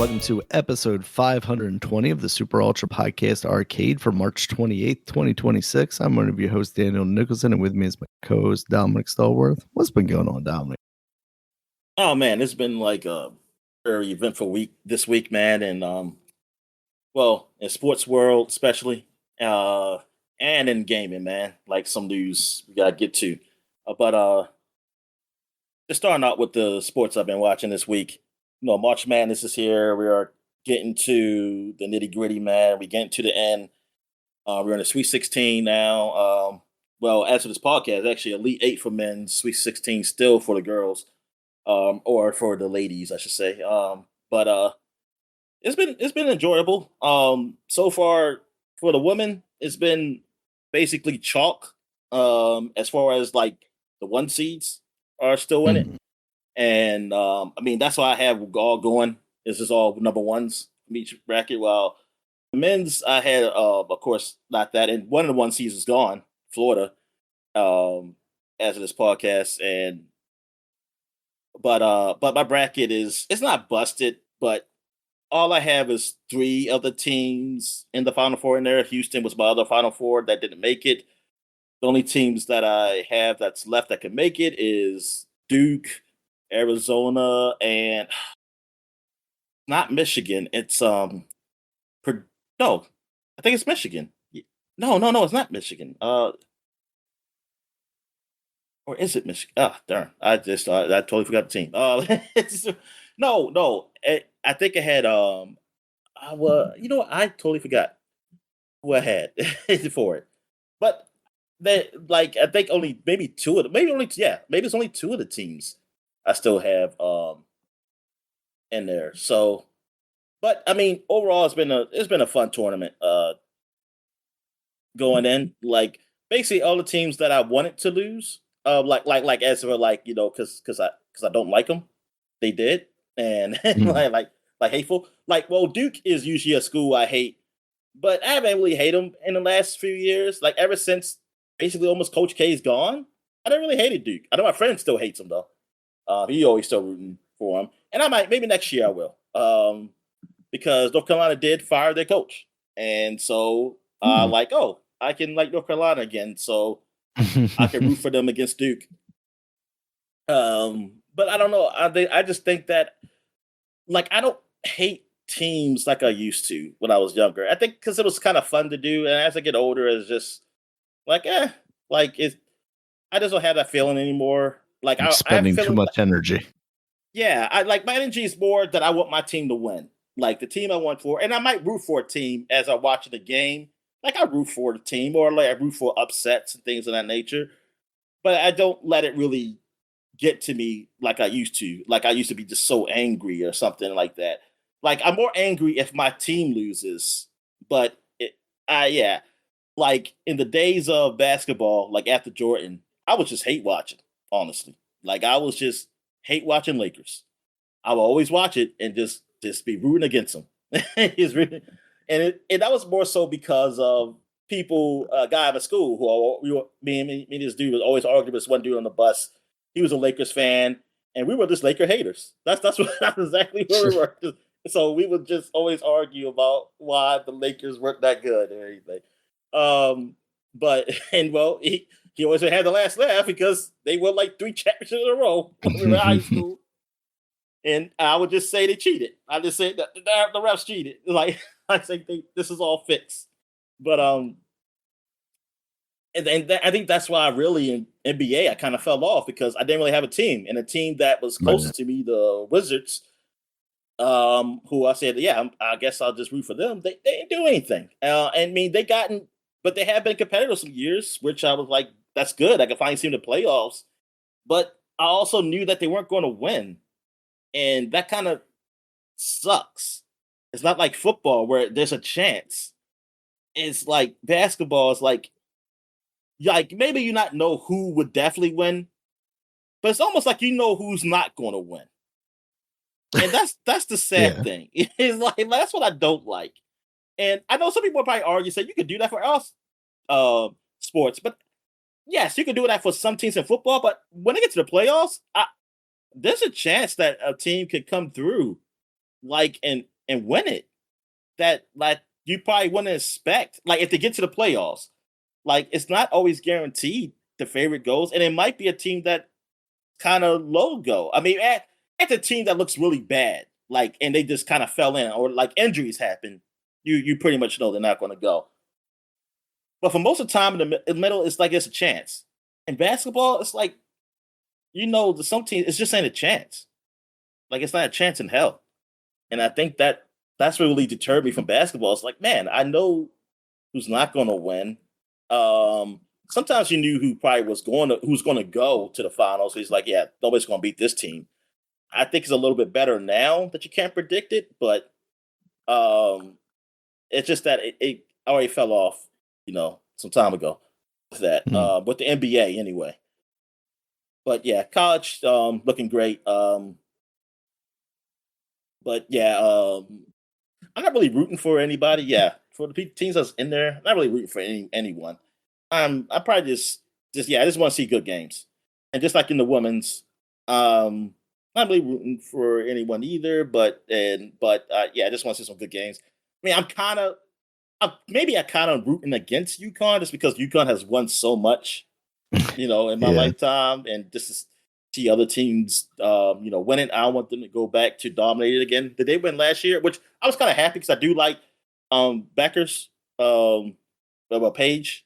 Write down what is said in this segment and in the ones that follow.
welcome to episode 520 of the Super Ultra Podcast Arcade for March 28th, 2026. I'm one of your hosts, Daniel Nicholson, and with me is my co-host, Dominic Stallworth. What's been going on, Dominic? Oh, man, it's been like a very eventful week this week, man. And, well, in sports world, especially, and in gaming, man, like some news we got to get to. But just starting out with the sports I've been watching this week. March Madness is here. We are getting to the nitty gritty, man. We getting to the end. We're in the Sweet 16 now. Well, as for this podcast, actually, Elite 8 for men, Sweet 16 still for the girls, or for the ladies, I should say. But it's been enjoyable. So far for the women, it's been basically chalk. As far as like the one seeds are still in it. And I mean, that's why I have all going. This is all number ones from each bracket. While the men's, I had, of course, not that. And one of the one seeds is gone, Florida, as of this podcast. But my bracket it's not busted, but all I have is 3 of the teams in the Final Four in there. Houston was my other Final Four that didn't make it. The only teams that I have that's left that can make it is Duke, Arizona, and not Michigan. It's no, I think it's Michigan. No, it's not Michigan. Or is it Michigan? Ah, darn! I totally forgot the team. No. I think I had I totally forgot who I had for it, but they I think only maybe 2 of them, maybe it's only 2 of the teams I still have in there. So, but I mean, overall, it's been a fun tournament. Going in, like basically all the teams that I wanted to lose, like as for because I don't like them, they did, and like hateful. Like, well, Duke is usually a school I hate, but I haven't really hated them in the last few years. Like ever since basically almost Coach K's gone, I didn't really hate Duke. I know my friend still hates him though. He always still rooting for him, and I might maybe next year I will, because North Carolina did fire their coach, and so I can like North Carolina again, so I can root for them against Duke. But I don't know. I just think that I don't hate teams like I used to when I was younger. I think because it was kind of fun to do, and as I get older, it's just I just don't have that feeling anymore. I'm spending too much energy. Yeah, my energy is more that I want my team to win. Like the team I want for, and I might root for a team as I'm watching the game. Like I root for the team, or I root for upsets and things of that nature. But I don't let it really get to me like I used to. Like I used to be just so angry or something like that. Like I'm more angry if my team loses. But like in the days of basketball, like after Jordan, I was just hate watching. Honestly, like I was just hate watching Lakers. I would always watch it and just be rooting against them. And that was more so because of people, a guy at school me and this dude was always arguing with this one dude on the bus. He was a Lakers fan, and we were just Laker haters. That's exactly where we were. So we would just always argue about why the Lakers weren't that good or anything. He always had the last laugh because they won like 3 championships in a row when we were in high school. And I would just say they cheated. I just said that the refs cheated. Like I think this is all fixed. But I think that's why really in NBA I kind of fell off because I didn't really have a team, and a team that was closest to me, the Wizards, who I said, I guess I'll just root for them. They didn't do anything. I mean, but they have been competitive some years, which I was like, that's good. I can finally see them in the playoffs. But I also knew that they weren't going to win. And that kind of sucks. It's not like football where there's a chance. It's like basketball is like maybe you not know who would definitely win, but it's almost like you know who's not going to win. And that's the sad thing. It's like that's what I don't like. And I know some people probably argue, say you could do that for us sports, but yes, you can do that for some teams in football. But when it gets to the playoffs, there's a chance that a team could come through, and and win it that like you probably wouldn't expect. Like if they get to the playoffs, like it's not always guaranteed the favorite goes, and it might be a team that kind of low go. I mean, at the team that looks really bad, like and they just kind of fell in, or like injuries happen, you pretty much know they're not going to go. But for most of the time in the middle, it's like it's a chance. In basketball, it's like some teams it's just ain't a chance. Like it's not a chance in hell. And I think that's what really deterred me from basketball. It's like, man, I know who's not going to win. Sometimes you knew who probably who's going to go to the finals. He's like, yeah, nobody's going to beat this team. I think it's a little bit better now that you can't predict it, but it's just that it already fell off, some time ago. With that, with the NBA anyway. But yeah, college looking great. But yeah, I'm not really rooting for anybody. Yeah, for the teams that's in there, I'm not really rooting for anyone. I probably I just want to see good games, and just like in the women's, not really rooting for anyone either. But yeah, I just want to see some good games. I mean, maybe I kind of rooting against UConn just because UConn has won so much, in my lifetime, and just to see other teams, winning. I don't want them to go back to dominate it again. Did they win last year? Which I was kind of happy because I do like Beckers, Paige,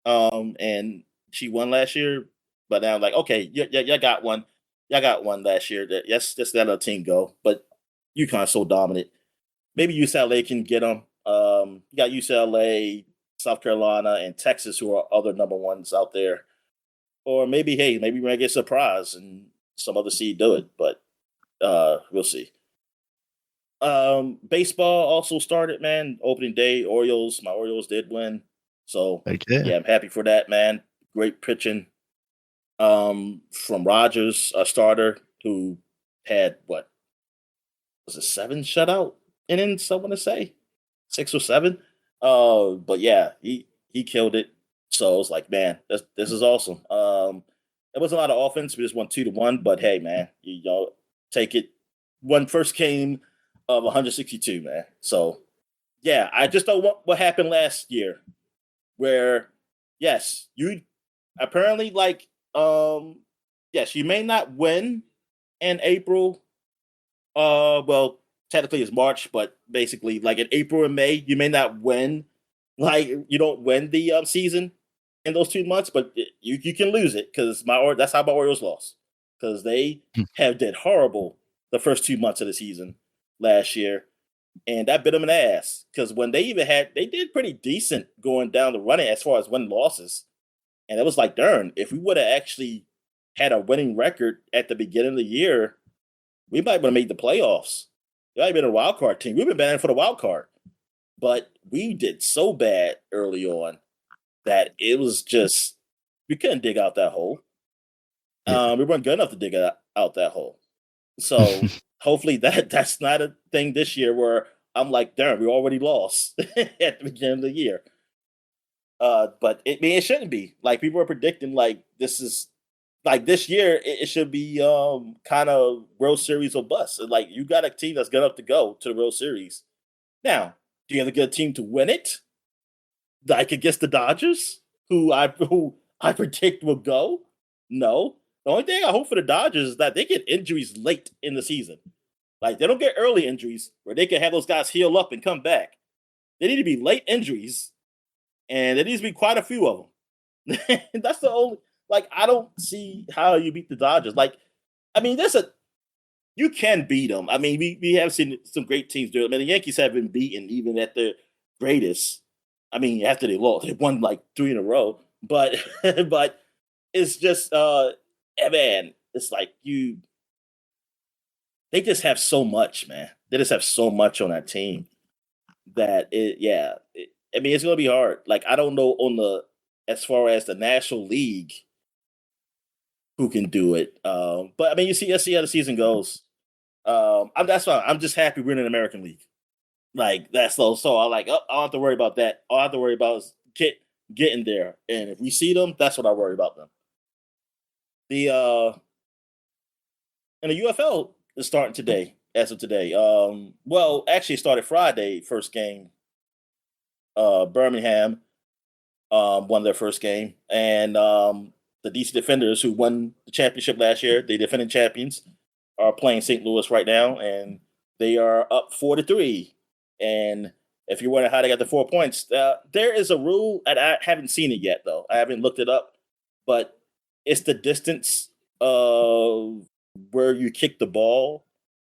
and she won last year. But now I'm like, okay, y'all got one. Y'all got one last year. Yes, just let other team go. But UConn's so dominant. Maybe UCLA can get them. You got UCLA, South Carolina, and Texas, who are other number ones out there. Or maybe, hey, maybe we're gonna get surprised and some other seed do it, but we'll see. Baseball also started, man. Opening day, my Orioles did win. So yeah, I'm happy for that, man. Great pitching. From Rogers, a starter who had what was it, 7 shutout innings, I want to say 6 or 7. But yeah, he killed it. So I was like, man, this is awesome. It was a lot of offense. We just won 2-1, but hey, man, take it. One first game of 162, man. So yeah, I just don't want what happened last year, where yes, you apparently yes, you may not win in April. Well, technically it's March, but basically like in April and May, you may not win. Like you don't win the season in those 2 months, but you can lose it because that's how my Orioles lost, because they did horrible the first 2 months of the season last year, and that bit them in the ass because when they did pretty decent going down the running as far as win losses, and it was like, darn, if we would have actually had a winning record at the beginning of the year, we might have made the playoffs. We might have been a wild card team. We've been batting for the wild card. But we did so bad early on that it was just, we couldn't dig out that hole. We weren't good enough to dig out that hole. So hopefully that's not a thing this year where I'm like, darn, we already lost at the beginning of the year. But it shouldn't be. Like people are predicting like this is like this year it should be kind of World Series or bust. Like you got a team that's good enough to go to the World Series. Now, do you have a good team to win it? Like against the Dodgers, who I predict will go? No. The only thing I hope for the Dodgers is that they get injuries late in the season. Like they don't get early injuries where they can have those guys heal up and come back. They need to be late injuries, and there needs to be quite a few of them. That's the only. Like I don't see how you beat the Dodgers. Like, I mean, you can beat them. I mean, we have seen some great teams do it. I mean, the Yankees have been beaten even at their greatest. I mean, after they lost, they won like 3 in a row. But but it's just man, it's like they just have so much, man. They just have so much on that team that I mean, it's gonna be hard. Like I don't know as far as the National League who can do it. But I mean, let's see how the season goes. That's why I'm just happy we're in an American League. Like that's so I like. Oh, I don't have to worry about that. All I have to worry about is getting there. And if we see them, that's what I worry about them. The and the UFL is starting today. as of today. Well, actually, it started Friday. First game, Birmingham won their first game, and the DC Defenders, who won the championship last year, the defending champions, are playing St. Louis right now, and they are up 4-3. And if you're wondering how they got the 4 points, there is a rule, and I haven't seen it yet, though. I haven't looked it up, but it's the distance of where you kick the ball,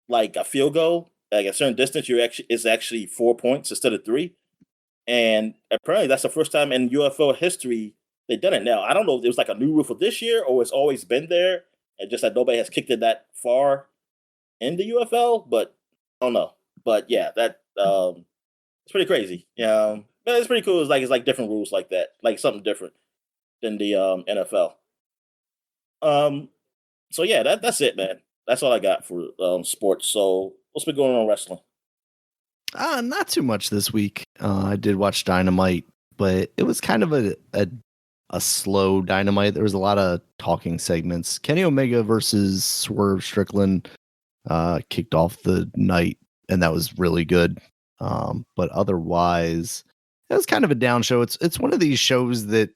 like a field goal, like a certain distance. You actually is actually 4 points instead of three. And apparently, that's the first time in UFL history they've done it. Now, I don't know if it was like a new rule for this year or it's always been there, and just that nobody has kicked it that far in the UFL. But I don't know. But yeah, that it's pretty crazy. Yeah, but it's pretty cool. It's like different rules like that, like something different than the NFL. Um, so yeah, that's it, man. That's all I got for sports. So what's been going on wrestling? Not too much this week. I did watch Dynamite, but it was kind of a slow Dynamite. There was a lot of talking segments. Kenny Omega versus Swerve Strickland kicked off the night, and that was really good. But otherwise, it was kind of a down show. It's one of these shows that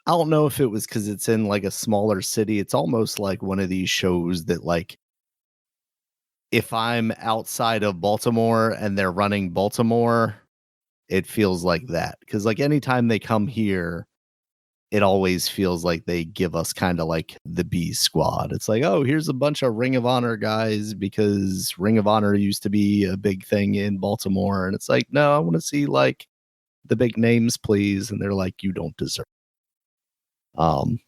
I don't know if it was because it's in like a smaller city. It's almost like one of these shows that, like, if I'm outside of Baltimore and they're running Baltimore, it feels like that. Because like anytime they come here, it always feels like they give us kind of like the B squad. It's like, oh, here's a bunch of Ring of Honor guys because Ring of Honor used to be a big thing in Baltimore. And it's like, no, I want to see like the big names, please. And they're like, you don't deserve. And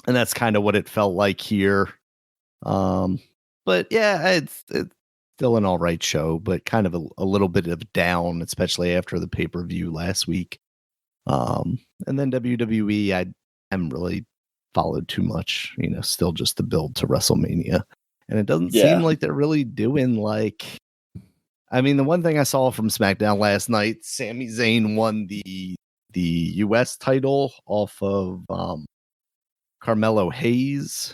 that's kind of what it felt like here. But yeah, it's still an all right show, but kind of a little bit of down, especially after the pay-per-view last week. And then WWE, I haven't really followed too much, still just the build to WrestleMania. And it doesn't seem like they're really doing like, I mean, the one thing I saw from SmackDown last night, Sami Zayn won the US title off of Carmelo Hayes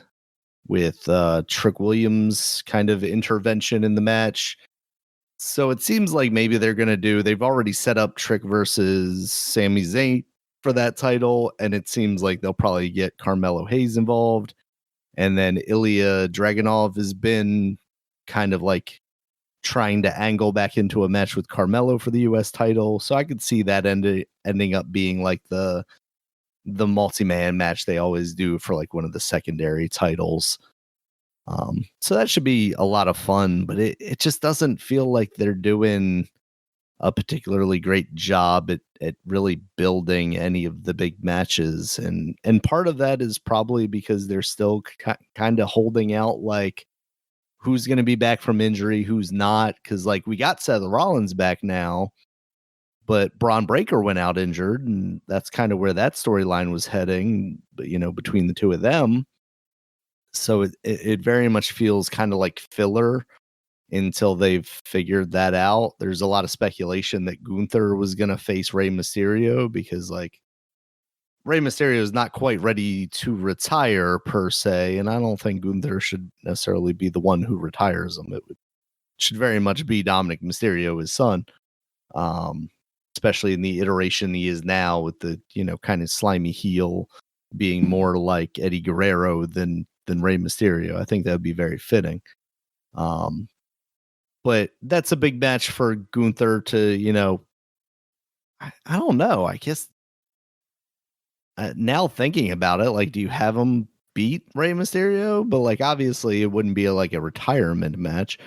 with Trick Williams kind of intervention in the match. So it seems like maybe they've already set up Trick versus Sami Zayn for that title, and it seems like they'll probably get Carmelo Hayes involved. And then Ilya Dragunov has been kind of like trying to angle back into a match with Carmelo for the US title. So I could see that ending up being like the multi-man match they always do for like one of the secondary titles. So that should be a lot of fun, but it just doesn't feel like they're doing a particularly great job at really building any of the big matches. And part of that is probably because they're still kind of holding out like who's going to be back from injury, who's not. Cause like we got Seth Rollins back now, but Braun Breaker went out injured, and that's kind of where that storyline was heading, but between the two of them. So it very much feels kind of like filler until they've figured that out. There's a lot of speculation that Gunther was going to face Rey Mysterio because like Rey Mysterio is not quite ready to retire per se. And I don't think Gunther should necessarily be the one who retires him. Should very much be Dominic Mysterio, his son. Especially in the iteration he is now with the, kind of slimy heel being more like Eddie Guerrero than Rey Mysterio. I think that would be very fitting. But that's a big match for Gunther to, I don't know. I guess now thinking about it, like, do you have him beat Rey Mysterio? But like, obviously it wouldn't be like a retirement match.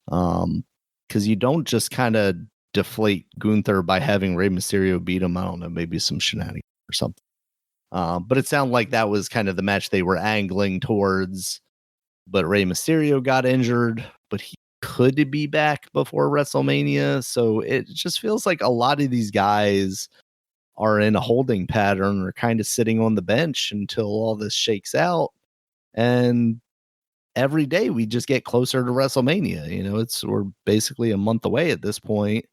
Because you don't just kind of deflate Gunther by having Rey Mysterio beat him. I don't know, maybe some shenanigans or something. But it sounded like that was kind of the match they were angling towards. But Rey Mysterio got injured, but he could be back before WrestleMania. So it just feels like a lot of these guys are in a holding pattern or kind of sitting on the bench until all this shakes out. And every day we just get closer to WrestleMania. We're basically a month away at this point.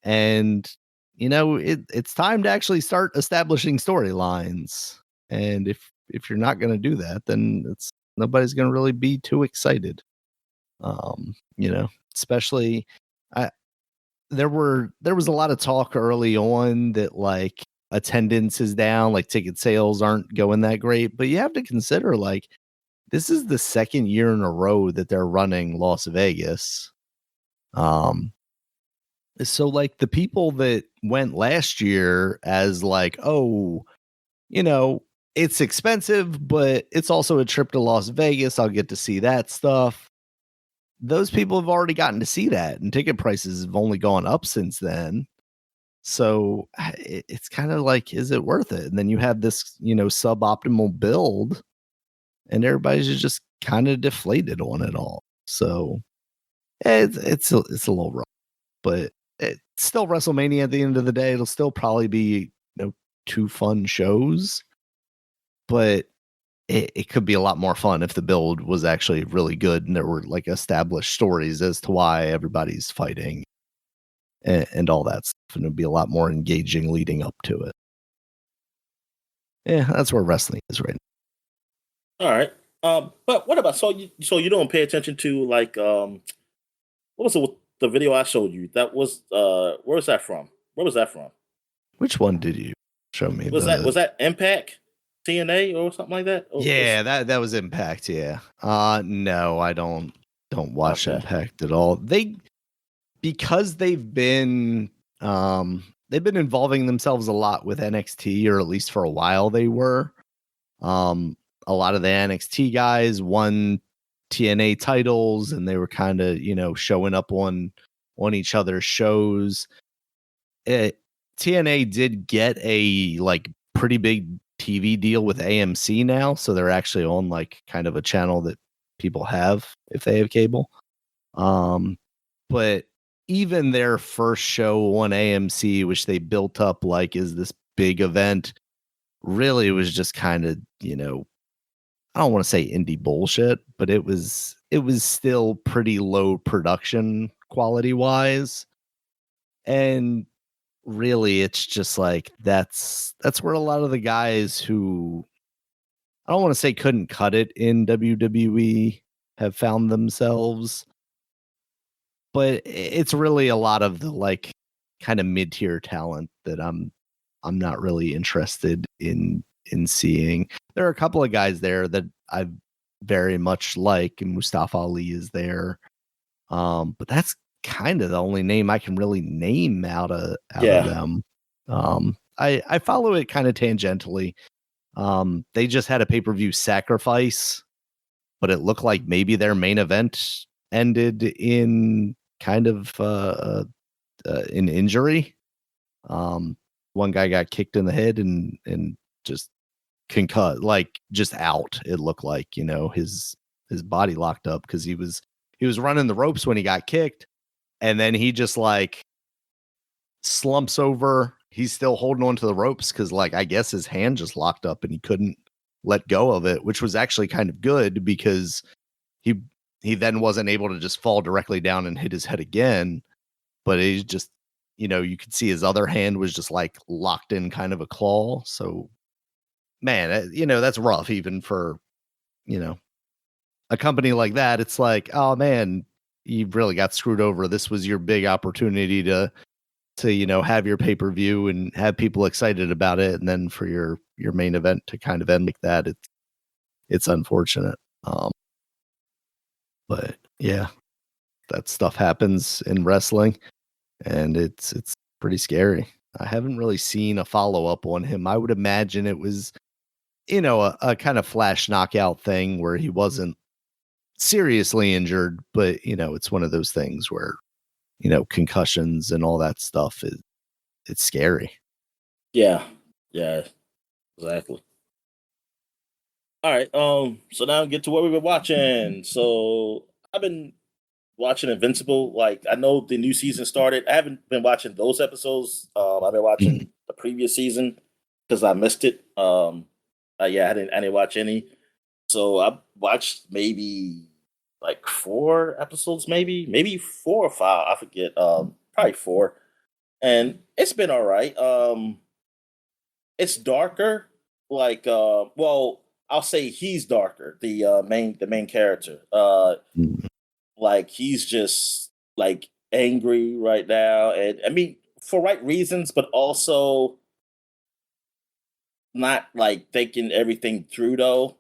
And it's time to actually start establishing storylines. And if you're not going to do that, then nobody's going to really be too excited. You know, especially I there was a lot of talk early on that like attendance is down, like ticket sales aren't going that great, but you have to consider like this is the second year in a row that they're running Las Vegas. So like the people that went last year as like, oh, you know, it's expensive, but it's also a trip to Las Vegas. I'll get to see that stuff. Those people have already gotten to see that, and ticket prices have only gone up since then. So it's kind of like, is it worth it? And then you have this, you know, suboptimal build, and everybody's just kind of deflated on it all. So it's a little rough, but it's still WrestleMania at the end of the day. It'll still probably be, you know, two fun shows, but it could be a lot more fun if the build was actually really good and there were like established stories as to why everybody's fighting and all that stuff. And it'd be a lot more engaging leading up to it. Yeah, that's where wrestling is right All right. But what about so you don't pay attention to like what was the video I showed you? That was where was that from? Where was that from? Which one did you show me? Was that Impact TNA or something like that? Yeah, that was Impact, yeah. No, I don't watch Okay. Impact at all. Because they've been involving themselves a lot with NXT, or at least for a while they were. A lot of the NXT guys won TNA titles, and they were kind of, you know, showing up on each other's shows. TNA did get a like pretty big TV deal with AMC now, so they're actually on like kind of a channel that people have if they have cable. But even their first show on AMC, which they built up like is this big event, really was just kind of, you know, I don't want to say indie bullshit, but it was still pretty low production quality wise. And really it's just like that's where a lot of the guys who I don't want to say couldn't cut it in WWE have found themselves, but it's really a lot of the like kind of mid-tier talent that I'm not really interested in seeing. There are a couple of guys there that I very much like, and Mustafa Ali is there. But that's kind of the only name I can really name out of Yeah. them. I follow it kind of tangentially. They just had a pay-per-view Sacrifice, but it looked like maybe their main event ended in kind of an injury. One guy got kicked in the head and just concussed, like just out. It looked like, you know, his body locked up because he was running the ropes when he got kicked, and then he just like slumps over. He's still holding on to the ropes because, like, I guess his hand just locked up and he couldn't let go of it, which was actually kind of good because he he then wasn't able to just fall directly down and hit his head again. But he just, you know, you could see his other hand was just like locked in kind of a claw. So, man, you know, that's rough even for, you know, a company like that. It's like, oh man, you really got screwed over. This was your big opportunity to, you know, have your pay-per-view and have people excited about it, and then for your main event to kind of end like that, it's unfortunate. But yeah, that stuff happens in wrestling, and it's pretty scary. I haven't really seen a follow-up on him. I would imagine it was, you know, a kind of flash knockout thing where he wasn't seriously injured, but you know, it's one of those things where, you know, concussions and all that stuff it's scary. Yeah. Yeah. Exactly. All right. So now get to what we've been watching. So I've been watching Invincible. Like I know the new season started. I haven't been watching those episodes. I've been watching Mhm. the previous season because I missed it. Yeah, I didn't watch any. So I watched maybe like four episodes, maybe four or five. I forget. Probably four, and it's been all right. It's darker. Like, well, I'll say he's darker. The main character. Mhm. Like he's just like angry right now, and I mean for right reasons, but also not like thinking everything through though.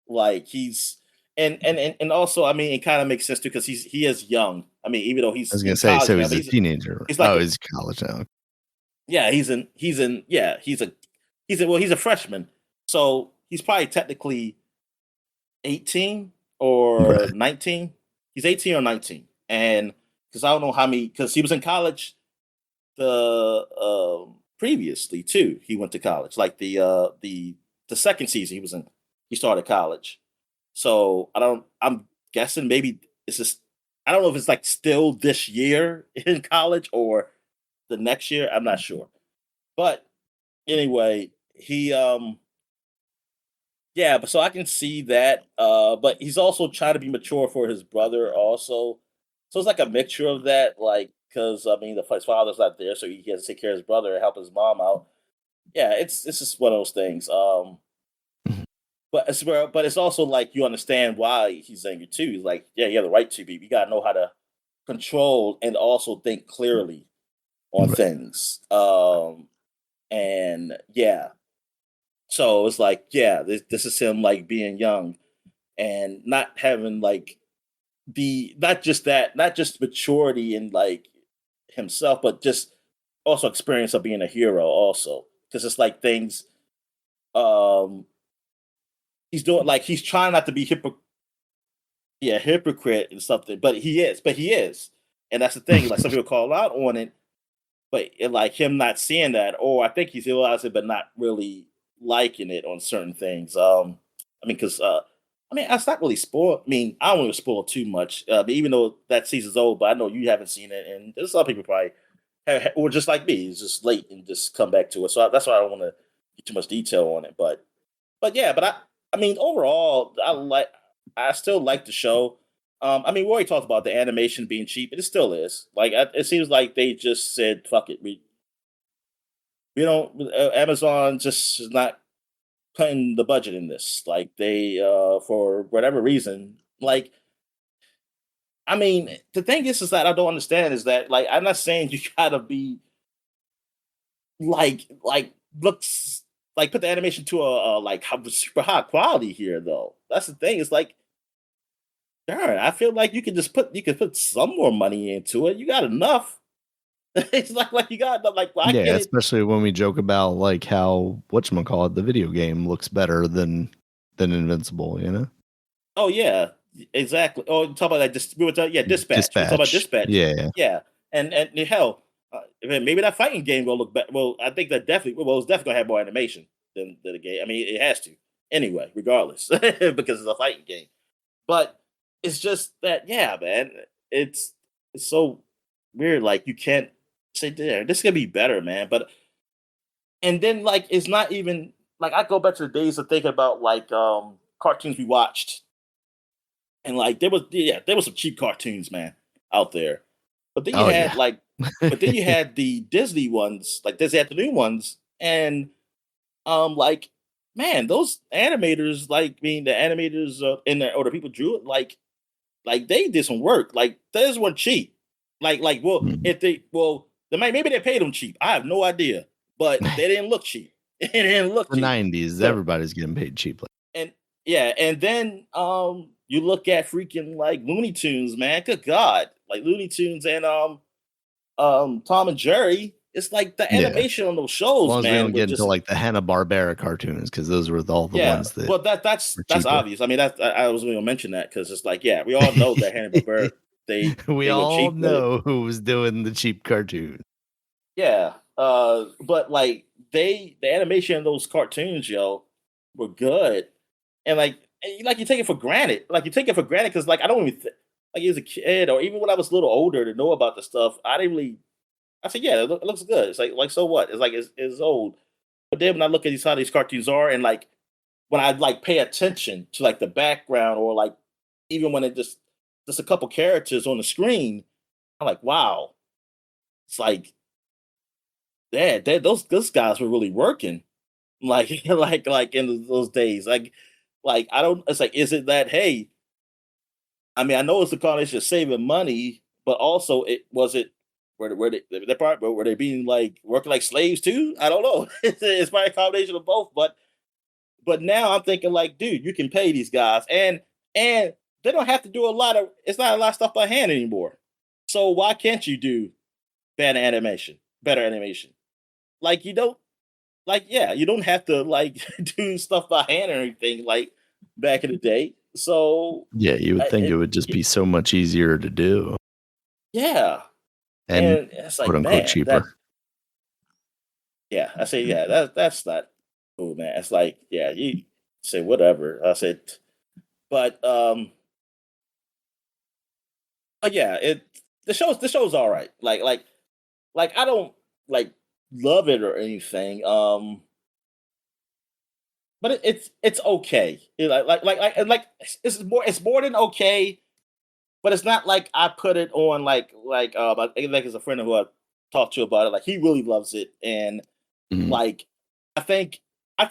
Like he's and also I mean it kind of makes sense too because he is young. I mean even though I was he's gonna in say, college so now, he's but a teenager. he's like Oh, a, he's college now. yeah he's in yeah he's a freshman, so he's probably technically 18 or Right. 19. He's 18 or 19, and because I don't know how many because he was in college the previously too. He went to college like the second season he was in. He started college, so I don't. I'm guessing maybe it's just. I don't know if it's like still this year in college or the next year. I'm not sure, but anyway, he yeah, but so I can see that. But he's also trying to be mature for his brother also. So it's like a mixture of that, like because I mean his father's not there, so he has to take care of his brother and help his mom out. Yeah, it's just one of those things. Mhm. But it's also like you understand why he's angry too. He's like, yeah, you have the right to be. You gotta know how to control and also think clearly on Right. things. And yeah, so it's like, yeah, this is him like being young and not having like the not just that, not just maturity in like himself, but just also experience of being a hero also. Because it's like things um he's doing like he's trying not to be yeah, hypocrite and something, but he is. And that's the thing. Like some people call out on it, but like him not seeing that, or I think he's realized it, but not really liking it on certain things. I mean, because I mean, that's not really spoiled. I mean, I don't want to spoil too much, but even though that season's old, but I know you haven't seen it, and there's some people probably, or just like me, it's just late and just come back to it. So that's why I don't want to get too much detail on it. But yeah, but I mean, overall, I still like the show. I mean, we already talked about the animation being cheap, and it still is. Like, it seems like they just said, "Fuck it, we don't." Amazon just is not putting the budget in this. Like, they for whatever reason. Like, I mean, the thing is that I don't understand is that like I'm not saying you gotta be like looks like put the animation to a like super high quality here though. That's the thing. It's like darn, I feel like you could put some more money into it. You got enough. It's like you got enough. Like well, I Yeah, get it. especially when we joke about like how whatchamacallit, the video game looks better than Invincible, you know? Oh yeah, exactly. Oh, you talk about that. We were talking, yeah, dispatch. We were talking about Dispatch. dispatch. Yeah. Yeah, and hell, maybe that fighting game will look better. Well, I think that definitely. Well, it's definitely gonna have more animation than the game. I mean, it has to anyway, regardless, because it's a fighting game. But it's just that, yeah, man, it's it's so weird. Like you can't say, "There, this is gonna be better, man." But and then like it's not even like I go back to the days of thinking about like cartoons we watched, and like there was some cheap cartoons, man, out there. But then you Oh, had yeah. like, but then you had the Disney ones, like Disney afternoon ones, and like man, those animators, like I mean the animators in the or the people drew it, like they did some work. Like those weren't cheap. Like well, Mhm. if they well, maybe they paid them cheap. I have no idea, but they didn't look cheap. It didn't look The cheap. 90s, So everybody's getting paid cheaply. and yeah, and then you look at freaking like Looney Tunes, man. Good God, like Looney Tunes and Tom and Jerry. It's like the Yeah. As animation on those shows, long as we man, don't was get into, just like, the Hanna-Barbera cartoons, because those were all the yeah. ones that Well, were that's cheaper. obvious. I mean, I was going to mention that because it's like, yeah, we all know that Hanna Barbera We they were all cheap with it. know who was doing the cheap cartoon. Yeah. But like the animation in those cartoons, yo, were good, and like you take it for granted. Like you take it for granted because like I don't even like as a kid or even when I was a little older to know about the stuff, I didn't really. I said, yeah, it looks good. It's like so what? It's like it's old. But then when I look at these how these cartoons are, and like when I like pay attention to like the background or like even when it just a couple characters on the screen, I'm like, wow, it's like yeah, those guys were really working. Like like in those days. Like I don't it's like is it that hey, I mean, I know it's the combination of saving money, but also it where they the part where they being like working like slaves too? I don't know. It's probably a combination of both, but now I'm thinking like, dude, you can pay these guys and they don't have to do a lot of it's not a lot of stuff by hand anymore. So why can't you do better animation? Like you don't like yeah, you don't have to like do stuff by hand or anything like back in the day. So Yeah, you would think it would just it be so much easier to do yeah, and and it's quote like, unquote man, that cheaper. yeah, I say, yeah, that's not cool, man. It's like, yeah, you say whatever. I said, but but yeah, the show's all right. Like I don't like love it or anything. But it's okay. It's more than okay, but it's not like I put it on I think like it's a friend who I talked to about it. Like he really loves it, and Mhm. like I think I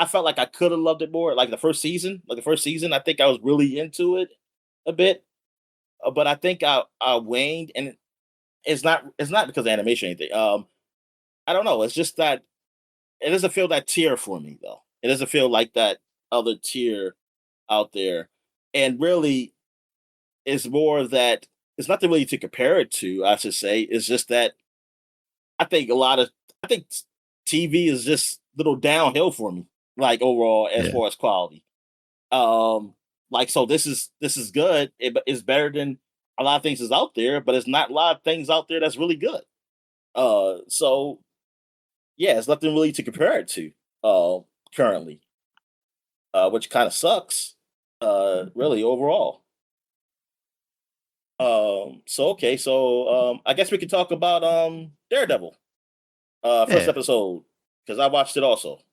felt like I could have loved it more. Like the first season, I think I was really into it a bit, but I think I waned, and it's not because of animation or anything. I don't know. It's just that it doesn't feel that tier for me though. It doesn't feel like that other tier out there, and really, it's more that it's nothing really to compare it to. I should say it's just that I think a lot of I think TV is just a little downhill for me, like overall as Yeah. far as quality. Like so this is good. It's better than a lot of things is out there, but it's not a lot of things out there that's really good. So yeah, it's nothing really to compare it to currently, which kind of sucks. Really overall. So okay, so I guess we can talk about Daredevil, first Yeah. episode because I watched it also. So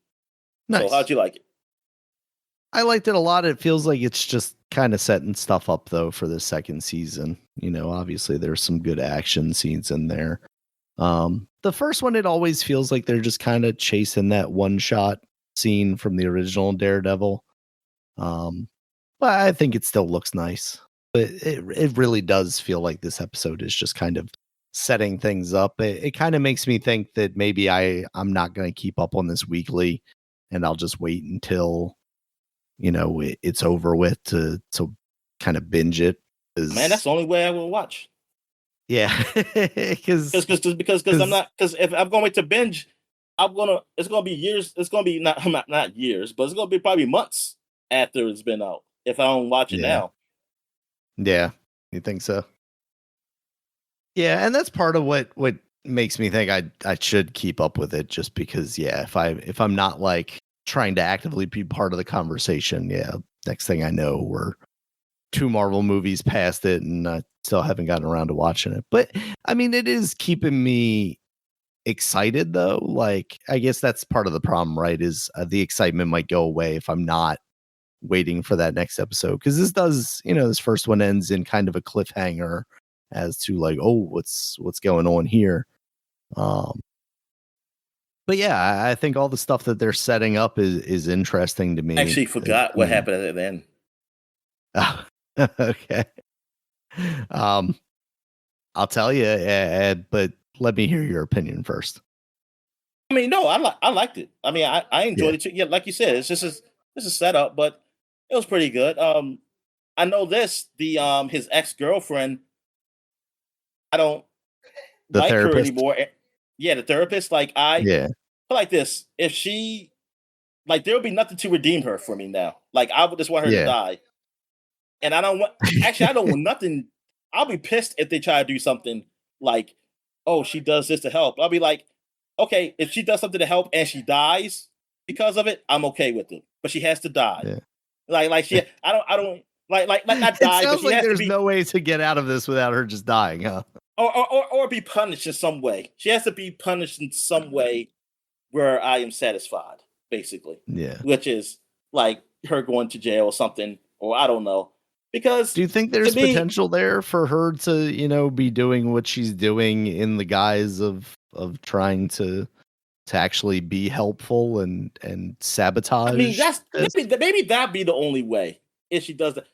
Nice. how'd you like it? I liked it a lot. It feels like it's just kind of setting stuff up though for the second season. You know, obviously there's some good action scenes in there. The first one, it always feels like they're just kind of chasing that one shot scene from the original Daredevil. Um, but I think it still looks nice. But it really does feel like this episode is just kind of setting things up. It kind of makes me think that maybe I'm not going to keep up on this weekly, and I'll just wait until it's over with to kind of binge it. Man, that's Is the only way I will watch. yeah, because Because I'm because not because if I'm going to binge, it's gonna be years. It's gonna be not years, but it's gonna be probably months after it's been out if I don't watch it yeah, now. yeah, you think so? Yeah, and that's part of what makes me think I should keep up with it, just because yeah, if I'm not like trying to actively be part of the conversation, yeah, next thing I know, we're two Marvel movies past it, and I still haven't gotten around to watching it. But I mean, it is keeping me excited though. Like, I guess that's part of the problem, right? Is the excitement might go away if I'm not waiting for that next episode, because this first one ends in kind of a cliffhanger as to like, oh, what's going on here. Um, but yeah, I think all the stuff that they're setting up is interesting to me. Actually, forgot You what know, happened at the end. okay. Um, I'll tell you, Ed, but let me hear your opinion first. I mean, no, I liked it. I mean, I Yeah, enjoyed it too. Yeah, like you said, it's just this is setup, but it was pretty good. I know this the his ex girlfriend. I don't the like her therapist. anymore. Yeah, the therapist. Like I Yeah, feel like this. If she like, there would be nothing to redeem her for me now. Like I would just want her to yeah, die, and I don't want. Actually, I don't want nothing. I'll be pissed if they try to do something like, oh, she does this to help. I'll be like, okay, if she does something to help and she dies because of it, I'm okay with it. But she has to die. yeah. Like she, I don't like not It die, but sounds she like has to there's be no way to get out of this without her just dying, huh? or be punished in some way. She has to be punished in some way where I am satisfied, basically, Yeah. which is like her going to jail or something, or I don't know. Do Because you think to there's me, potential there for her to, be doing what she's doing in the guise of trying to actually be helpful and I mean, sabotage that's this? maybe that'd be the only way if she does that.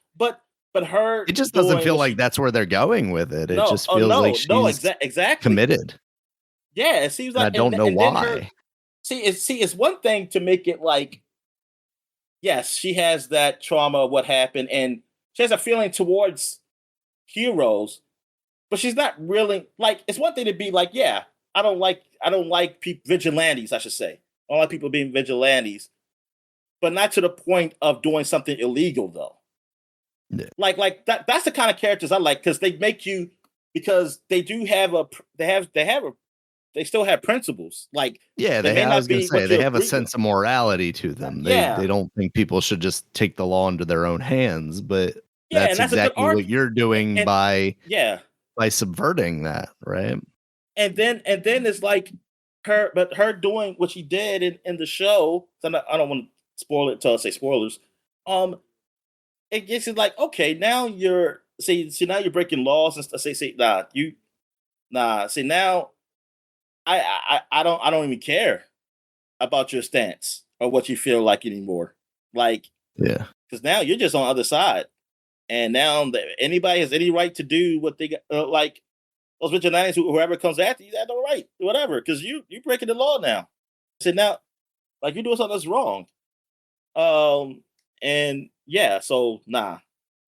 but her It just doesn't doing feel what like she that's where they're going with it. It no, just oh feels like no, she's exactly. committed, Yeah, it seems and I like, don't know and then her why. it's one thing to make it like, yes, she has that trauma of what happened, and she has a feeling towards heroes, but she's not really like. It's one thing to be like, yeah, I don't like vigilantes. I should say, I don't like people being vigilantes, but not to the point of doing something illegal though. Yeah. Like that. That's the kind of characters I like because they make you because they do have a they still have principles. Like Yeah, they may I was not gonna be say what you they have a agree with. sense of morality to them. They Yeah, don't think people should just take the law into their own hands, but yeah, that's and that's a good exactly what arc. you're doing And yeah, by subverting that, right? and then it's like her doing what she did in the show. So I don't want to spoil it until I say spoilers. Um, it gets it like okay, now you're see now you're breaking laws and stuff. Say nah. See now I don't even care about your stance or what you feel like anymore. Like Yeah. because now you're just on the other side, and now anybody has any right to do what they got, like those vigilantes, whoever comes after you, they have no right, whatever, because you breaking the law now. So now, like you're doing something that's wrong. And yeah, so nah,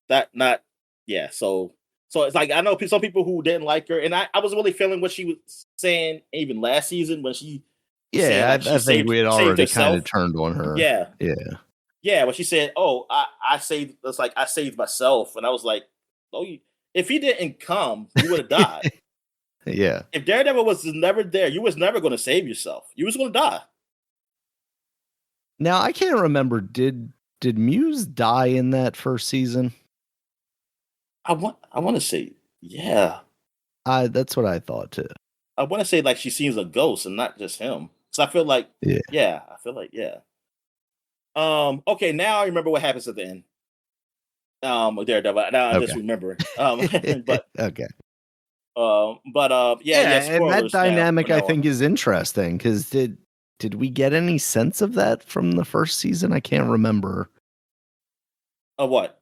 that not yeah. So it's like I know some people who didn't like her, and I was really feeling what she was saying even last season when she was saying Yeah, like I think we had saved already kind of herself. turned on her. Yeah, Yeah. yeah. When she said, "Oh, I saved," it's like I saved myself, and I was like, "Oh, if he didn't come, you would have died." Yeah. If Daredevil was never there, you was never going to save yourself. You was going to die. Now I can't remember, did Muse die in that first season? I want to say yeah. That's what I thought too. I want to say like she sees a ghost and not just him. So I feel like Yeah. yeah. I feel like yeah. Okay, now I remember what happens at the end. With Daredevil. Now I'm just Okay. remembering. But Okay. yeah. Yeah, and that Spoilers now dynamic from I now on. think is interesting because did we get any sense of that from the first season? I can't remember What?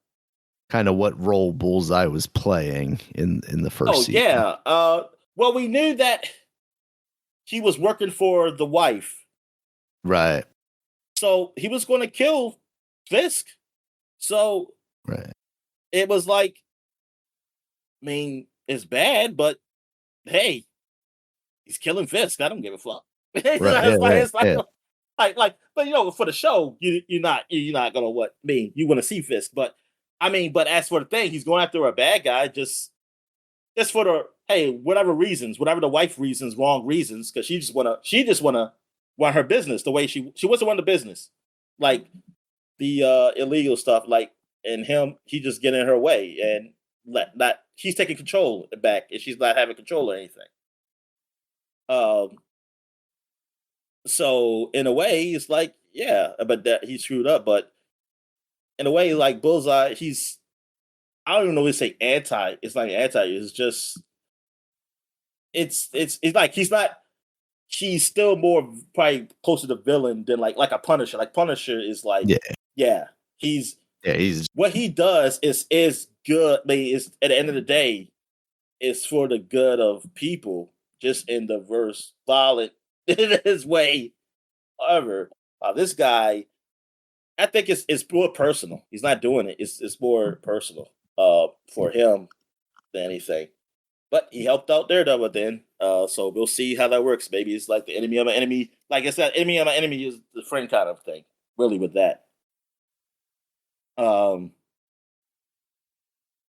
kind of what role Bullseye was playing in the first Oh season. yeah. Well, we knew that he was working for the wife, Right. so he was going to kill Fisk. So Right. it was like, I mean, it's bad, but hey, he's killing Fisk. I don't give a fuck. Right. Yeah, right. It's like, Yeah. but for the show, you're not gonna what I mean. You want to see Fisk, but I mean, but as for the thing, he's going after a bad guy just for the hey, whatever reasons, whatever the wife reasons, wrong reasons, because she just wanna want her business the way she wants to run the business, like the illegal stuff, like and him, he just get in her way and let not he's taking control back and she's not having control or anything. Um, so in a way, it's like, yeah, but that he screwed up. But in a way, like Bullseye, I don't even know what to say anti. It's not anti, it's just it's like he's still more probably closer to villain than like a Punisher. Like Punisher is like, Yeah. yeah, he's Yeah. He's what he does is good. I mean, it's at the end of the day, it's for the good of people, just in the verse violent in his way. However, this guy, I think it's more personal. He's not doing it. It's more personal for him than anything. But he helped out Daredevil then. So we'll see how that works. Maybe it's like the enemy of my enemy. Like I said, enemy of my enemy is the friend kind of thing. Really with that. Um,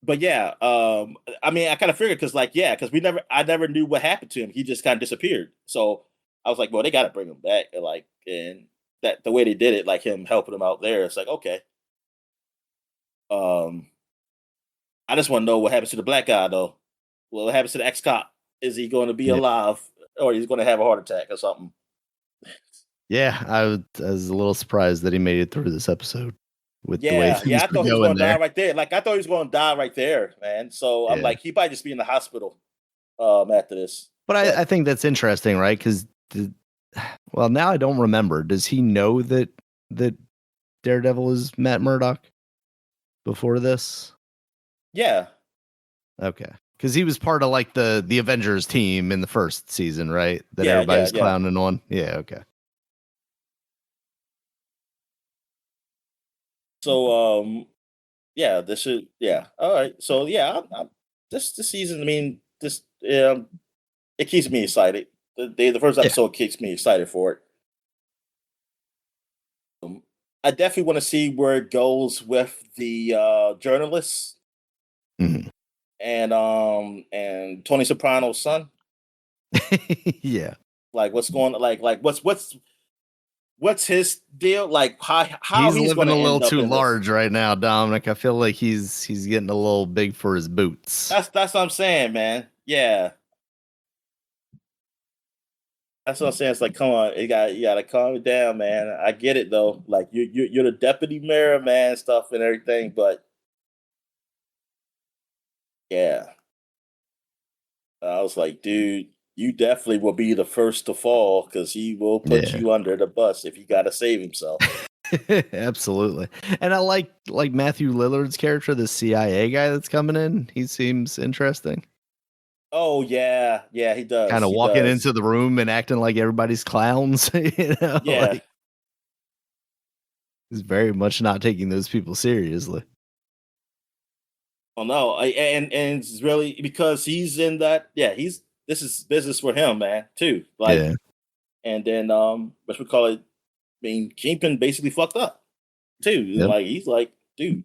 but yeah, I mean, I kind of figured because, like, yeah, because I never knew what happened to him. He just kind of disappeared. So I was like, well, they got to bring him back, and that the way they did it, like him helping him out there, it's like, okay. Um, I just want to know what happens to the black guy, though. What happens to the ex cop? Is he going to be yeah. alive, or he's going to have a heart attack or something? Yeah, I was a little surprised that he made it through this episode with the way Yeah, things yeah. I were thought he was going going to die there. right there. Like I thought he was going to die right there, man. So I'm Yeah. like, he might just be in the hospital after this. But But I think that's interesting, right? Because well, now I don't remember. Does he know that Daredevil is Matt Murdock before this? Yeah, Okay. Because he was part of like the Avengers team in the first season, right? That yeah. everybody's clowning on. Yeah, okay. So yeah, this is yeah. All right. So yeah, this season. I mean, this it keeps me excited. The first Yeah. episode keeps me excited for it. Um, I definitely want to see where it goes with the journalists Mhm. and Tony Soprano's son. Yeah. Like what's going what's his deal? Like how He's he's going living to a little end up too in this? large right now, Dominic. I feel like he's getting a little big for his boots. That's what I'm saying, man. Yeah, that's what I'm saying. It's like, come on, you gotta calm it down, man. I get it though. Like you're the deputy mayor, man, stuff and everything, but yeah, I was like, dude, you definitely will be the first to fall because he will put Yeah. you under the bus if he got to save himself. Absolutely. And I like Matthew Lillard's character, the CIA guy that's coming in. He seems interesting. Oh yeah, yeah, he Kind does. of He walking into does. the room and acting like everybody's clowns, Yeah. like he's very much not taking those people seriously. Oh no, and it's really because he's in that. Yeah, he's this is business for him, man, too. Like, Yeah. and then what we call it? I mean, Kingpin basically fucked up too. Yep. Like he's like, dude.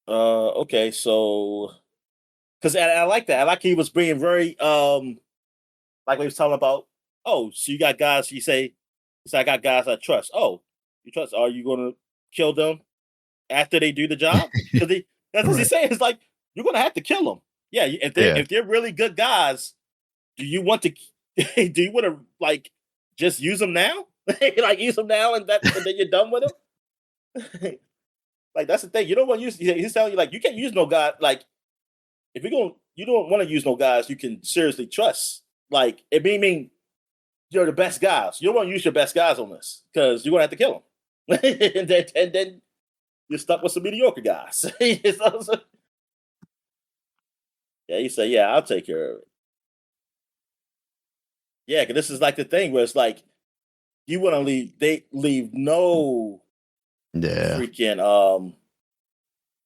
Okay, so because I like that. I like he was being very like we was talking about. Oh, so you got guys. You say, so I got guys I trust. Oh, you trust? Are you going to kill them after they do the job? Because that's what he's Right. saying. It's like you're going to have to kill them. Yeah, Yeah. if they're really good guys, do you want to? Do you want to like just use them now? Like use them now, and then you're done with them. Like that's the thing. You don't want to use. He's telling you like you can't use no guy. Like if you're going, you don't want to use no guys you can seriously trust. Like it mean you're the best guys. You don't want to use your best guys on this because you're gonna have to kill them, and then you're stuck with some mediocre guys. Yeah, you say, yeah, I'll take care of it. Yeah, because this is like the thing where it's like you want to leave. They leave no Yeah. freaking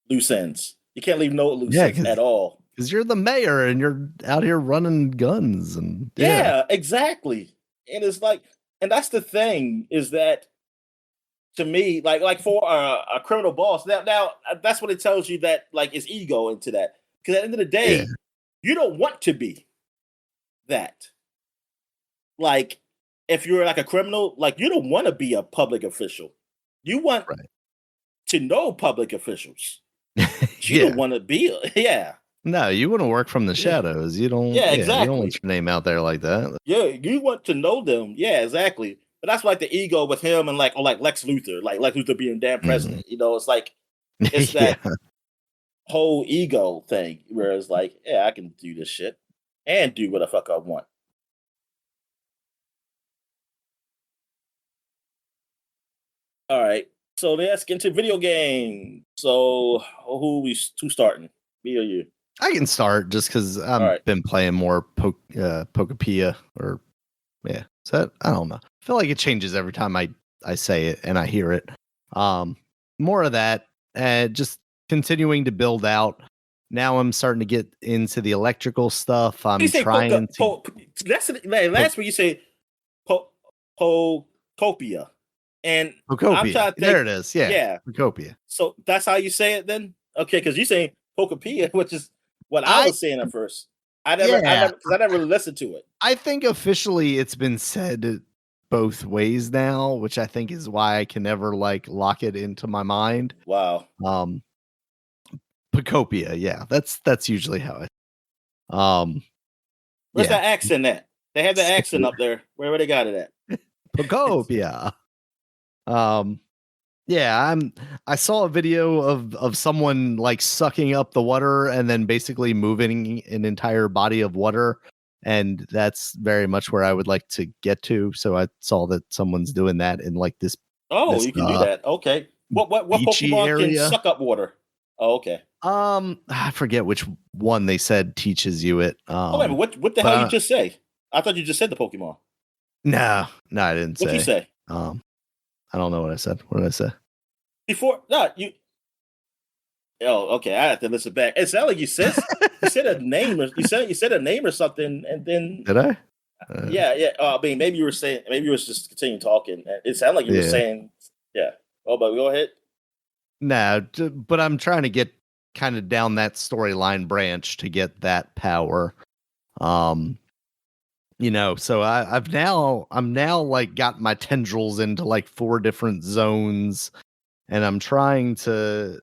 loose ends. You can't leave no loose Yeah, ends at all. because you're the mayor and you're out here running guns and yeah. Yeah, exactly. And it's like, and that's the thing is that to me, like for a criminal boss, now that's what it tells you that like is ego into that. Because at the end of the Yeah. day, you don't want to be that. Like if you're like a criminal, like you don't want to be a public official. You want Right. to know public officials. You don't Yeah. want to be. Yeah, No, you want to work from the yeah, shadows. You don't yeah, yeah, you don't want exactly. your name out there like that. Yeah, you want to know them. Yeah, exactly. But that's like the ego with him and like Lex Luthor, like Lex Luthor being damn Mhm. president. You know, it's like it's Yeah. that whole ego thing where it's like, yeah, I can do this shit and do what the fuck I want. All right. So let's get into video game. So who starting? Me or you? I can start just because All I've right. been playing more Pokepia or yeah. So I don't know. I feel like it changes every time I say it and I hear it. More of that. Just continuing to build out. Now I'm starting to get into the electrical stuff. You I'm say poca, trying to that's po- last week you say po, Pocopia. And I'm Pocopia. trying to There think, it is. Yeah, yeah. Pocopia. So that's how you say it then? Okay, because you say Pocopia, which is what I I was saying at first. yeah. Because I never really listened to it. I think officially it's been said both ways now, which I think is why I can never like lock it into my mind. Wow. Um Pocopia, yeah, that's usually how it. Where's Yeah, that accent at? They have the accent up there. Wherever they got it at. Pocopia. Um, yeah, I saw a video of someone like sucking up the water and then basically moving an entire body of water, and that's very much where I would like to get to. So I saw that someone's doing that in like this Oh, this you can do that. Okay. What beachy Pokemon can area. suck up water? Oh, okay. I forget which one they said teaches you it. Oh, wait a minute. What the But hell you just say? I thought you just said the Pokemon. no, I didn't What you say. say I don't know what I said. What did I say? before? No, you. Oh, okay. I have to listen back. It sounded like you said a name or you said a name or something, and then Did I? yeah. I mean, maybe you were saying maybe you was just continuing talking. It sounded like you were Yeah. saying yeah. Oh, but go ahead. No, but I'm trying to get kind of down that storyline branch to get that power. Um, so I'm now like got my tendrils into like 4 different zones, and I'm trying to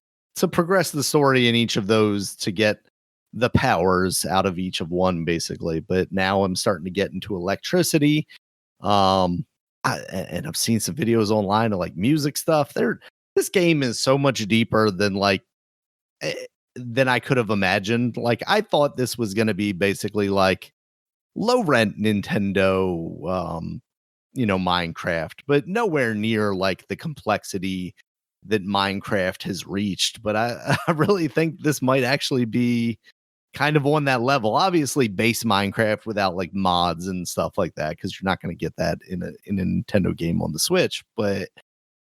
progress the story in each of those to get the powers out of each of one, basically. But now I'm starting to get into electricity. And I've seen some videos online of like music stuff. This game is so much deeper than than I could have imagined. Like I thought this was going to be basically like low rent Nintendo, Minecraft, but nowhere near like the complexity that Minecraft has reached. But I really think this might actually be kind of on that level. Obviously, base Minecraft without like mods and stuff like that, because you're not going to get that in a Nintendo game on the Switch. But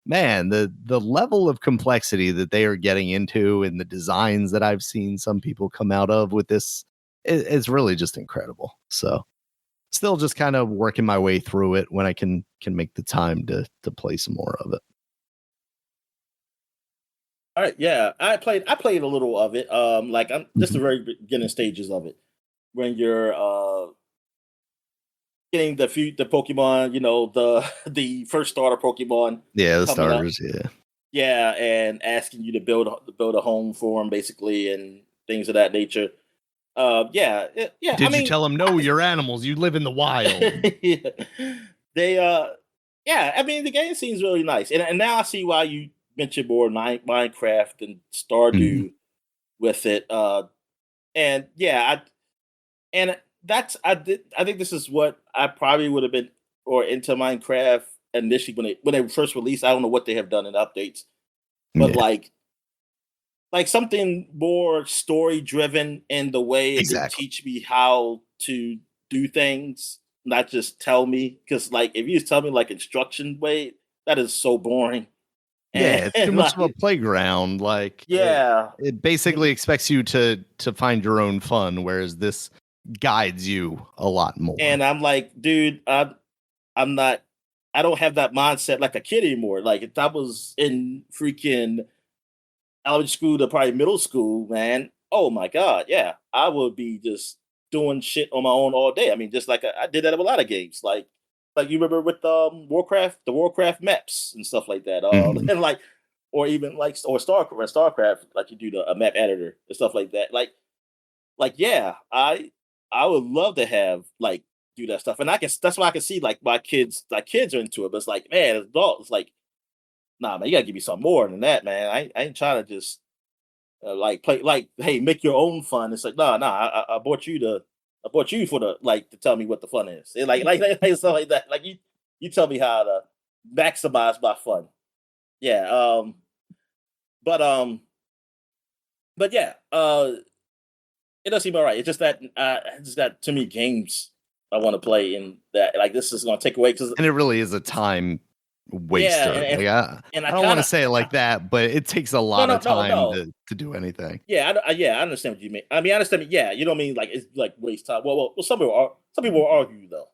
man, the level of complexity that they are getting into and the designs that I've seen some people come out of with this is really just incredible. So still just kind of working my way through it when I can make the time to play some more of it. All right, yeah, I played a little of it. Like I'm just the Mhm. very beginning stages of it when you're getting the Pokemon, the the first starter Pokemon Yeah, the coming up. starters. Yeah. Yeah, and asking you to build a home for them, basically, and things of that nature. Yeah, yeah. I Did you mean, tell them no? You're animals. You live in the wild. yeah. they yeah. I mean, the game seems really nice, and now I see why you mentioned more Minecraft and Mhm. Stardew with it. And yeah, and that's I think this is what I probably would have been or into Minecraft initially when they first released. I don't know what they have done in updates, but Yeah, like something more story driven in the way it could exactly. teach me how to do things, not just tell me. Because like if you just tell me like instruction way, that is so boring. And, Yeah, it's too much of a like playground. Like yeah, it basically expects you to find your own fun, whereas this guides you a lot more. and I'm like, dude, I'm not. I don't have that mindset like a kid anymore. Like if I was in freaking elementary school to probably middle school, man. Oh my god, yeah, I would be just doing shit on my own all day. I mean, just like I did that with a lot of games, like you remember with Warcraft, the Warcraft maps and stuff like that. Mhm. And like, or even like or Starcraft, like you do a map editor and stuff like that. Like yeah, I would love to have like do that stuff, and I can. That's why I can see my kids are into it. But it's like, man, as adults, like, nah, man, you gotta give me some more than that, man. I ain't trying to just like play like hey make your own fun. It's like nah, I bought you I bought you for the like to tell me what the fun is. And like stuff like that. Like you tell me how to maximize my fun. Yeah. But um but yeah, it does seem all right. It's just that I just got too many games I want to play, and that like this is gonna take away because And it really is a time yeah, waster. Like and I I don't want kind to of say it like that, but it takes a no lot no of no time no to do anything. yeah, yeah, I understand what you mean. I mean, I understand. Yeah, you know what I mean. Like it's like waste time. Well, some people will argue though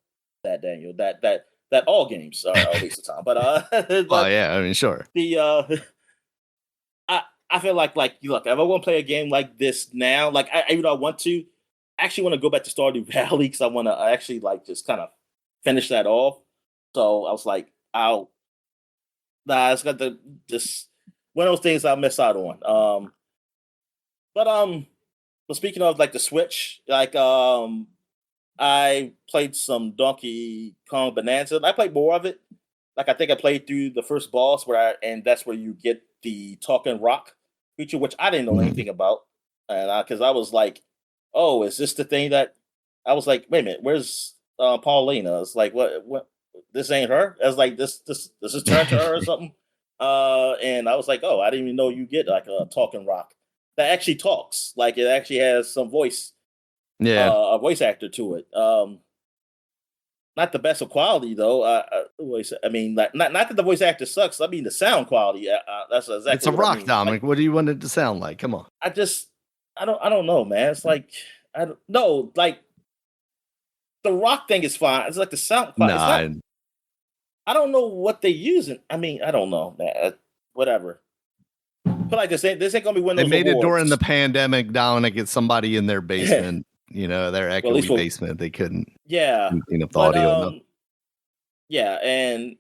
that Daniel that all games are a waste of time. But Well, but yeah, I mean, sure. the I feel like you look. If I want to play a game like this now, like even though I want to, I actually want to go back to Stardew Valley because I actually like just kind of finish that off. So I was like, I'll nah, it's got the just one of those things I'll miss out on. But But speaking of like the Switch, like I played some Donkey Kong Bonanza. I played more of it. Like I think I played through the first boss and that's where you get the talking rock feature, which I didn't know Mhm. anything about, and because I was like, oh, is this the thing that I was like, wait a minute, where's Paulina? It's like what this ain't her. I was like, this is turned to her or something. And I was like, oh, I didn't even know you get like a talking rock that actually talks. Like it actually has some voice, Yeah. a voice actor to it. Not the best of quality though. I mean, like, not that the voice actor sucks. I mean, the sound quality. That's It's exactly a what I rock, mean. Like, Dominic. What do you want it to sound like? Come on. I don't know, man. It's like, I don't know. Like the rock thing is fine. It's like the sound quality. It's Nah, not. I don't know what they using. I mean, I don't know, man. Whatever. But like this ain't gonna be they Windows made it during the awards. pandemic, Dominic. It's somebody in their Well, basement, their at least echoey for basement. They couldn't yeah, clean up the but audio enough. yeah, and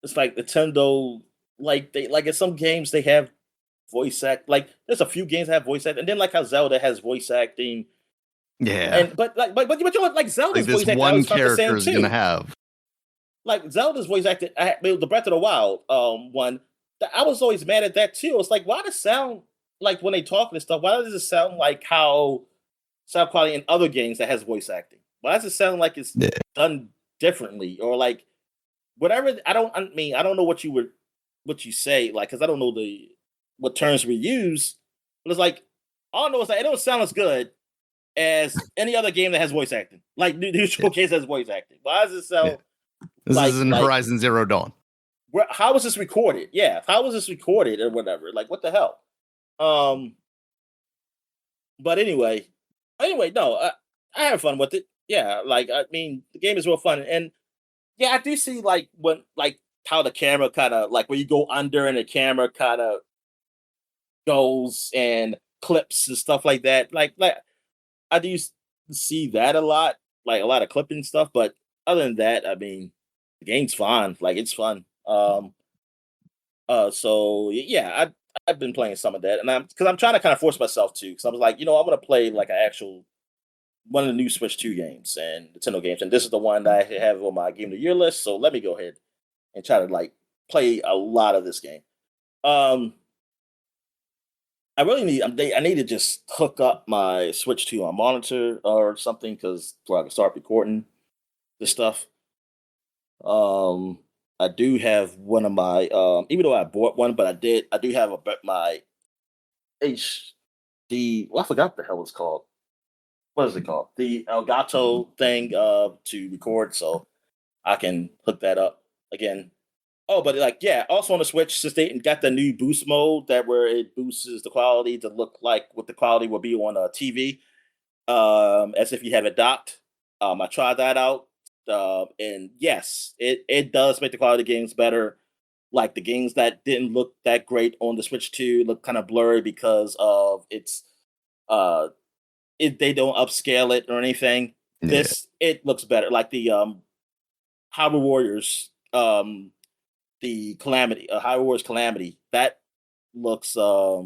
it's like Nintendo, like they like in some games they have voice act. Like there's a few games that have voice act, and then like how Zelda has voice acting, Yeah. and but you know what? Like Like Zelda's this voice acting, I one always found the character same is gonna too. have. Like Zelda's voice acting, the Breath of the Wild one. I was always mad at that too. It's like why does it sound like when they talk and stuff? Why does it sound like how sound quality in other games that has voice acting? Why does it sound like it's Yeah. done differently or like whatever? I mean, I don't know what you say, like, because I don't know what terms we use, but it's like all I know is that it don't sound as good as any other game that has voice acting. Like New Yeah. Showcase has voice acting. Why does it Yeah. sound This is in like Horizon Zero Dawn. how was this recorded? Yeah, how was this recorded or whatever? Like what the hell? Um, but anyway, no, I have fun with it. Yeah, like I mean, the game is real fun, and yeah, I do see like when like how the camera kind of like when you go under and the camera kind of goes and clips and stuff like that. Like I do see that a lot, like a lot of clipping stuff. But other than that, I mean, the game's fun. Like it's fun. So yeah, I've been playing some of that, and I'm trying to kind of force myself to because I was like, I'm gonna play like an actual one of the new Switch 2 games and Nintendo games, and this is the one that I have on my Game of the Year list. So let me go ahead and try to like play a lot of this game. Um, I really I need to just hook up my Switch to a monitor or something because where I can start recording this stuff. Um, I do have one of my even though I bought one, but I do have my HD. Well, I forgot what the hell it's called. What is it called? The Elgato thing to record, so I can hook that up again. Oh, but like yeah, also on the Switch, since they got the new boost mode that where it boosts the quality to look like what the quality will be on a TV, as if you have it docked. I tried that out, and yes, it does make the quality of games better. Like the games that didn't look that great on the Switch 2 look kind of blurry because of uh they don't upscale it or anything. Yeah. This it looks better. Like the Hyrule Warriors, the Calamity, Hyrule Warriors Calamity, that looks a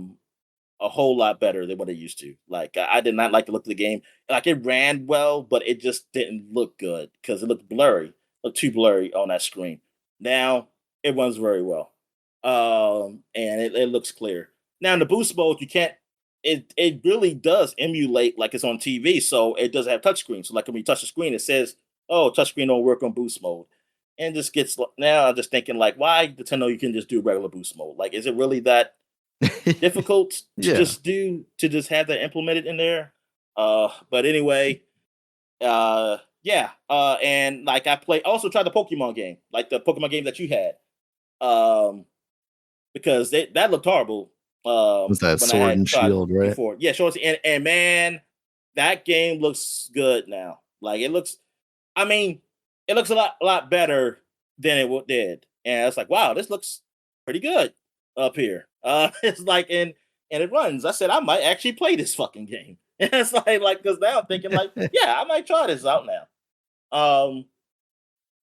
whole lot better than what it used to. Like I did not like the look of the game. Like it ran well, but it just didn't look good because it looked blurry, looked too blurry on that screen. Now it runs very well, and it looks clear. Now in the boost mode, you can't. It really does emulate like it's on TV, so it does have touchscreen. So like when you touch the screen, it says, "Oh, touchscreen don't work on boost mode." And just gets now. I'm just thinking like, why Nintendo? You can just do regular boost mode. Like, is it really that difficult to Yeah. to just have that implemented in there? But anyway, yeah. And like I also tried the Pokemon game, like the Pokemon game that you had, because that looked horrible. Was that When I Sword had and tried Shield, right? before, yeah, sure. And man, that game looks good now. Like it looks, I mean, it looks a lot better than it did, and it's like, wow, this looks pretty good up here. It's like, and it runs. I said I might actually play this fucking game. And it's like because now I'm thinking like, yeah, I might try this out now. Um,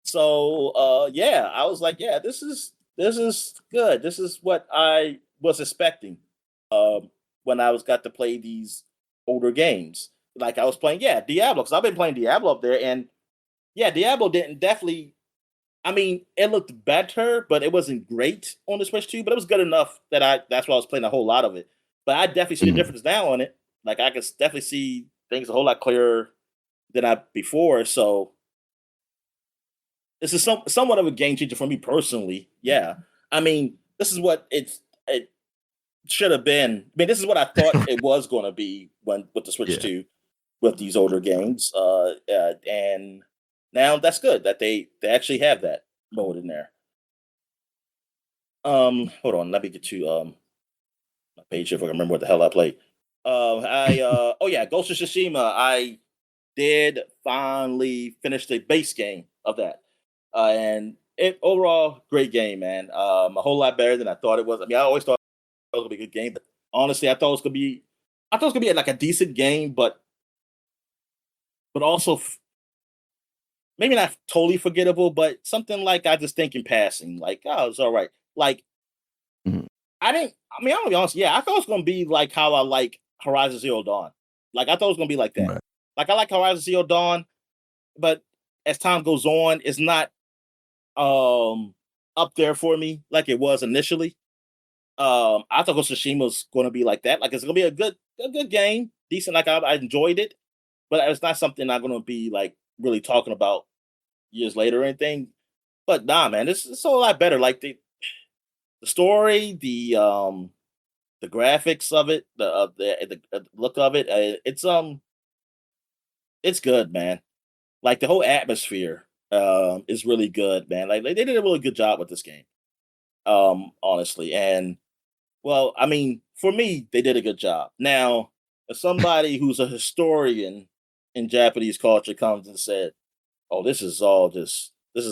so yeah, I was like, yeah, this is good. This is what I was expecting when I was got to play these older games. Like I was playing, yeah, Diablo, because I've been playing Diablo up there, and yeah, Diablo didn't definitely. I mean, it looked better, but it wasn't great on the Switch 2. But it was good enough that that's why I was playing a whole lot of it. But I definitely see the Mhm. difference now on it. Like I can definitely see things a whole lot clearer than I before. So this is somewhat of a game changer for me personally. Yeah, I mean, this is what it should have been. I mean, this is what I thought it was going to be when with the Switch Yeah. 2 with these older games. And now that's good that they actually have that mode in there. Hold on, let me get to my page here if I can remember what the hell I played. Oh yeah, Ghost of Tsushima. I did finally finish the base game of that, and it overall great game, man. A whole lot better than I thought it was. I mean, I always thought it was gonna be a good game, but honestly, I thought it was gonna be like a decent game, but also maybe not totally forgettable, but something like I just think in passing, like oh, it's all right. Like Mhm. I didn't. I mean, I'm gonna be honest. Yeah, I thought it was gonna be like how I like Horizon Zero Dawn. Like I thought it was gonna be like that. Right. Like I like Horizon Zero Dawn, but as time goes on, it's not um up there for me like it was initially. I thought Ghost of Tsushima was going to be like that. Like it's going to be a good game, decent. Like I enjoyed it, but it's not something I'm going to be like really talking about years later or anything. But nah, man, it's a lot better. Like the story, the graphics of it, the look of it, it's good, man. Like the whole atmosphere is really good, man. Like they did a really good job with this game, honestly. And well, I mean, for me, they did a good job. Now, if somebody who's a historian in Japanese culture comes and said, "Oh, this is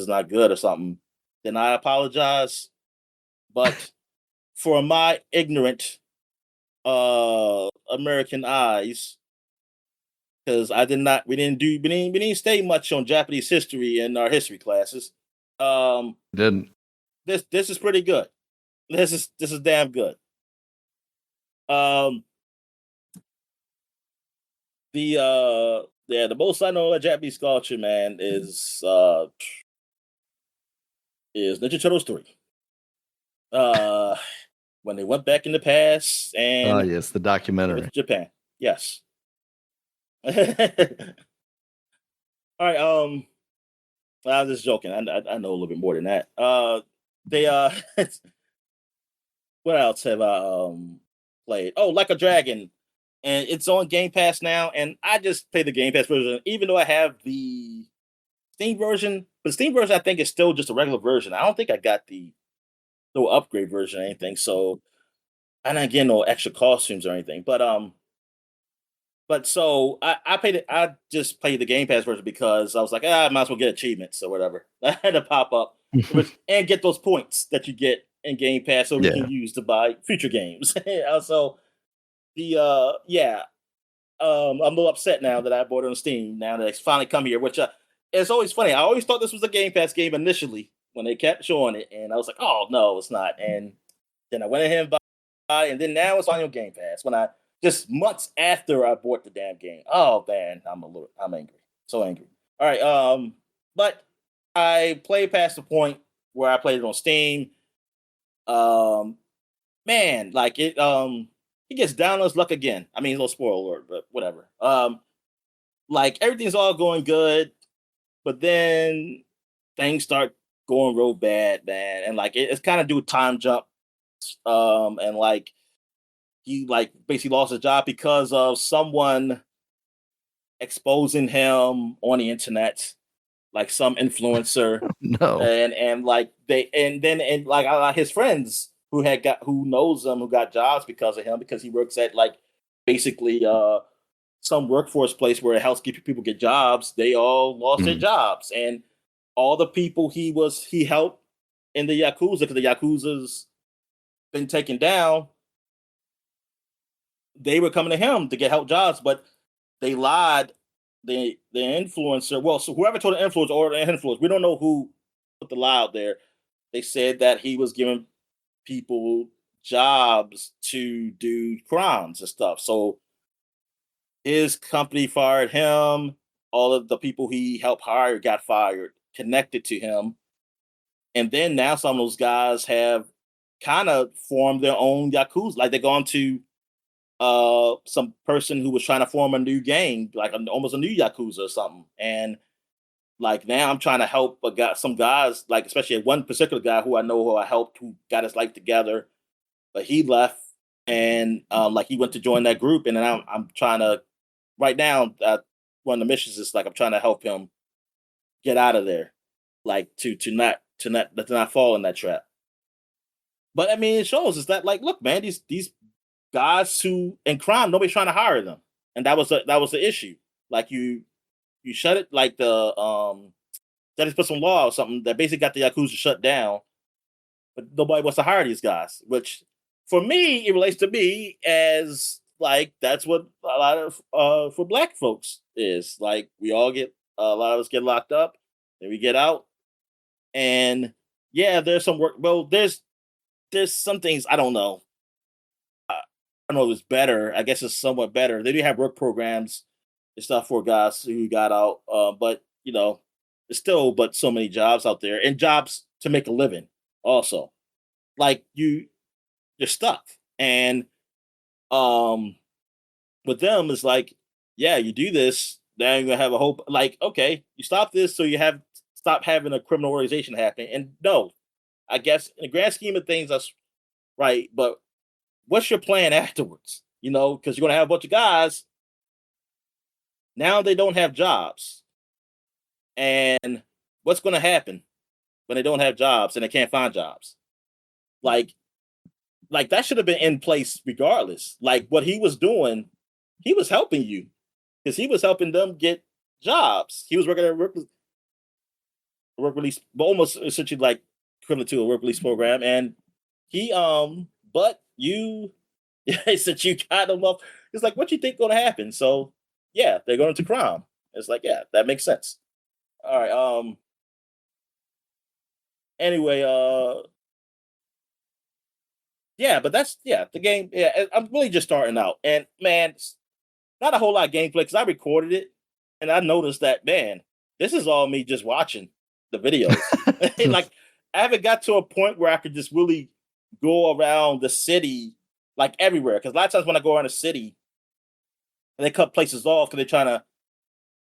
not good" or something, then I apologize. But for my ignorant American eyes, because I did not, we didn't stay much on Japanese history in our history classes. Um, Didn't. this is pretty good. This is damn good. Um, the most I know of Japanese culture, man, is Ninja Turtles 3. Uh when they went back in the past Oh, and yes, the they went documentary. to Japan. Yes. All right, I'm just joking. I know a little bit more than that. They what else have I played? Oh, Like a Dragon. And it's on Game Pass now, and I just play the Game Pass version, even though I have the Steam version. But Steam version, I think, is still just a regular version. I don't think I got the no upgrade version or anything. So I didn't get no extra costumes or anything. But so I paid it. I just played the Game Pass version because I was like, I might as well get achievements or whatever. I had to pop up, which and get those points that you get in Game Pass, so we can Yeah. use to buy future games. Also, the yeah, I'm a little upset now that I bought it on Steam. Now that it's finally come here, which it's always funny. I always thought this was a Game Pass game initially when they kept showing it, and I was like, oh no, it's not. And then I went ahead and buy, and then now it's on your Game Pass. When I just months after I bought the damn game. Oh man, I'm angry, so angry. All right, but I played past the point where I played it on Steam. Um, man, like he gets down on his luck again. I mean, a little spoiler alert, but whatever. Like everything's all going good, but then things start going real bad, man. And like it's kind of do time jump. And like he like basically lost his job because of someone exposing him on the internet, like some influencer, No. and like they and then and like his friends who knows him who got jobs because of him because he works at like basically some workforce place where it helps people get jobs. They all lost their Mhm. jobs, and all the people he helped in the yakuza because the yakuza's been taken down. They were coming to him to get help jobs, but they lied. The influencer, well, so whoever told the influencer or the influencer, we don't know who put the lie out there. They said that he was giving people jobs to do crimes and stuff. So his company fired him. All of the people he helped hire got fired, connected to him. And then now some of those guys have kind of formed their own yakuza. Like they're going to some person who was trying to form a new gang, like almost a new yakuza or something. And Like now, I'm trying to help some guys, like especially one particular guy who I know who I helped, who got his life together, but he left, and like he went to join that group, and then I'm trying to right now. One of the missions is like I'm trying to help him get out of there, like to not fall in that trap. But I mean, it shows is that like, look, man, these guys who in crime, nobody's trying to hire them, and that was the issue. Like you shut it, like the that is put some law or something that basically got the yakuza shut down, but nobody wants to hire these guys. Which for me, it relates to me as like that's what a lot of for black folks is like. We all get a lot of us get locked up, then we get out, and yeah, there's some work. Well, there's some things I don't know. I don't know if it's better. I guess it's somewhat better. They do have work programs and stuff for guys who got out, but you know, it's still but so many jobs out there and jobs to make a living. Also, like you're stuck, and um, with them it's like, yeah, you do this, now you're gonna have a hope. Like, okay, you stop this, so you have stop having a criminal organization happening. And no, I guess in the grand scheme of things, that's right. But what's your plan afterwards? You know, because you're gonna have a bunch of guys now they don't have jobs, and what's gonna happen when they don't have jobs and they can't find jobs? Like, like that should have been in place regardless. Like what he was doing, he was helping you because he was helping them get jobs. He was working at a work release, but almost essentially like equivalent to a work release program. And he, but you, since you got them up, it's like, what you think gonna happen? So yeah, they're going to crime. It's like, yeah, that makes sense. All right. Anyway. Yeah, but that's yeah the game. Yeah, I'm really just starting out, and man, not a whole lot of gameplay because I recorded it, and I noticed that man, this is all me just watching the videos. Like I haven't got to a point where I could just really go around the city like everywhere. Because a lot of times when I go around the city, and they cut places off because they're trying to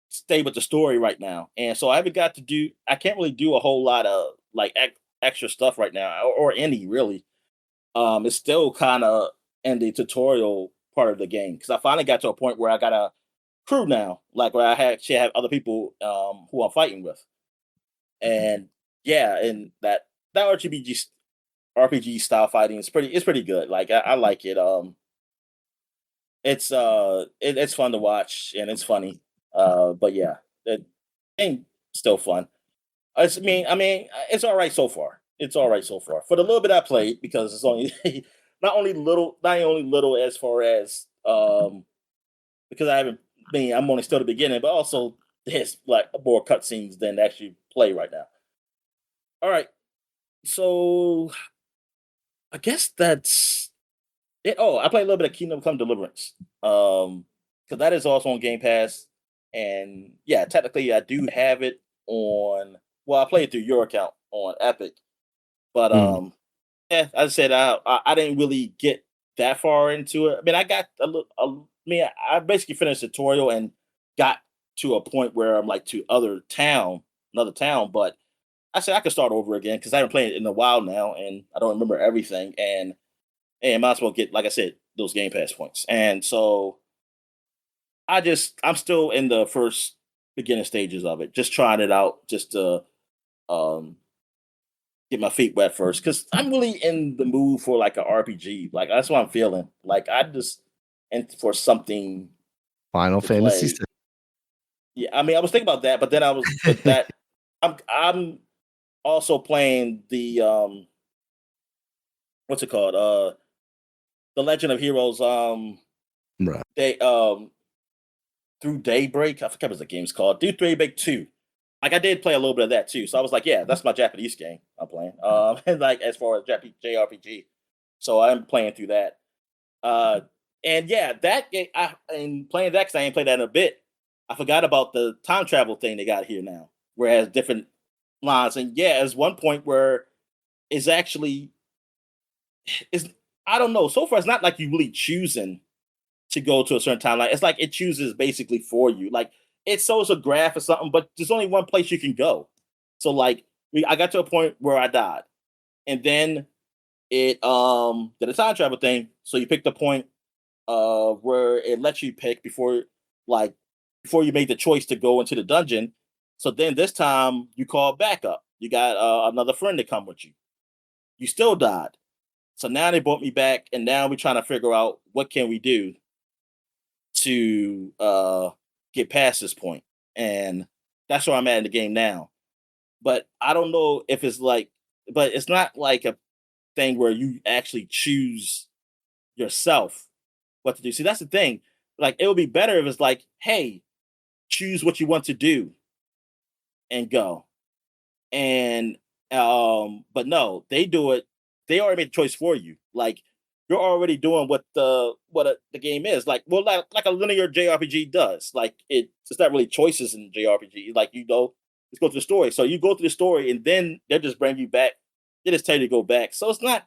stay with the story right now, and so I haven't got to do. I can't really do a whole lot of like extra stuff right now, or any really. It's still kind of in the tutorial part of the game because I finally got to a point where I got a crew now, like where I actually have other people who I'm fighting with, and yeah, and that RPG style fighting is pretty good. Like I like it. It's fun to watch and it's funny. But yeah, it ain't still fun. It's all right so far. It's all right so far. For the little bit I played, because it's only not only little as far as because I haven't. I'm only still at the beginning, but also there's like more cutscenes than actually play right now. All right, so I guess that's it. Oh, I played a little bit of Kingdom Come Deliverance, because that is also on Game Pass, and yeah, technically I do have it on. Well, I played through your account on Epic, but Mm. yeah, as I said, I didn't really get that far into it. I mean, I got a little. I basically finished the tutorial and got to a point where I'm like to another town. But I said I could start over again because I haven't played it in a while now, and I don't remember everything. And might as well get, like I said, those Game Pass points. And so I'm still in the first beginning stages of it, just trying it out, just to um get my feet wet first because I'm really in the mood for like an RPG. Like that's what I'm feeling. Like I just and for something Final to Fantasy play. Yeah, I mean, I was thinking about that, but then I was, but 6. that I'm also playing the what's it called? The Legend of Heroes. Right. They through Daybreak. I forget what the game's called. Through Daybreak 2. Like I did play a little bit of that too. So I was like, yeah, that's my Japanese game I'm playing. And like as far as JRPG. So I'm playing through that. Uh and yeah, that game and playing that because I ain't played that in a bit. I forgot about the time travel thing they got here now, where it has different lines. And yeah, there's one point where it's actually is I don't know. So far, it's not like you really choosing to go to a certain timeline. It's like it chooses basically for you. Like it shows a graph or something, but there's only one place you can go. So like I got to a point where I died, and then it did a time travel thing. So you pick the point where it lets you pick like before you make the choice to go into the dungeon. So then this time you call backup. You got another friend to come with you. You still died. So now they brought me back, and now we're trying to figure out what can we do to get past this point. And that's where I'm at in the game now. But I don't know if it's like, but it's not like a thing where you actually choose yourself what to do. See, that's the thing. Like, it would be better if it's like, hey, choose what you want to do and go. And but no, they do it. They already made the choice for you. Like, you're already doing what the game is. Like, well, like a linear JRPG does. Like, it's not really choices in JRPG. Like, let's go through the story. So you go through the story, and then they just bring you back. They just tell you to go back. So it's not.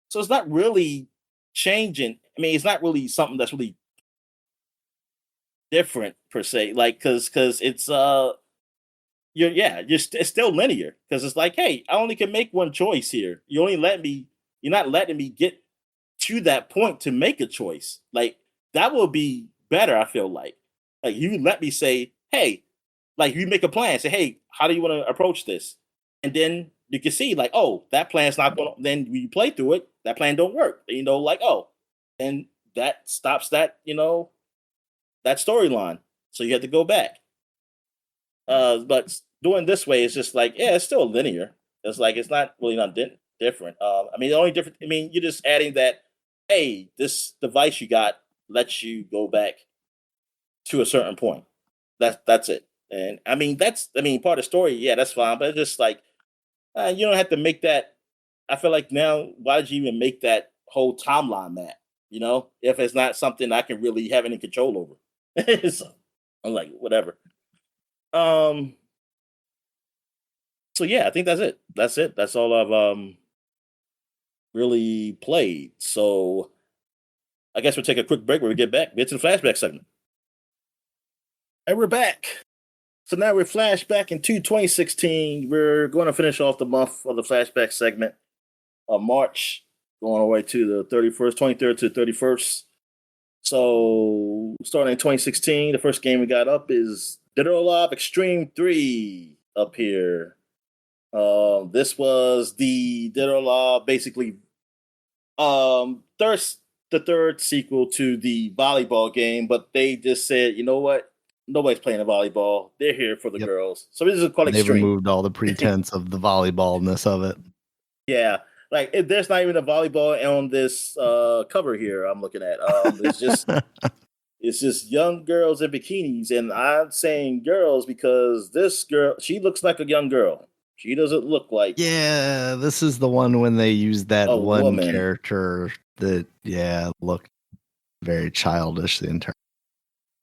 So it's not really changing. I mean, it's not really something that's really different per se. Like, because it's it's still linear because it's like, hey, I only can make one choice here. You're not letting me get to that point to make a choice. Like, that will be better. I feel like you let me say, hey, like you make a plan. Say, hey, how do you want to approach this? And then you can see like, oh, that plan's not going. Then when you play through it, that plan don't work. Like, oh, and that stops that that storyline. So you have to go back. But doing this way is just like, yeah, it's still linear. It's like it's not really not different. I mean, the only different. I mean, you're just adding that. Hey, this device you got lets you go back to a certain point. That's it. And I mean, part of the story. Yeah, that's fine. But it's just like you don't have to make that. I feel like now, why did you even make that whole timeline map? If it's not something I can really have any control over. So, I'm like, whatever. Um, so yeah, I think that's it. That's it. That's all I've really played. So I guess we'll take a quick break when we get back. Get to the flashback segment. And we're back. So now we're flashback into 2016. We're going to finish off the month of the flashback segment of March, going all the way to the 31st, 23rd to the 31st. So starting in 2016, the first game we got up is Dead or Alive Extreme 3 up here. This was the Dead or Alive, basically, the third sequel to the volleyball game, but they just said, you know what? Nobody's playing the volleyball. They're here for the girls. So this is called They Extreme. removed all the pretense of the volleyballness of it. Yeah. Like, there's not even a volleyball on this cover here I'm looking at. It's just young girls in bikinis, and I'm saying girls because this girl, she looks like a young girl. She doesn't look like this is the one when they used that a one woman. character that looked very childish the entire.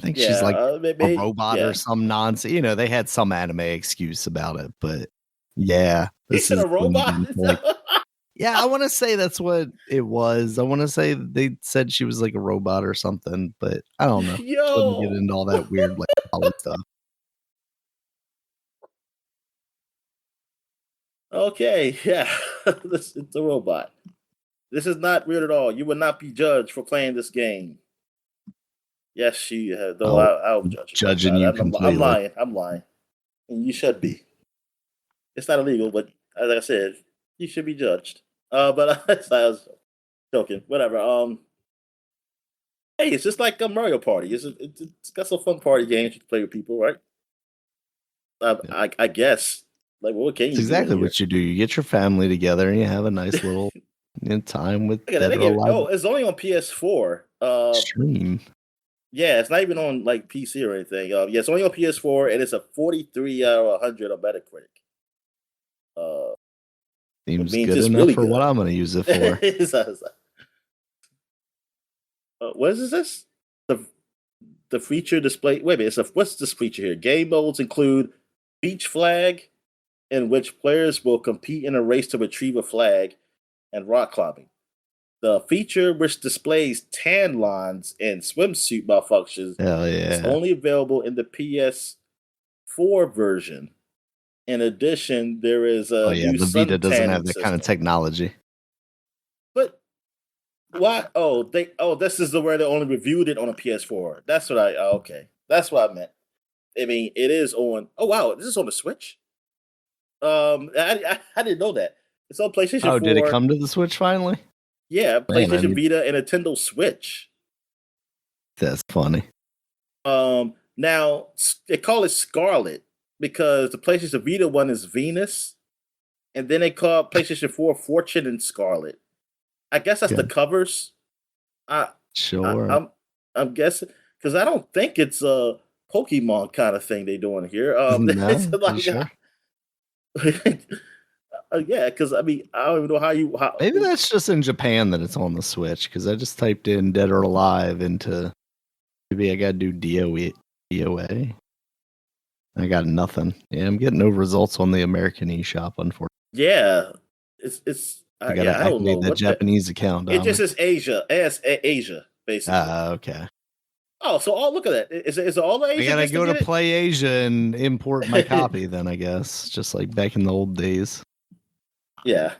I think she's like a robot or some nonsense. They had some anime excuse about it, but this is a robot. Yeah, I want to say that's what it was. I want to say they said she was like a robot or something, but I don't know. Wouldn't get into all that weird like stuff. Okay, yeah, it's a robot. This is not weird at all. You will not be judged for playing this game. Yes, she. Though I'll judge you. Judging you completely. I'm lying, and you should be. It's not illegal, but as I said, you should be judged. But I was joking. Whatever. Hey, it's just like a Mario Party. It's got some fun party games you can play with people, right? I guess. Like, what can you do? Exactly what you do. You get your family together and you have a nice little time with Dead or Alive. Oh, it's only on PS4. Stream. Yeah, it's not even on like PC or anything. Yeah, it's only on PS4, and it's a 43 out of 100 on Metacritic. Seems good enough really for what I'm going to use it for. What is this? The feature display. Wait a minute. What's this feature here? Game modes include Beach Flag, in which players will compete in a race to retrieve a flag, and rock climbing. The feature, which displays tan lines and swimsuit malfunctions, Hell is yeah. only available in the PS4 version. In addition, there is Oh a yeah, new the Vita sun doesn't tanning have that kind of system. technology. But why? This is the where they only reviewed it on a PS4. That's what I. Okay, that's what I meant. I mean, it is on. Oh wow, this is on the Switch. I didn't know that. It's on PlayStation Oh, did it 4. come to the Switch finally? Yeah, Man, I PlayStation need Vita and Nintendo Switch. that's funny. Now they call it Scarlet because the PlayStation Vita one is Venus, and then they call PlayStation 4 Fortune and Scarlet. I guess that's the Good. covers. I, I Sure. I'm guessing because I don't think it's a Pokemon kind of thing they doing here. It's No, you like sure? yeah, because I mean I don't even know how. Maybe that's just in Japan that it's on the Switch because I just typed in Dead or Alive into maybe I gotta do DOA. I got nothing. Yeah, I'm getting no results on the American eShop, unfortunately. Yeah, I yeah, gotta I don't know activate that what the. Japanese account, It Dahmer. just says Asia basically. Ah, okay. Oh, so look at that. Is it all the I Asia gotta just to go to get Play Asia and import my it? copy then, I guess. Just like back in the old days. Yeah,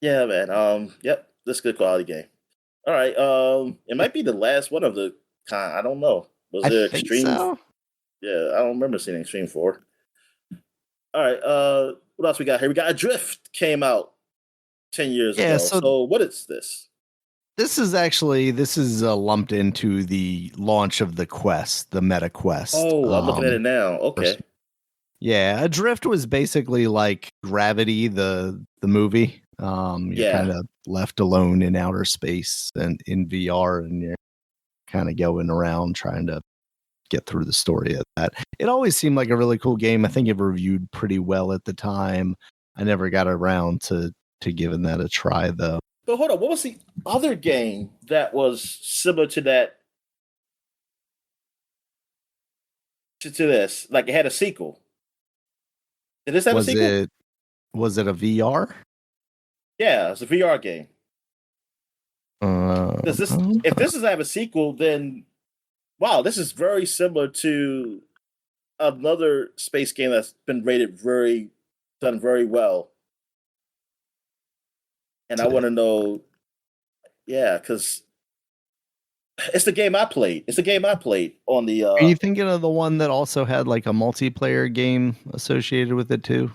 yeah, man. Yep, this is a good quality game. All right. It might be the last one of the kind. I don't know. Was I there think Extreme? so. Yeah, I don't remember seeing Extreme 4. All right. What else we got here? We got Adrift came out 10 years Yeah, ago. so So what is this? this is lumped into the launch of the Quest, the Meta Quest. Oh, I'm looking at it now. Okay. Yeah, Adrift was basically like Gravity, the movie. You're Yeah. kind of left alone in outer space and in VR, and you're kind of going around trying to get through the story of that. It always seemed like a really cool game. I think it reviewed pretty well at the time. I never got around to giving that a try though. But hold on. What was the other game that was similar to that to this? Like it had a sequel. Did this have a Was sequel? it was it a VR? Yeah, it's a VR game. Does I this? don't If this does have a sequel, then wow, this is very similar to another space game that's been rated done very well. And I see. want to know, yeah, because it's the game I played. It's the game I played on the. Are you thinking of the one that also had like a multiplayer game associated with it too?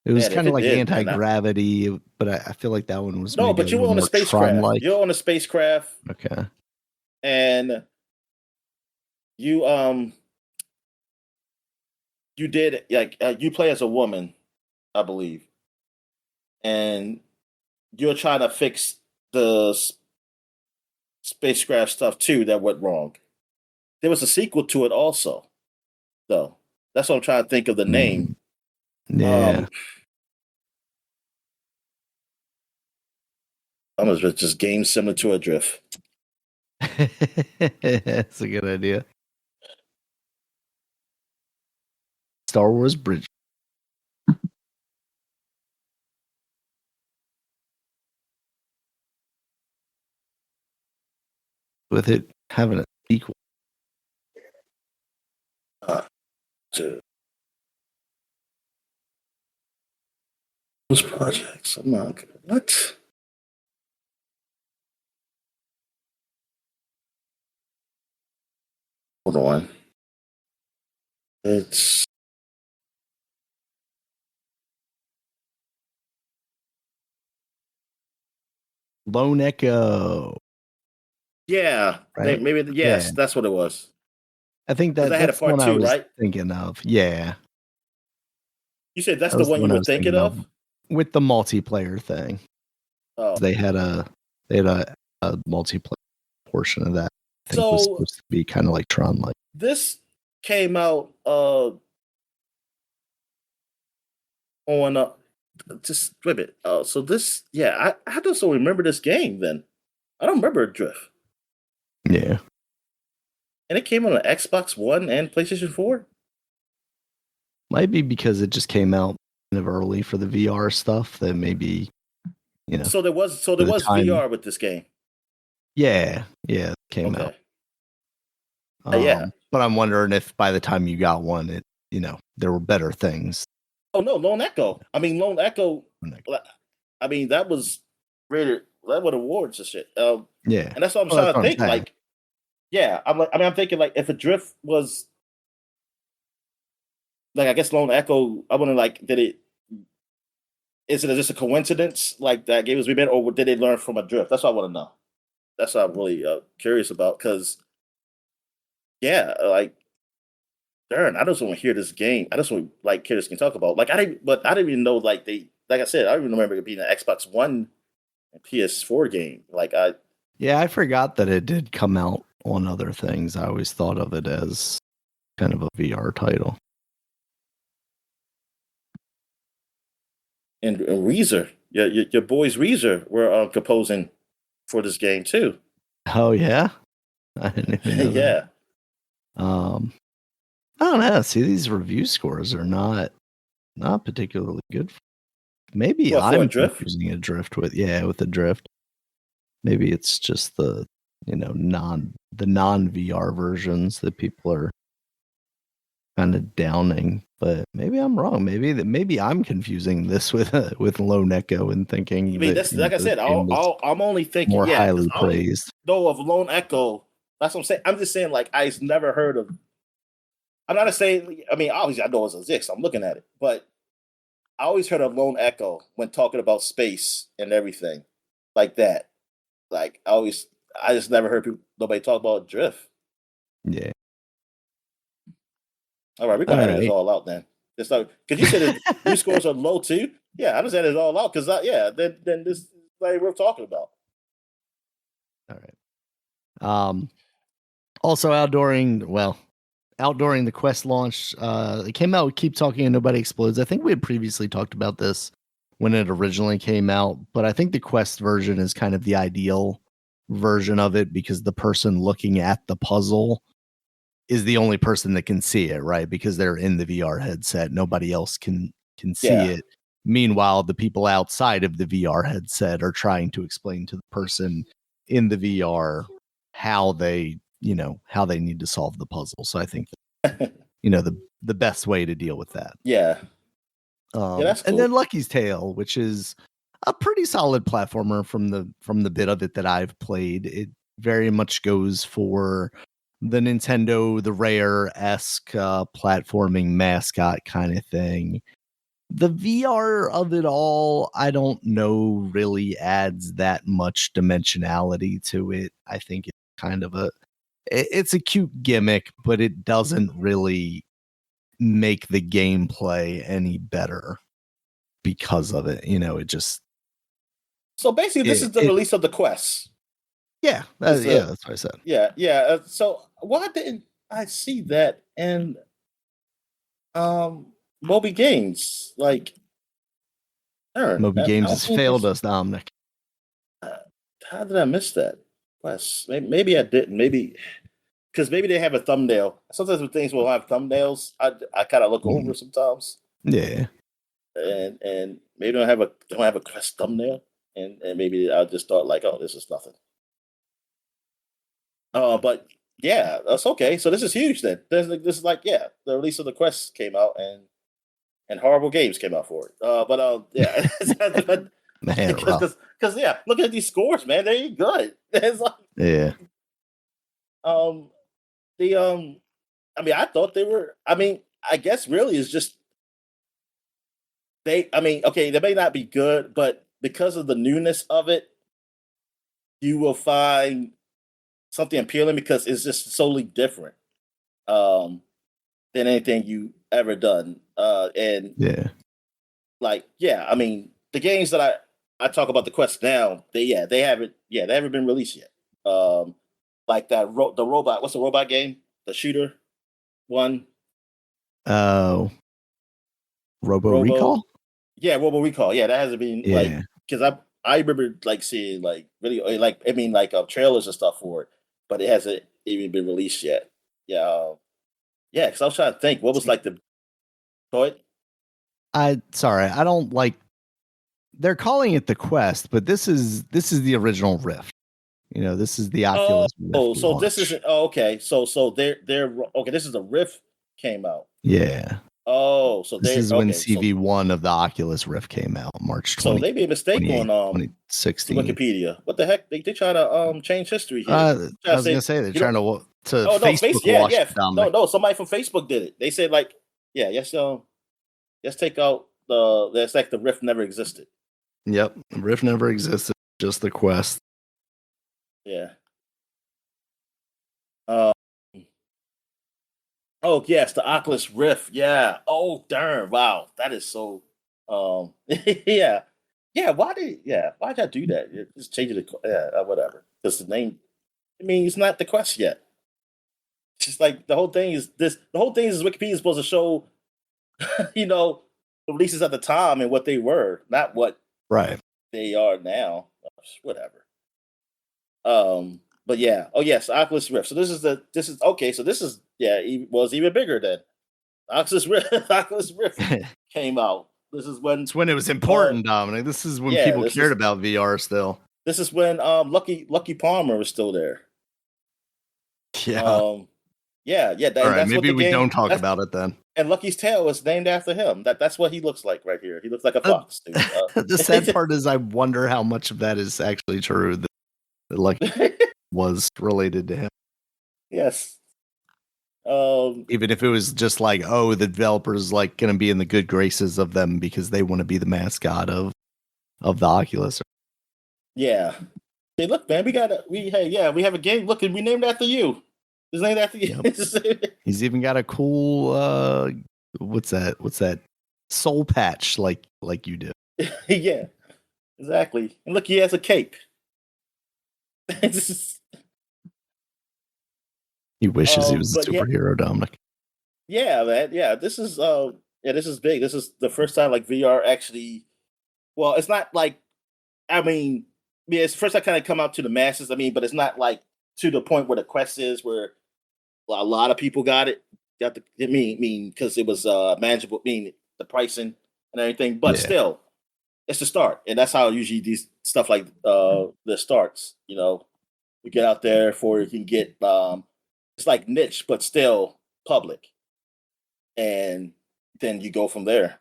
It was Man, if kind of it like did, man, anti-gravity, but I feel like that one was no, maybe a but you were little on a more spacecraft. Tron-like. You're on a spacecraft, Okay. and you you did like you play as a woman, I believe, and you're trying to fix the spacecraft stuff too that went wrong. There was a sequel to it also, though. That's what I'm trying to think of the name. Mm, yeah. Um, I'm gonna just game similar to Adrift. That's a good idea. Star Wars Bridge with it having a sequel. Uh, to those projects. I'm not what? Hold on. It's Lone Echo, yeah. right? Maybe Yeah. yes, that's what it was. I think Because I had a that's the part one I two, was right? thinking of. Yeah. You said that's That the was the one you one I were was thinking thinking of of. with the multiplayer thing. Oh, They had a multiplayer portion of that. I think was so supposed to be kind of like Tron like. this came out on just wait a minute. So this yeah, I just don't remember this game. Then I don't remember Drift, Yeah. and it came on an Xbox One and PlayStation 4. Might be because it just came out kind of early for the VR stuff. That maybe So there was by the time, VR with this game. yeah, it came out. Okay. Yeah. But I'm wondering if by the time you got one, there were better things. Oh no, Lone Echo. I mean, Lone Echo. I mean, that was rated. That won awards and shit. Yeah, and that's what I'm well, trying that's to what I'm think. saying. Like, yeah, I'm thinking like if a Drift was like, I guess Lone Echo. I wonder, like, did it? Is it just a coincidence, like that game was remade, or did they learn from a Drift? That's what I want to know. That's what I'm really curious about. Because yeah, like, darn, I just want to hear this game. I just want to like hear this game talk about. Like, I didn't even know, like, they, like I said, I don't even remember it being an Xbox One and PS4 game. Yeah, I forgot that it did come out on other things. I always thought of it as kind of a VR title. And Reezer, your boys Reezer were composing for this game too. Oh yeah, I didn't even know Yeah. that. I don't know. See, these review scores are not particularly good. Maybe What, for a I'm Drift? confusing a Drift with a Drift. Maybe it's just the non VR versions that people are kind of downing. But maybe I'm wrong. Maybe I'm confusing this with Lone Echo and I thinking mean, that that's like I this said. game was I'm only thinking, more yeah, because highly I only praised. know of Lone Echo. That's what I'm saying. I'm just saying, like, I've never heard of. I'm not saying. I mean, obviously, I know it exists. I'm looking at it, but I always heard of Lone Echo when talking about space and everything like that. Like, I just never heard nobody talk about Drift. Yeah. All right, we're All gonna edit this right. all out then. It's like, because you said the view scores are low too. Yeah, I just edit it all out because yeah, then this is like worth talking about. All right. Also outdooring the Quest launch, it came out with Keep Talking and Nobody Explodes. I think we had previously talked about this when it originally came out, but I think the Quest version is kind of the ideal version of it because the person looking at the puzzle is the only person that can see it, right? Because they're in the VR headset. Nobody else can see Yeah. it. Meanwhile, the people outside of the VR headset are trying to explain to the person in the VR how they need to solve the puzzle. So I think the best way to deal with that. Yeah. Yeah, that's And cool. then Lucky's Tale, which is a pretty solid platformer from the bit of it that I've played. It very much goes for the Nintendo, the Rare-esque platforming mascot kind of thing. The VR of it all, I don't know, really adds that much dimensionality to it. I think it's kind of it's a cute gimmick, but it doesn't really make the gameplay any better because of it. It just So basically, this is the it release of the Quest. yeah, It's yeah, that's what I said. yeah. So why didn't I see that in Moby Games? Like, darn, Moby man, I Games don't has see anything. failed us, Dominic. How did I miss that? Quest? Maybe I didn't. Maybe because maybe they have a thumbnail. Sometimes when things will have thumbnails, I kind of look over sometimes, Yeah. and maybe don't have a Quest thumbnail, and maybe I'll just start like, oh, this is nothing. But yeah, that's okay. So this is huge then. This is like, yeah, the release of the Quest came out, and horrible games came out for it. But yeah, Man, rough. because yeah, look at these scores, man. They ain't good. It's like, Yeah. um the I mean, I thought they were. I mean, I guess really is just they. I mean, okay, they may not be good, but because of the newness of it, you will find something appealing because it's just solely different um, than anything you ever done. And Yeah. like, yeah, I mean, the games that I talk about the Quest now, they haven't been released yet. Like the robot. What's the robot game? The shooter one. Oh, Robo Robo. Recall? Yeah, Robo Recall. Yeah, that hasn't been like Yeah. because I remember like seeing like video like I mean like trailers and stuff for it, but it hasn't even been released yet. Yeah, yeah. Because I was trying to think what was like the toy. Sorry, I don't like. They're calling it the Quest, but this is the original Rift. You know, this is the Oculus Rift So this launch. isn't. Oh, okay. So they're okay. This is a Rift came out. Yeah. Oh, so This they is when okay. CV1 of the Oculus Rift came out, March So 20, they made a mistake on 2016. Wikipedia. What the heck? They try to change history here. Try I to was gonna say say they're you know. trying to Oh no, Facebook yeah, wash yeah. it, Dominic. No, somebody from Facebook did it. They said like, yeah, yes, let's take out it's like the Rift never existed. Yep, Rift never existed, just the Quest. Yeah. Uh, oh yes, the Oculus Rift. Yeah. Oh darn! Wow, that is so. Yeah, yeah. Why'd I do that? Just change it. Whatever. Because the name. I mean, it's not the Quest yet. It's just like the whole thing is this. The whole thing is Wikipedia is supposed to show, you know, releases at the time and what they were, not what Right. they are now. Whatever. But yeah. Oh yes, Oculus Rift. So this is okay. So this is was even bigger than Oculus Rift. Oculus Rift came out. This is when it's when it was important, Dominic. This is when people cared about VR still. This is when Lucky Palmer was still there. Yeah. All right. That's maybe we don't talk about it then. And Lucky's tail was named after him. That's what he looks like right here. He looks like a fox. The sad part is I wonder how much of that is actually true. That Lucky was related to him. Yes. Even if it was just like, oh, the developer's like going to be in the good graces of them because they want to be the mascot of the Oculus. Yeah. Hey, look, man, we have a game. Look, we named after you. It's named after you. Yep. He's even got a cool what's that? Soul patch like you do. Yeah. Exactly. And look, he has a cape. He wishes he was a superhero, Dominic. Yeah, man. Yeah, this is big. This is the first time like VR actually. Well, it's not like, I mean, yeah, it's the first time kind of come out to the masses. I mean, but it's not like to the point where the Quest is, where a lot of people got it. Because it was manageable. The pricing and everything, but still, it's the start, and that's how usually these stuff like this starts. You know, you get out there for you can get it's like niche, but still public, and then you go from there.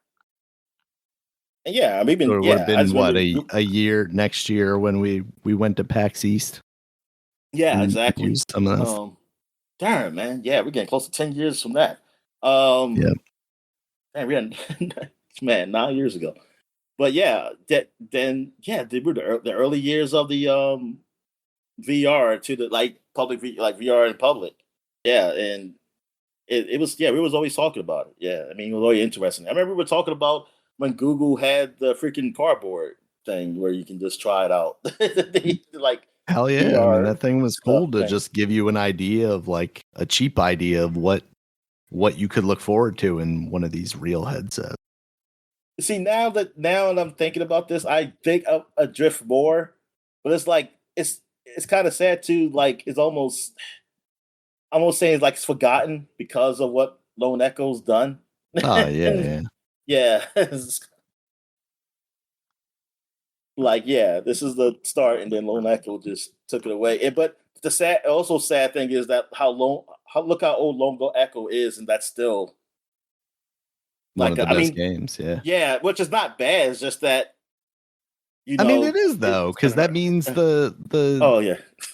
And yeah, I mean, so it would have been what a year next year when we went to PAX East. Yeah, exactly. Some of that. Darn, man. Yeah, we're getting close to 10 years from that. Yeah. Man, we had 9 years ago. But yeah, they were the early years of the VR to the like public like VR in public. Yeah, and it was we was always talking about it. Yeah, I mean it was really interesting. I remember we were talking about when Google had the freaking cardboard thing where you can just try it out. Like hell yeah, VR, I mean that thing was cool to just give you an idea of like a cheap idea of what you could look forward to in one of these real headsets. See, now that I'm thinking about this, I think of Adrift more, but it's like it's kind of sad too. Like it's almost saying it's like it's forgotten because of what Lone Echo's done. Oh yeah, yeah. Like this is the start, and then Lone Echo just took it away. But the sad thing is that look how old Lone Echo is, and that's still one of the best games. Yeah, which is not bad. It's just that I mean, it is though, because that means the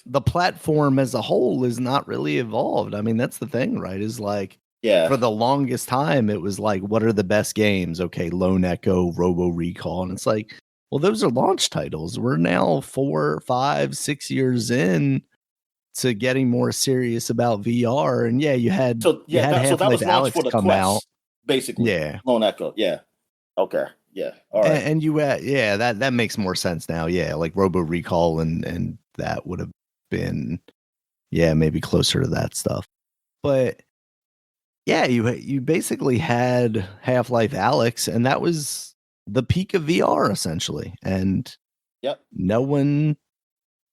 the platform as a whole is not really evolved. I mean, that's the thing, right? Is like for the longest time, it was like, what are the best games? Okay, Lone Echo, Robo Recall, and it's like, well, those are launch titles. We're now 4, 5, 6 years in to getting more serious about VR, and you had Half-Life Alyx come out, basically. Yeah, Lone Echo. Yeah. Okay. Yeah. All right. And you that makes more sense now. Yeah, like Robo Recall and that would have been maybe closer to that stuff. But yeah, you basically had Half-Life Alyx, and that was the peak of VR essentially. And no one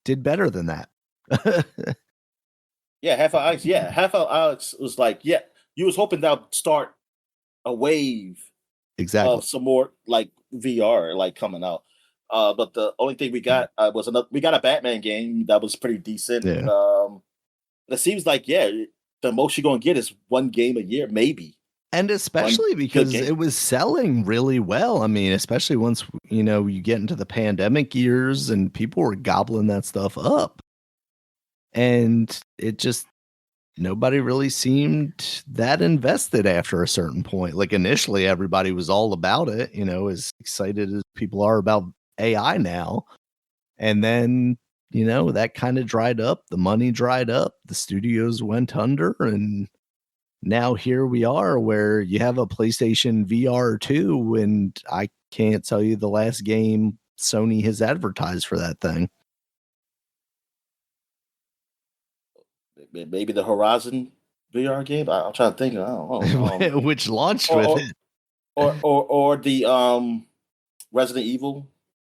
did better than that. Half-Life Alyx. Yeah, Half-Life Alyx was like, you was hoping that would start a wave exactly. some more like VR like coming out. But the only thing we got was we got a Batman game that was pretty decent. Yeah. It seems like the most you're gonna get is one game a year, maybe And one especially good because game. it was selling really well. I mean, especially once, you get into the pandemic years and people were gobbling that stuff up. And it just, nobody really seemed that invested after a certain point. Like initially, everybody was all about it, as excited as people are about AI now. And then, that kind of dried up. The money dried up. The studios went under. And now here we are where you have a PlayStation VR 2, and I can't tell you the last game Sony has advertised for that thing. Maybe the Horizon VR game. I'm trying to think. I don't know. Which launched Or with or it. or the Resident Evil,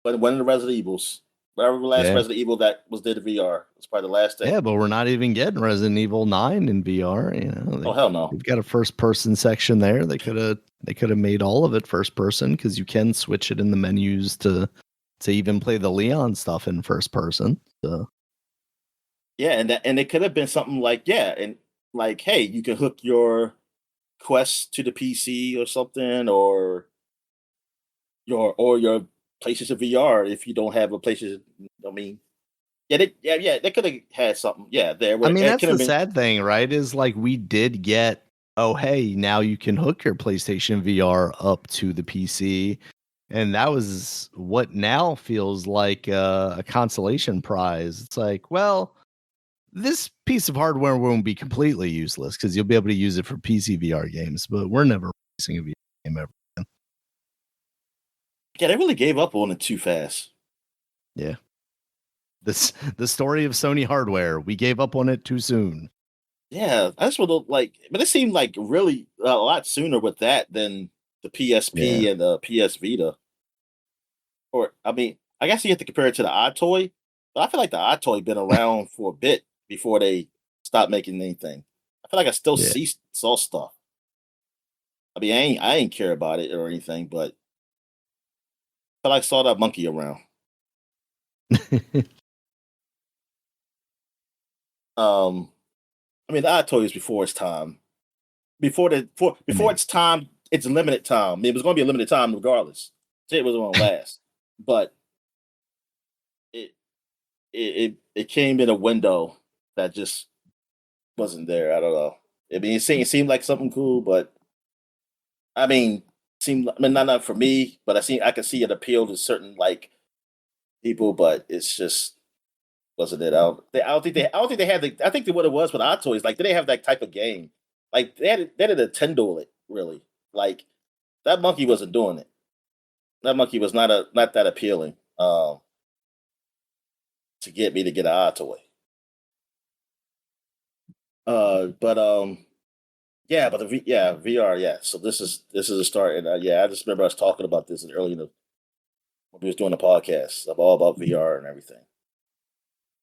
but one of the Resident Evils. Whatever the last Yeah. Resident Evil that was did VR. It's probably the last thing. Yeah, but we're not even getting Resident Evil 9 in VR. Oh hell no. They've got a first person section there. They could have made all of it first person because you can switch it in the menus to even play the Leon stuff in first person. So Yeah, and it could have been something like and like hey, you can hook your Quest to the PC or something, or your PlayStation VR if you don't have a PlayStation. I mean, they could have had something. Yeah, there I where mean, it that's could have the been. sad thing, right? Is like we did get, oh, hey, now you can hook your PlayStation VR up to the PC. And that was what now feels like a consolation prize. It's like, well, this piece of hardware won't be completely useless because you'll be able to use it for PC VR games, but we're never releasing a VR game ever again. Yeah, they really gave up on it too fast. Yeah. The story of Sony hardware. We gave up on it too soon. Yeah, I just would like, but it seemed like really a lot sooner with that than the Yeah. PSP and the PS Vita. Or I mean, I guess you have to compare it to the iToy, but I feel like the iToy been around for a bit before they stopped making anything. I feel like I still Yeah. saw stuff. I mean, I ain't care about it or anything, but I feel like I saw that monkey around. Um, I mean, the iToy is before its time. Before mean, its time, it's a limited time. It was going to be a limited time regardless. It was going to last, but it it came in a window that just wasn't there. I don't know. I mean, it seemed like something cool, but I mean, I mean, not for me, but I can see it appeal to certain like people, but it's just wasn't it. I don't think they had I think that what it was with our toys, like they didn't have that type of game. Like they had a Nintendo it really. Like that monkey wasn't doing it. That monkey was not that appealing to get me to get an toy. But yeah, but VR, yeah. So this is a start, and I just remember us talking about this early when we was doing the podcast of all about VR and everything.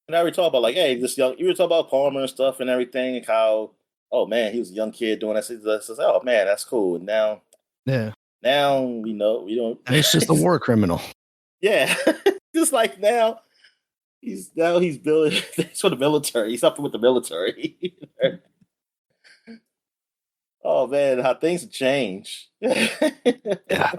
And I we talk about like, hey, this young. You were talking about Palmer and stuff and everything, and how, oh man, he was a young kid doing that. So I says, oh man, that's cool. And yeah. now we know we don't. And it's just a war criminal. Yeah, just like he's building he's for the military. He's up with the military. Oh man, how things have changed. Yeah.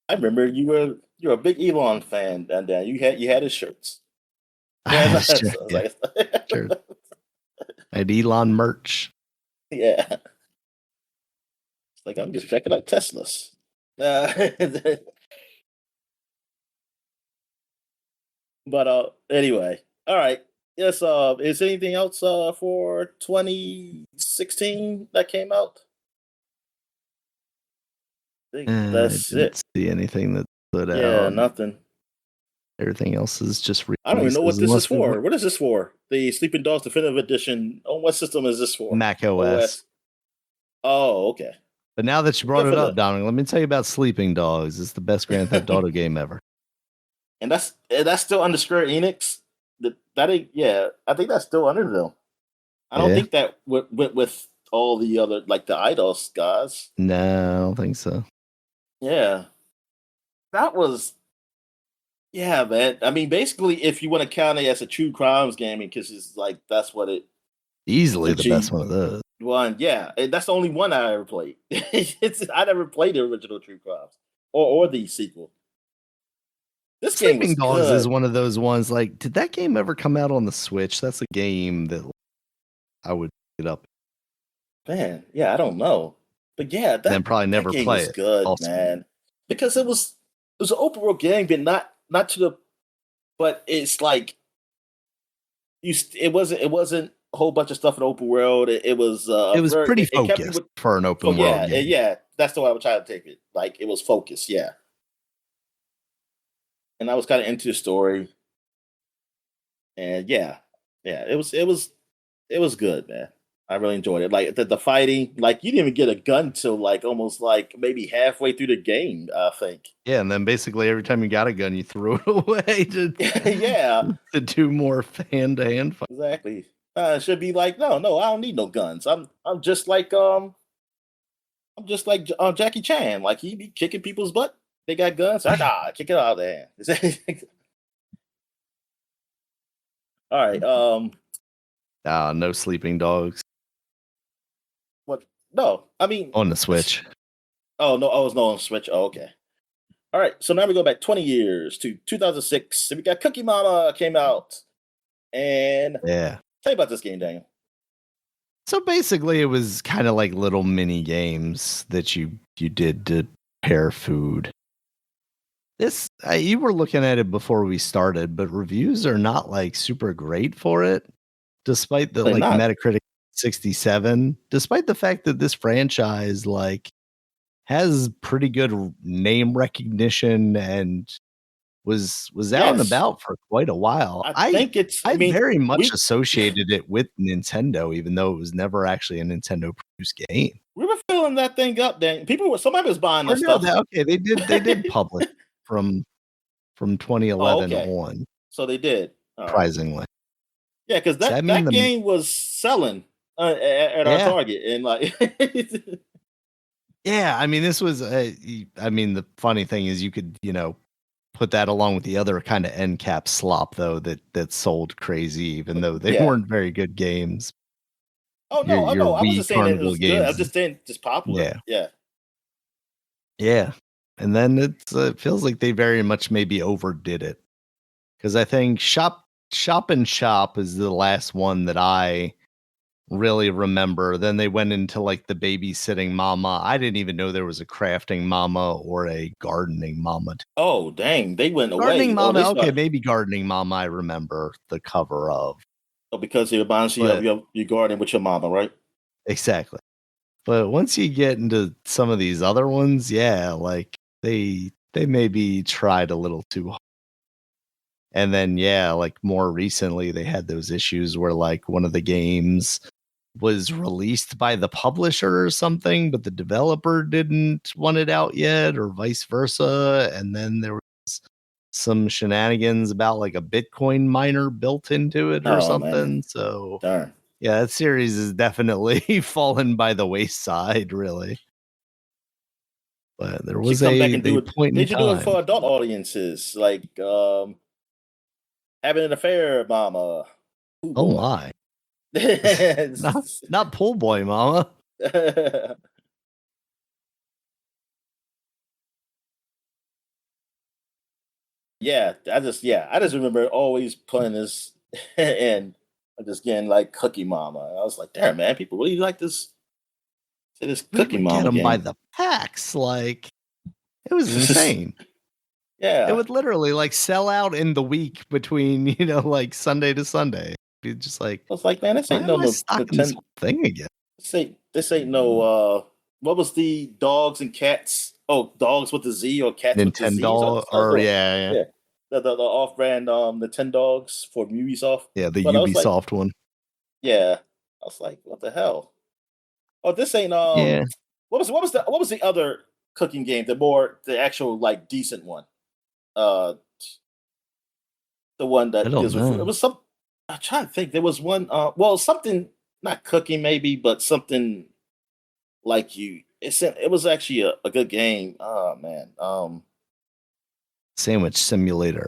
I remember you're a big Elon fan, and you had his shirts. Yeah, Sure. Yeah. Sure. I had Elon merch. yeah. It's like I'm just checking out Teslas. Uh, but anyway, all right. Yes. Is anything else for 2016 that came out? I think I that's didn't it. see anything that stood Yeah, out. nothing. Everything else is just I don't even know what releases this is unless we for. What is this for? The Sleeping Dogs Definitive Edition. On what system is this for? Mac OS. OS. Oh, okay. But now that you brought Good it for up, them. Dominic, let me tell you about Sleeping Dogs. It's the best Grand Theft Auto game ever. And that's still under Square Enix. That ain't, yeah, I think that's still under them. I don't Yeah. think that with all the other like the Eidos guys. No, I don't think so. Yeah, that was man. I mean, basically, if you want to count it as a true crimes game, because it's like that's what it Easily the best essentially one of those. one. Yeah, and that's the only one I ever played. I never played the original True Crimes or the sequel. This game was Sleeping Dogs is good, one of those ones. Like, did that game ever come out on the Switch? That's a game that I would pick it up man. Yeah, I don't know, but yeah, and then probably that never game play was it. good, Also, man, because it was an open world game, but not to the. But it's like it wasn't a whole bunch of stuff in the open world. It was it was pretty it kept you focused with. for an Oh open world yeah, game. yeah. That's the way I would try to take it. Like it was focused, yeah. And I was kind of into the story, and yeah. It was good, man. I really enjoyed it. Like the fighting, like you didn't even get a gun till like almost like maybe halfway through the game. I think. Yeah, and then basically every time you got a gun, you threw it away Yeah, to do more hand to hand fight. exactly. It should be like no, I don't need no guns. I'm just like Jackie Chan. Like he be kicking people's butt. They got guns. Kick it out of there. All right. No Sleeping Dogs What? No, I mean, on the Switch. oh no, I was no on Switch. Oh, okay. All right. So now we go back 20 years to 2006. And we got Cookie Mama came out. And Yeah. tell you about this game, Daniel. So basically, it was kind of like little mini games that you did to prepare food. This you were looking at it before we started, but reviews are not like super great for it, despite the They're like not. Metacritic 67. Despite the fact that this franchise like has pretty good name recognition and was out and Yes. about for quite a while. I I think it's, I I mean, very much we associated it with Nintendo, even though it was never actually a Nintendo produced game. we were filling that thing up, Dan. Somebody was buying Or that no, stuff. that okay, they did publish from Oh, 2011 okay. on, So they did. All right. surprisingly. Yeah, because So I mean that the game was selling at our yeah. Target, and like, Yeah, I mean this was I mean the funny thing is you could, put that along with the other kind of end cap slop though that sold crazy even though they yeah. weren't very good games. Oh Your no, I Wii wasn't saying that it Carnival was good. I was games. just saying just popular. Yeah. Yeah. Yeah. And then it feels like they very much maybe overdid it. Cuz I think Shop and Shop is the last one that I really remember. Then they went into like the babysitting mama. I didn't even know there was a crafting mama or a gardening mama. Oh dang, they went Gardening away. Oh, mama, they okay, start. maybe gardening mama I remember the cover of. Oh, because you're buying But your garden with your mama, right? exactly. But once you get into some of these other ones, yeah, like they maybe tried a little too hard. And then yeah, like more recently they had those issues where like one of the games was released by the publisher or something, but the developer didn't want it out yet, or vice versa. And then there was some shenanigans about like a Bitcoin miner built into it or Oh man, something. So darn. yeah, that series is definitely fallen by the wayside, really. But there Should was come back and do a it. point They in should do it time. for adult audiences, like having an affair, mama. Oh Oh boy. my. Not Pool Boy Mama. I just remember always playing this and just getting like Cookie Mama. I was like, damn man, people really like this We Cookie would get Mama them by game. the packs. Like it was insane. It Yeah. would literally like sell out in the week between, like Sunday to Sunday. Be just like, I was like, man, this why ain't am no I stocking this Nintendo. whole thing again? This ain't no what was the dogs and cats? Oh, dogs with the Z or cats with the Z's or Nintendo or so, yeah. yeah. The off brand Nintendogs for Ubisoft. Yeah, the But I was like, Ubisoft one. yeah. I was like, what the hell? Oh, this ain't Yeah. what was the other cooking game? The actual like decent one. Uh the one I that don't deals with food. It know. was some I'm trying to think. There was one well something not cooking maybe, but something like you. It was actually a good game. Oh man, Sandwich Simulator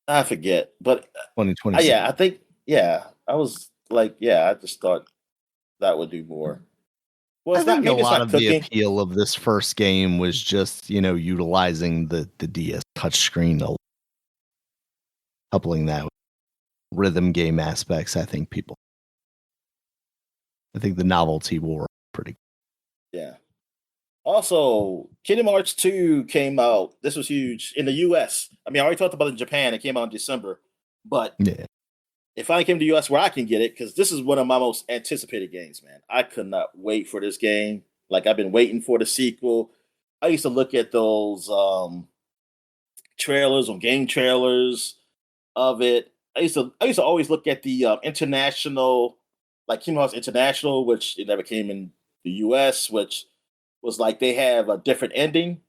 I forget, but yeah, 2027. I think yeah, I was like yeah, I just thought that would do more. Well, I it's not think a maybe it's lot not of the cooking. appeal of this first game was just, utilizing the DS touchscreen, coupling that with rhythm game aspects. I think the novelty wore pretty. Yeah. Also, Kingdom Hearts 2 came out. This was huge in the US. I mean, I already talked about it in Japan. It came out in December. But Yeah. it finally came to the US where I can get it because this is one of my most anticipated games, man. I could not wait for this game. Like I've been waiting for the sequel. I used to look at those trailers on game trailers of it. I used to always look at the international, like Kingdom Hearts International, which it never came in the US, which was like they have a different ending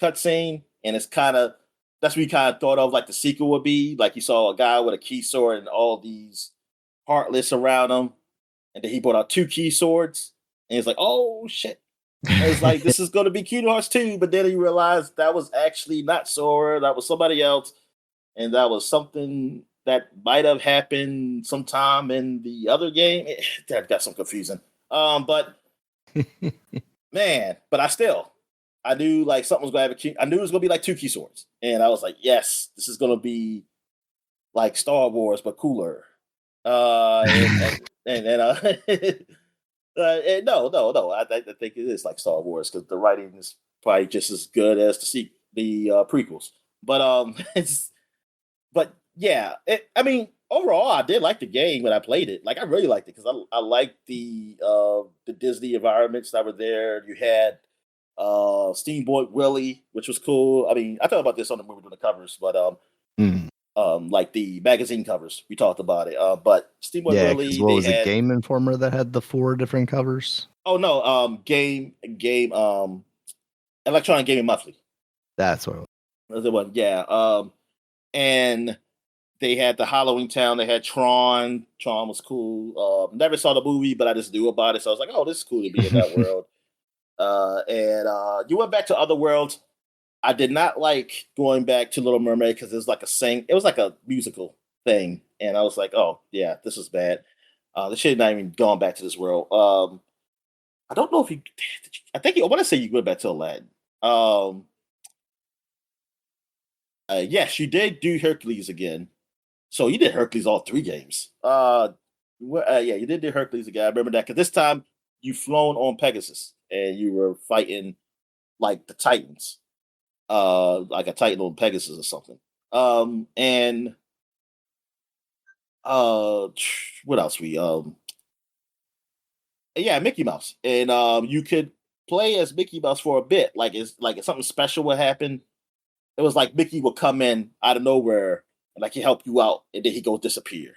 cutscene, and it's kind of that's what you kind of thought of like the sequel would be. Like you saw a guy with a key sword and all these heartless around him, and then he brought out two key swords, and it's like, oh shit. And it's like this is going to be Kingdom Hearts 2, but then you realize that was actually not Sora, that was somebody else, and that was something that might have happened sometime in the other game. That got some confusing. But man, but I knew like something was gonna have a key. I knew it was gonna be like two key swords, and I was like, yes, this is gonna be like Star Wars but cooler. And and no, I think it is like Star Wars because the writing is probably just as good as the prequels. But it's but yeah, I mean, overall, I did like the game when I played it. Like, I really liked it because I liked the Disney environments that were there. You had Steamboat Willie, which was cool. I mean, I thought about this on the movie doing the covers, but Mm. like the magazine covers, we talked about it. But Steamboat Yeah, because Willie, what they was it, had Game Informer that had the 4 different covers? oh no, game Electronic Gaming Monthly. That's what it was. That's the one, yeah. And they had the Halloween Town. They had Tron. Tron was cool. Never saw the movie, but I just knew about it. So I was like, oh, this is cool to be in that world. And you went back to other worlds. I did not like going back to Little Mermaid because it was like it was like a musical thing. And I was like, oh, yeah, this is bad. They should have not even gone back to this world. I don't know if I think I want to say you went back to Aladdin. Um, yes, you did do Hercules again. So you did Hercules all three games. Yeah, you did do Hercules again. I remember that because this time you flown on Pegasus and you were fighting like the Titans, like a Titan on Pegasus or something. And what else? Yeah, Mickey Mouse, and you could play as Mickey Mouse for a bit. Like if something special would happen, it was like Mickey would come in out of nowhere and like he help you out, and then he go disappear.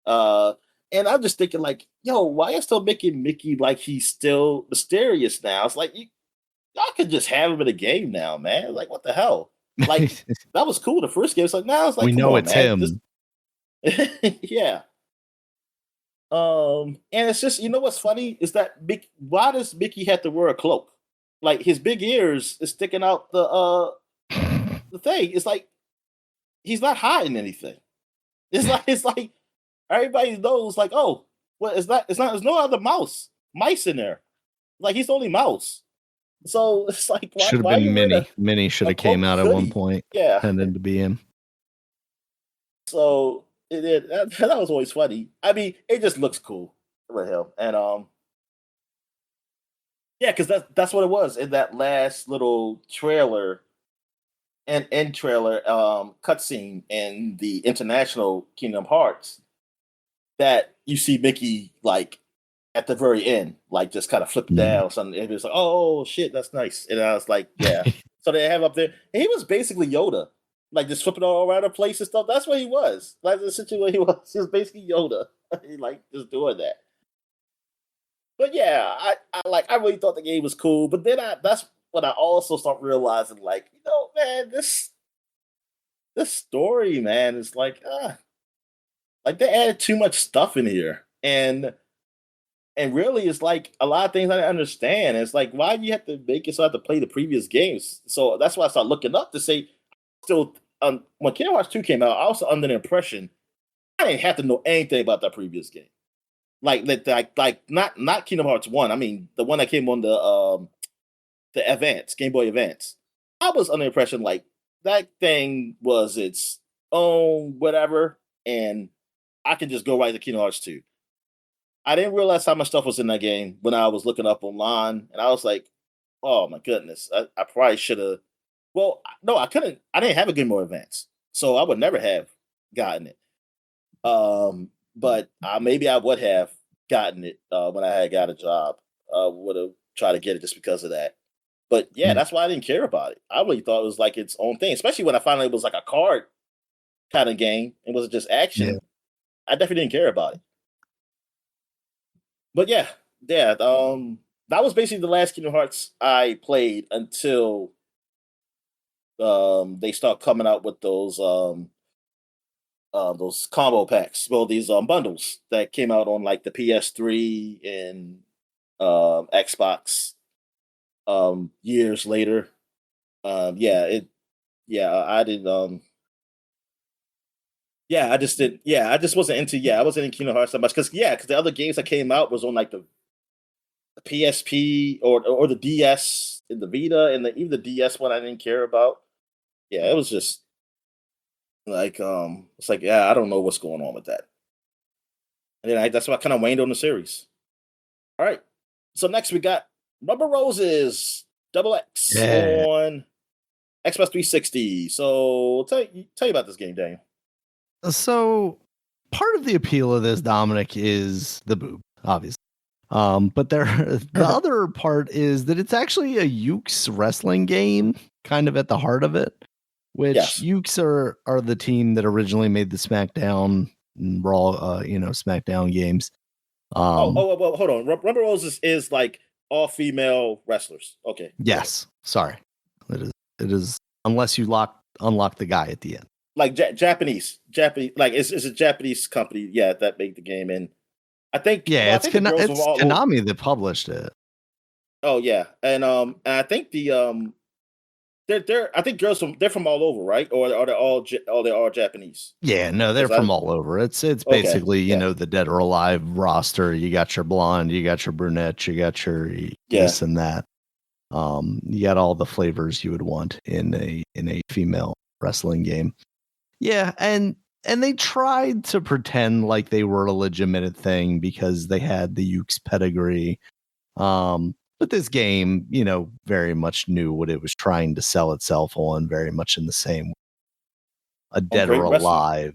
Uh, and I'm just thinking like, yo, why are still making Mickey like he's still mysterious now? It's like y'all could just have him in a game now, man. Like what the hell? Like that was cool the first game. It's like now it's like, We come know on, it's man. This him. yeah. And it's just you know what's funny is that why does Mickey have to wear a cloak? Like his big ears is sticking out the thing. It's like he's not hiding anything. It's like everybody knows, like, oh, well, there's no other mice in there. Like he's the only mouse. So it's like, Should have why are been you wearing Minnie. Minnie should a have came cloaked out at one hoodie? point, Yeah. pretending to be him. So that was always funny. I mean, it just looks cool with him. And yeah, because that's what it was in that last little trailer and end trailer cutscene in the international Kingdom Hearts that you see Mickey like at the very end, like just kind of flip Mm. down something. It was like, oh shit, that's nice. And I was like, yeah. So they have up there, and he was basically Yoda, like just flipping all around the place and stuff. That's what he was. Like the situation he was. He was basically Yoda. He like just doing that. But yeah, I really thought the game was cool. But then that's when I also start realizing, like, man, this story, man, is like they added too much stuff in here, and And really, it's like a lot of things I didn't understand. It's like, why do you have to make it so I have to play the previous games? So that's why I started looking up to say, still, when Kingdom Hearts 2 came out, I was under the impression I didn't have to know anything about that previous game. Like not Kingdom Hearts 1. I mean, the one that came on the Advance, Game Boy Advance. I was under the impression like that thing was its own whatever, and I could just go right to Kingdom Hearts 2. I didn't realize how much stuff was in that game when I was looking up online, and I was like, "Oh my goodness, I probably should have." Well, no, I couldn't. I didn't have a Game Boy Advance, so I would never have gotten it. But maybe I would have gotten it when I had got a job. Would have tried to get it just because of that. But yeah, Yeah. that's why I didn't care about it. I really thought it was like its own thing, especially when I found out it was like a card kind of game. It wasn't just Yeah. action. I definitely didn't care about it. But yeah, yeah. That was basically the last Kingdom Hearts I played until they start coming out with those combo packs. Well, these bundles that came out on like the PS3 and Xbox years later. Yeah, it. Yeah, I did. Yeah, I just did. Yeah, I just wasn't into. Yeah, I wasn't in Kingdom Hearts that much because because the other games that came out was on like the PSP or the DS and the Vita and even the DS one I didn't care about. Yeah, it was just like it's like yeah, I don't know what's going on with that. And then that's why I kind of waned on the series. All right, so next we got Rubber Roses Double X Yeah. on Xbox 360. So tell you about this game, Daniel. So part of the appeal of this, Dominic, is the boob, obviously. But the other part is that it's actually a Ukes wrestling game, kind of at the heart of it. Which Yes. Ukes are the team that originally made the SmackDown and Raw, SmackDown games. Well, hold on. Rubber Roses is like all female wrestlers. Okay. Yes, sorry, it is unless you unlock the guy at the end. Like Japanese, like it's a Japanese company. Yeah, that made the game, and I think Yeah, I think the girls were it's all. Konami that published it. Oh yeah, and I think they're I think they're from all over, right? Or are they all Japanese? Yeah, no, they're Because I from all over. It's okay, basically, yeah, the Dead or Alive roster. You got your blonde, you got your brunette, you got your yeah, this and that. You got all the flavors you would want in a female wrestling game. Yeah, and they tried to pretend like they were a legitimate thing because they had the Ukes pedigree. But this game, very much knew what it was trying to sell itself on, very much in the same way. A on Dead or Great Wrestling. Alive.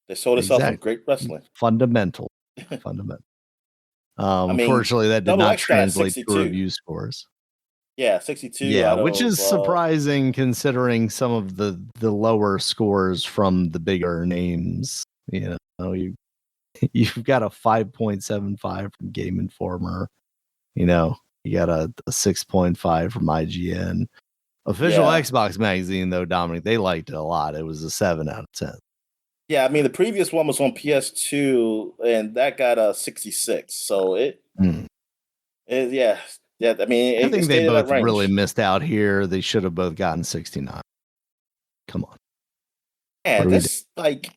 They sold itself on Exactly. Great Wrestling. Fundamental. I mean, Unfortunately, that did Double not X got translate to 62. review scores. Yeah, 62 Yeah, out which of is surprising considering some of the lower scores from the bigger names. You've got a 5.75 from Game Informer. You got a 6.5 from IGN. Official yeah. Xbox magazine, though, Dominic, they liked it a lot. It was a 7 out of 10. Yeah, I mean the previous one was on PS2 and that got a 66. So Mm. yeah. Yeah, I mean I it think they stayed in that both really range. missed out here. They should have both gotten 69. Come on. Yeah, What are we doing? this like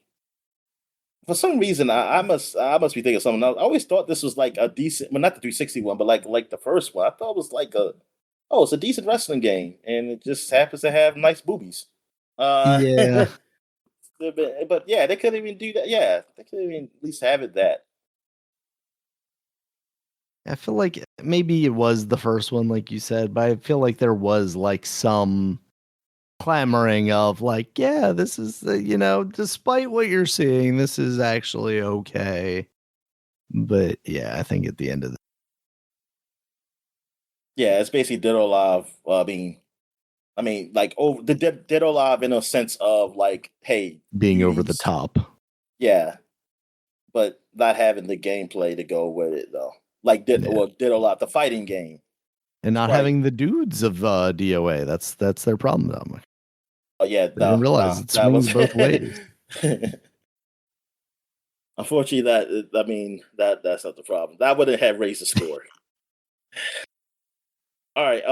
for some reason I must be thinking of something else. I always thought this was like a decent well not the 360 one, but like the first one. I thought it was like it's a decent wrestling game and it just happens to have nice boobies. Uh Yeah. but yeah, they couldn't even do that. Yeah, they couldn't even at least have it that. I feel like maybe it was the first one, like you said, but I feel like there was like some clamoring of like, yeah, this is, despite what you're seeing, this is actually okay. But yeah, I think at the end of Yeah, it's basically Dead or Alive being I mean, like over the Dead or Alive in a sense of like, hey, being you over need, the top. yeah, but not having the gameplay to go with it though. Like Yeah. Dead or Alive, the fighting game, And not right? having the dudes of DOA. That's their problem, Dominic. Oh yeah, They didn't no, realize no, it that swings was both ways. Unfortunately, that's not the problem. That wouldn't have raised the score. All right.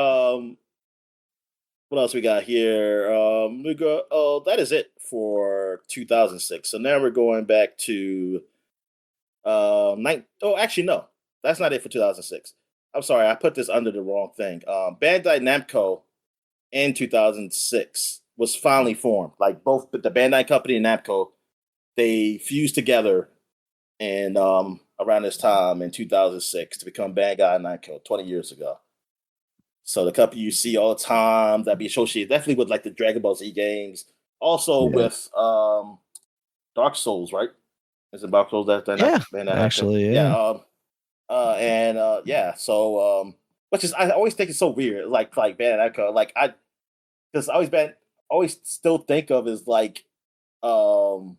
What else we got here? We go. Oh, that is it for 2006. So now we're going back to Oh, actually, no, that's not it for 2006. I'm sorry, I put this under the wrong thing. Bandai Namco in 2006 was finally formed. Like both the Bandai company and Namco, they fused together and around this time in 2006 to become Bandai Namco 20 years ago. So the company you see all the time that be associated definitely with like the Dragon Ball Z games, also Yeah. with Dark Souls, right? Is it Dark Souls Yeah, Bandai Namco? actually, Yeah. yeah. Yeah, so which is I always think it's so weird, like Bandai Namco, like I because I always still think of as like um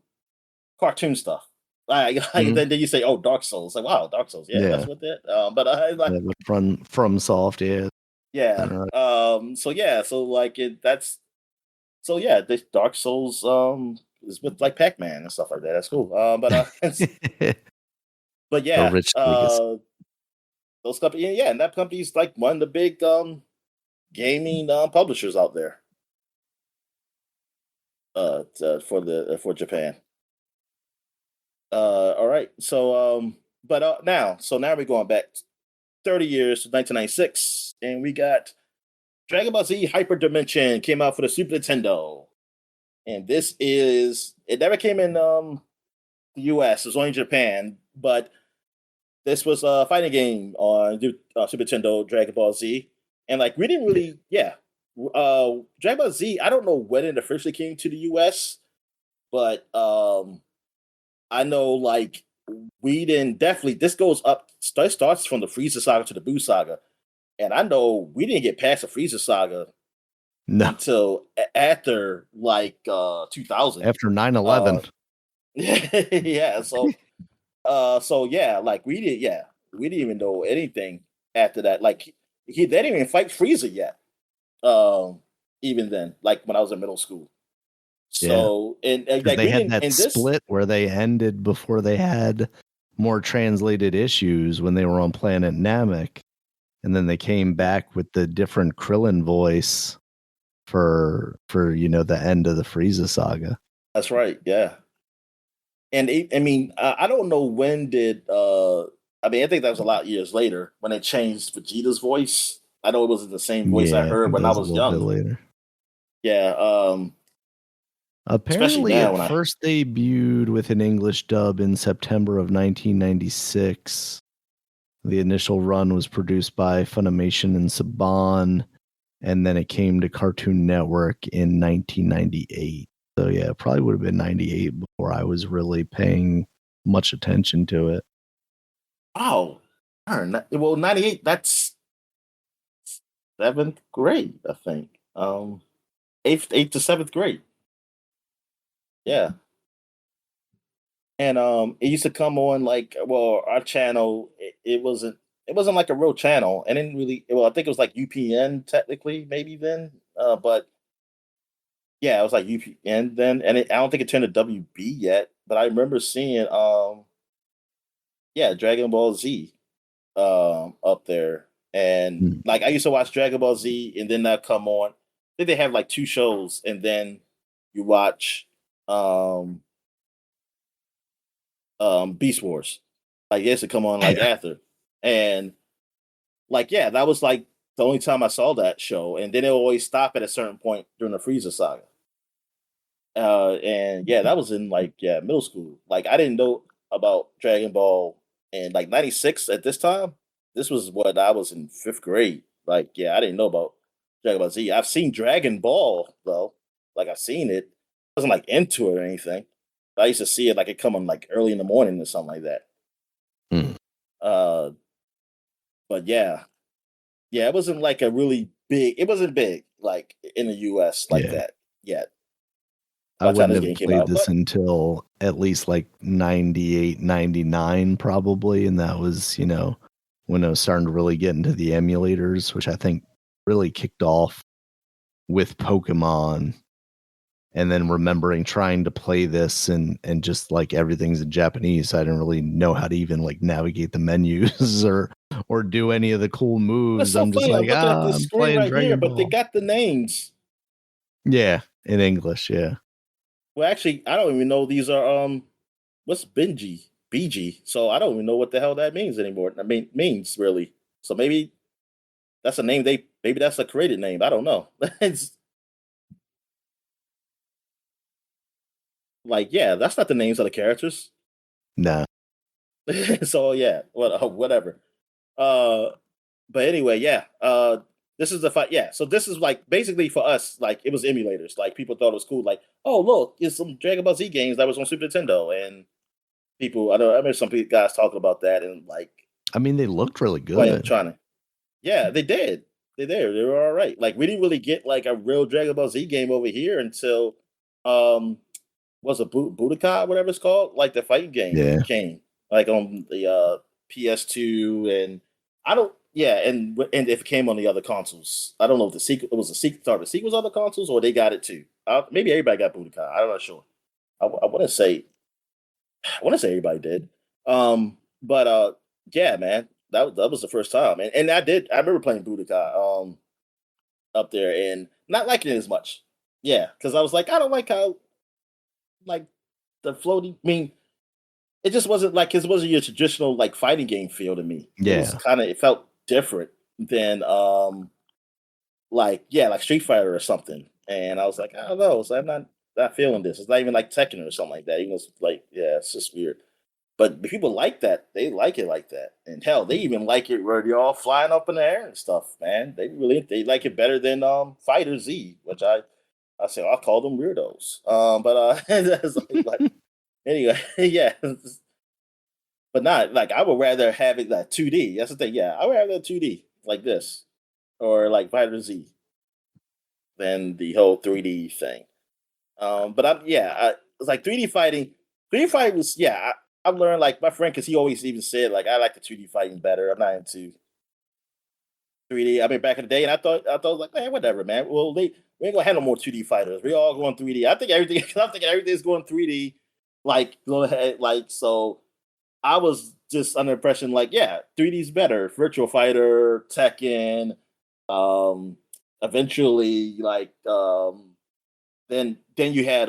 cartoon stuff. Like Mhm. then you say, oh, Dark Souls. Like, wow, Dark Souls, yeah, Yeah. that's what that. But I like Yeah, but from Soft, yeah. yeah. Uh, So yeah, so like it that's so yeah, this Dark Souls is with like Pac-Man and stuff like that. That's cool. But a yeah, rich legacy. those company, yeah, and that company's like one of the big gaming publishers out there for Japan. All right, so but now we're going back 30 years to 1996, and we got Dragon Ball Z Hyper Dimension came out for the Super Nintendo, and this is it never came in the U.S. It was only in Japan, but this was a fighting game on Super Nintendo Dragon Ball Z, and like we didn't Yeah. really, yeah. Dragon Ball Z, I don't know when it officially came to the US, but I know like we didn't definitely. This goes up. Starts from the Frieza saga to the Buu saga, and I know we didn't get past the Frieza saga No, until after like 2000. after 9/11. Uh, yeah, so yeah, like we didn't even know anything after that. Like they didn't even fight Frieza yet. Um, even then, like when I was in middle school. Yeah, So because like they we had didn't that in this. split where they ended before they had more translated issues when they were on Planet Namek, and then they came back with the different Krillin voice for the end of the Frieza saga. That's right. Yeah, and I mean I don't know when did I mean I think that was a lot of years later when they changed Vegeta's voice. I know it wasn't the same voice I Yeah, I heard think when that I was a was little bit young. later. Yeah, especially Apparently, now it when I first debuted with an English dub in September of 1996. The initial run was produced by Funimation and Saban, and then it came to Cartoon Network in 1998. So yeah, it probably would have been 98 before I was really paying much attention to it. oh well 98 that's seventh grade I think eighth to seventh grade. Yeah. And it used to come on like well our channel it wasn't like a real channel and didn't really well I think it was like UPN technically maybe then but yeah it was like UPN then and I don't think it turned to WB yet but I remember seeing yeah Dragon Ball Z up there and Hmm. like I used to watch Dragon Ball Z and then that come on. I think they have like two shows and then you watch um Beast Wars. Like, yes, to come on like Yeah. after. And like, yeah, that was like the only time I saw that show. And then it always stop at a certain point during the Frieza saga. And yeah, that was in like yeah, middle school. Like I didn't know about Dragon Ball in like 96 at this time. This was what I was in fifth grade. Like, yeah, I didn't know about Dragon Ball Z. I've seen Dragon Ball though. Like I've seen it. I wasn't like into it or anything. But I used to see it like it come on like early in the morning or something like that. Hmm. Uh, but yeah, yeah, it wasn't like a really big. It wasn't big like in the U.S. like Yeah. that yet. I By the time wouldn't this have game came played out, this but until at least like 98, 99, probably. And that was when I was starting to really get into the emulators, which I think really kicked off with Pokemon. and then remembering trying to play this and just like everything's in Japanese, so I didn't really know how to even like navigate the menus or do any of the cool It's moves. so I'm just funny. I'm like, looking at this I'm screen playing right here, Dragon but they Ball. got the names. Yeah, in English, yeah. Well, actually, I don't even know these are what's Benji? BG. So I don't even know what the hell that means anymore. I mean means really. So maybe that's a name maybe that's a created name. I don't know. It's like, yeah, that's not the names of the characters. Nah. So yeah, whatever. Uh but anyway, yeah. This is the fight. Yeah, so this is like basically for us, like it was emulators. Like people thought it was cool. Like, oh look, it's some Dragon Ball Z games that was on Super Nintendo, and people. I remember some guys talking about that and like I mean, they looked really playing, good. trying to. Yeah, they did. They did. They were all right. Like we didn't really get like a real Dragon Ball Z game over here until um was a Budokai, whatever it's called, like the fighting game Yeah. came like on the PS2, and I don't, yeah, and it came on the other consoles. I don't know if the sequel it was a sequel, sorry, the sequels on the consoles, or they got it too. Maybe everybody got Budokai. I'm not sure. I want to say, everybody did. But yeah, man, that was the first time, and I remember playing Budokai up there and not liking it as much. Yeah, because I was like, I don't like how like the floating. I mean, it just wasn't like it wasn't your traditional like fighting game feel to me. It was Yeah. kind of, it felt different than like, yeah, like Street Fighter or something. And I was like, I don't know, so I'm not feeling this. It's not even like Tekken or something like that. Even though it's like, yeah, it's just weird. But people like that. They like it like that. And hell, they even like it where you're all flying up in the air and stuff, man. They like it better than Fighter Z, which I say I call them weirdos. But it's like anyway, yeah. But not like I would rather have it like 2D. That's the thing. Yeah, I would rather 2D like this or like Fighter Z than the whole 3D thing. But it's like 3D fighting. 3D fighting was, yeah. I've learned like my friend, because he always even said like I like the 2D fighting better. I'm not into 3D. I mean, back in the day, and I thought like, man, whatever, man. Well, we ain't gonna have no more 2D fighters. We all going 3D. I think everything. I'm thinking everything's going 3D. Like go ahead, like so. I was just under the impression like, yeah, 3D is better. Virtual Fighter, Tekken, um, eventually like then you had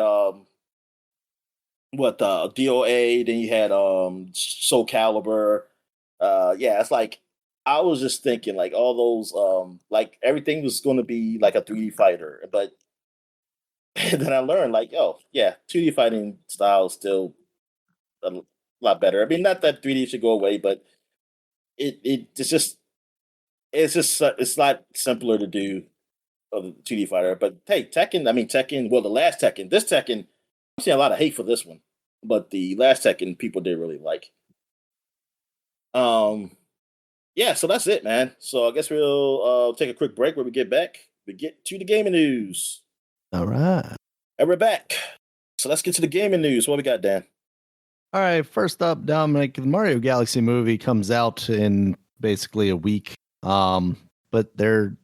what DOA, then you had Soul Calibur. Yeah, it's like I was just thinking like all those like everything was gonna be like a 3D fighter, but then I learned like, oh yeah, 2D fighting style is still a lot better. I mean, not that 3D should go away, but it's just it's a lot simpler to do of the 2D fighter. But hey, Tekken, I mean Tekken, well the last Tekken, this Tekken, I'm seeing a lot of hate for this one. But the last Tekken people did really like. Um yeah, so that's it, man. So I guess we'll take a quick break. When we get back, we get to the gaming news. All right. And we're back. So let's get to the gaming news. What we got, Dan? All right, first up, Dominic, the Mario Galaxy movie comes out in basically a week. But they're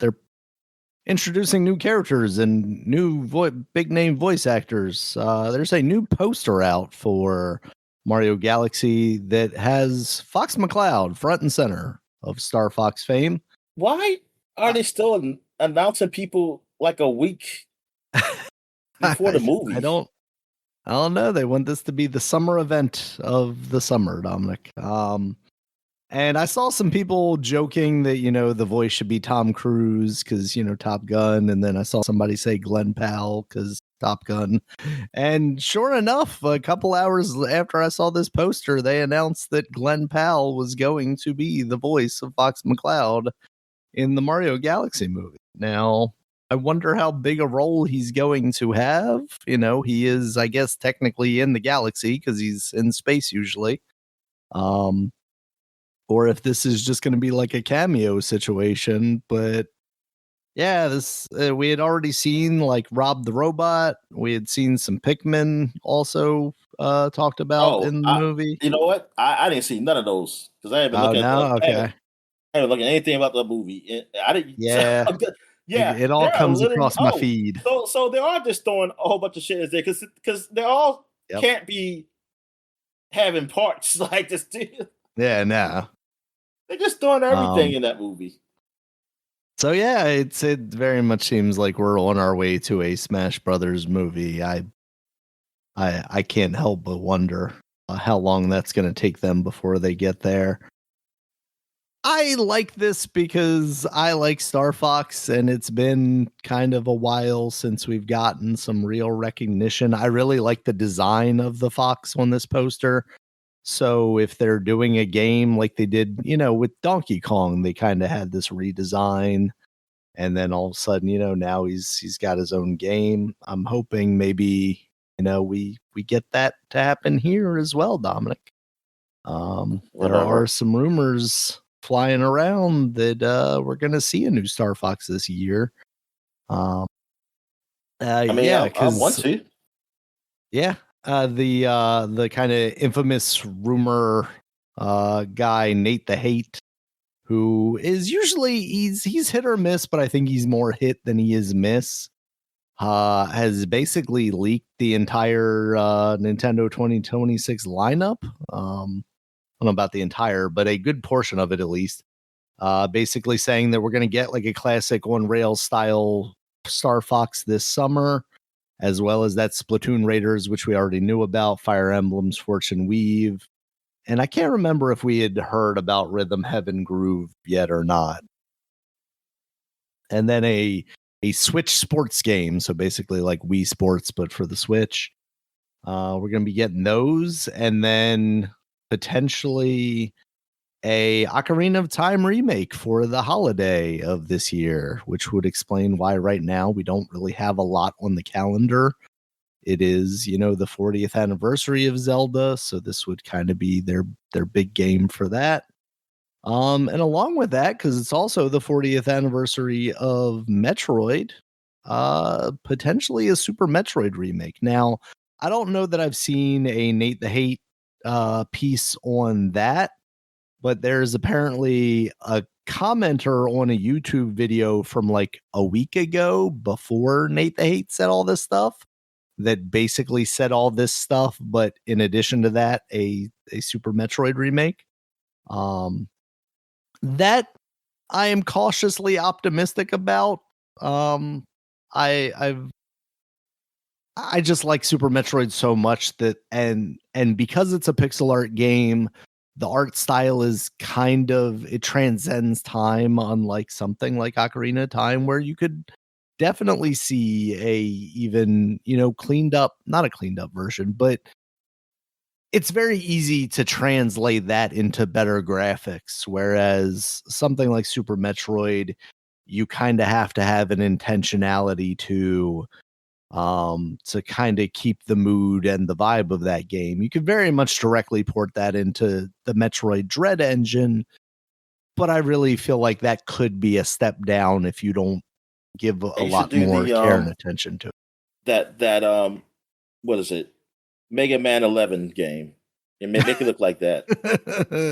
introducing new characters and new big name voice actors. There's a new poster out for Mario Galaxy that has Fox McCloud front and center of Star Fox fame. Why are they still announcing people like a week before the movie? I don't know. They want this to be the summer event of the summer, Dominic. And I saw some people joking that, the voice should be Tom Cruise because, Top Gun. And then I saw somebody say Glenn Powell because Top Gun. And sure enough, a couple hours after I saw this poster, they announced that Glenn Powell was going to be the voice of Fox McCloud in the Mario Galaxy movie. Now, I wonder how big a role he's going to have. He is, I guess, technically in the galaxy because he's in space usually. Or if this is just going to be like a cameo situation. But yeah, this we had already seen like Rob the Robot. We had seen some Pikmin also talked about Oh, in the movie. you know what? I didn't see none of those because I haven't Oh looked at no, okay. I haven't looked at anything about the movie. I didn't. Yeah. Yeah, It all there are comes literally. across my feed. So they are just throwing a whole bunch of shit in there because they all Yep. can't be having parts like this. Yeah, no. They're just throwing everything in that movie. So yeah, it very much seems like we're on our way to a Smash Brothers movie. I can't help but wonder how long that's going to take them before they get there. I like this because I like Star Fox, and it's been kind of a while since we've gotten some real recognition. I really like the design of the fox on this poster. So if they're doing a game like they did, with Donkey Kong, they kind of had this redesign, and then all of a sudden, now he's got his own game. I'm hoping maybe, we get that to happen here as well, Dominic. There are some rumors flying around that we're going to see a new Star Fox this year. I want to. Yeah, the kind of infamous rumor guy Nate the Hate, who is usually he's hit or miss, but I think he's more hit than he is miss. Has basically leaked the entire Nintendo 2026 lineup. I don't know about the entire, but a good portion of it at least. Basically saying that we're going to get like a classic on rails style Star Fox this summer, as well as that Splatoon Raiders, which we already knew about, Fire Emblems, Fortune Weave. And I can't remember if we had heard about Rhythm Heaven Groove yet or not. And then a Switch sports game. So basically like Wii Sports, but for the Switch. We're going to be getting those. And then potentially a Ocarina of Time remake for the holiday of this year, which would explain why right now we don't really have a lot on the calendar. It is, the 40th anniversary of Zelda, so this would kind of be their big game for that. And along with that, because it's also the 40th anniversary of Metroid, potentially a Super Metroid remake. Now, I don't know that I've seen a Nate the Hate piece on that, but there's apparently a commenter on a YouTube video from like a week ago before Nate the Hate said all this stuff that basically said all this stuff, but in addition to that, a Super Metroid remake. That I am cautiously optimistic about. I just like Super Metroid so much that and because it's a pixel art game, the art style is it transcends time, unlike something like Ocarina of Time, where you could definitely see a even, not a cleaned up version, but it's very easy to translate that into better graphics. Whereas something like Super Metroid, you kind of have to have an intentionality to kind of keep the mood and the vibe of that game. You could very much directly port that into the Metroid Dread engine, but I really feel like that could be a step down if you don't give a lot more care and attention to it. That what is it? Mega Man 11 game. And make it look like that.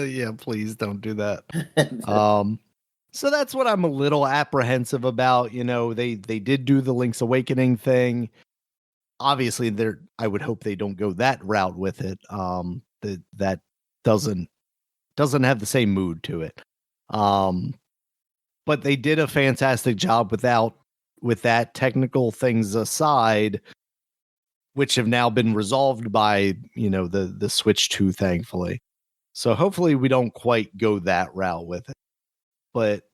Yeah, please don't do that. So that's what I'm a little apprehensive about. They did do the Link's Awakening thing. Obviously, I would hope they don't go that route with it. That doesn't have the same mood to it. But they did a fantastic job with that, technical things aside, which have now been resolved by, the Switch 2, thankfully. So hopefully we don't quite go that route with it. But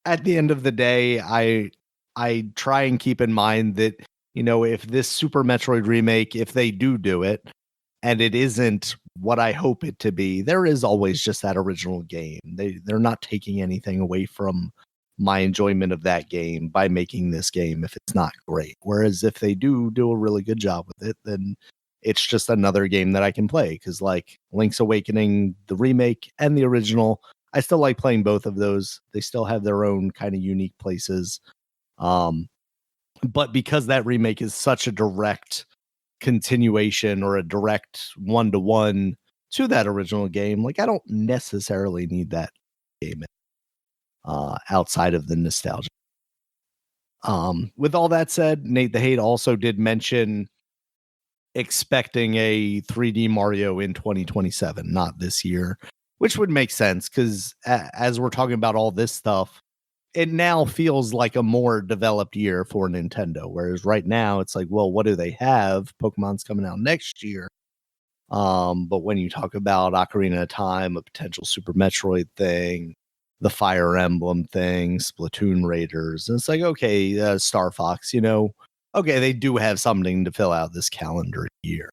at the end of the day, I try and keep in mind that, if this Super Metroid remake, if they do it, and it isn't what I hope it to be, there is always just that original game. They're not taking anything away from my enjoyment of that game by making this game if it's not great. Whereas if they do a really good job with it, then it's just another game that I can play. Because like Link's Awakening, the remake and the original, I still like playing both of those. They still have their own kind of unique places. But because that remake is such a direct continuation or a direct one-to-one to that original game, like I don't necessarily need that game outside of the nostalgia. With all that said, Nate the Hate also did mention expecting a 3D Mario in 2027, not this year, which would make sense because as we're talking about all this stuff, it now feels like a more developed year for Nintendo. Whereas right now it's like, well, what do they have? Pokemon's coming out next year. But when you talk about Ocarina of Time, a potential Super Metroid thing, the Fire Emblem thing, Splatoon Raiders, and it's like, okay, Star Fox, okay, they do have something to fill out this calendar year.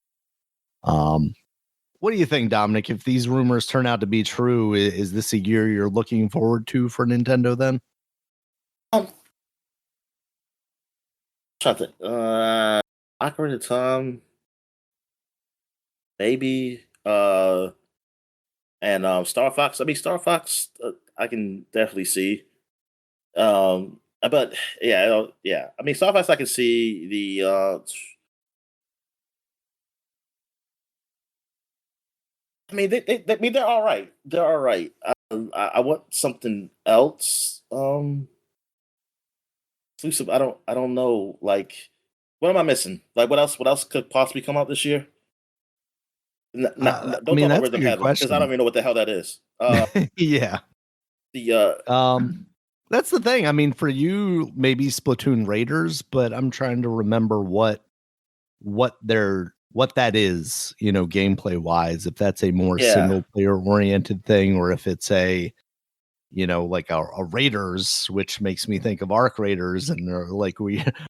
What do you think, Dominic? If these rumors turn out to be true, is this a year you're looking forward to for Nintendo then? Trying to think. Ocarina of Time, maybe. And Star Fox. I mean, Star Fox, I can definitely see. But yeah, yeah. I mean, Star Fox, I can see the. I mean, I mean, they're all right. They're all right. I want something else. Exclusive. I don't know. Like, what am I missing? Like, what else? What else could possibly come out this year? I Don't mean, talk about that's a Rhythm good Heaven because I don't question. even know what the hell that is. Yeah. That's the thing. I mean, for you, maybe Splatoon Raiders, but I'm trying to remember what that is, gameplay wise, if that's a more yeah, single player oriented thing, or if it's a, like a Raiders, which makes me think of Arc Raiders, and like are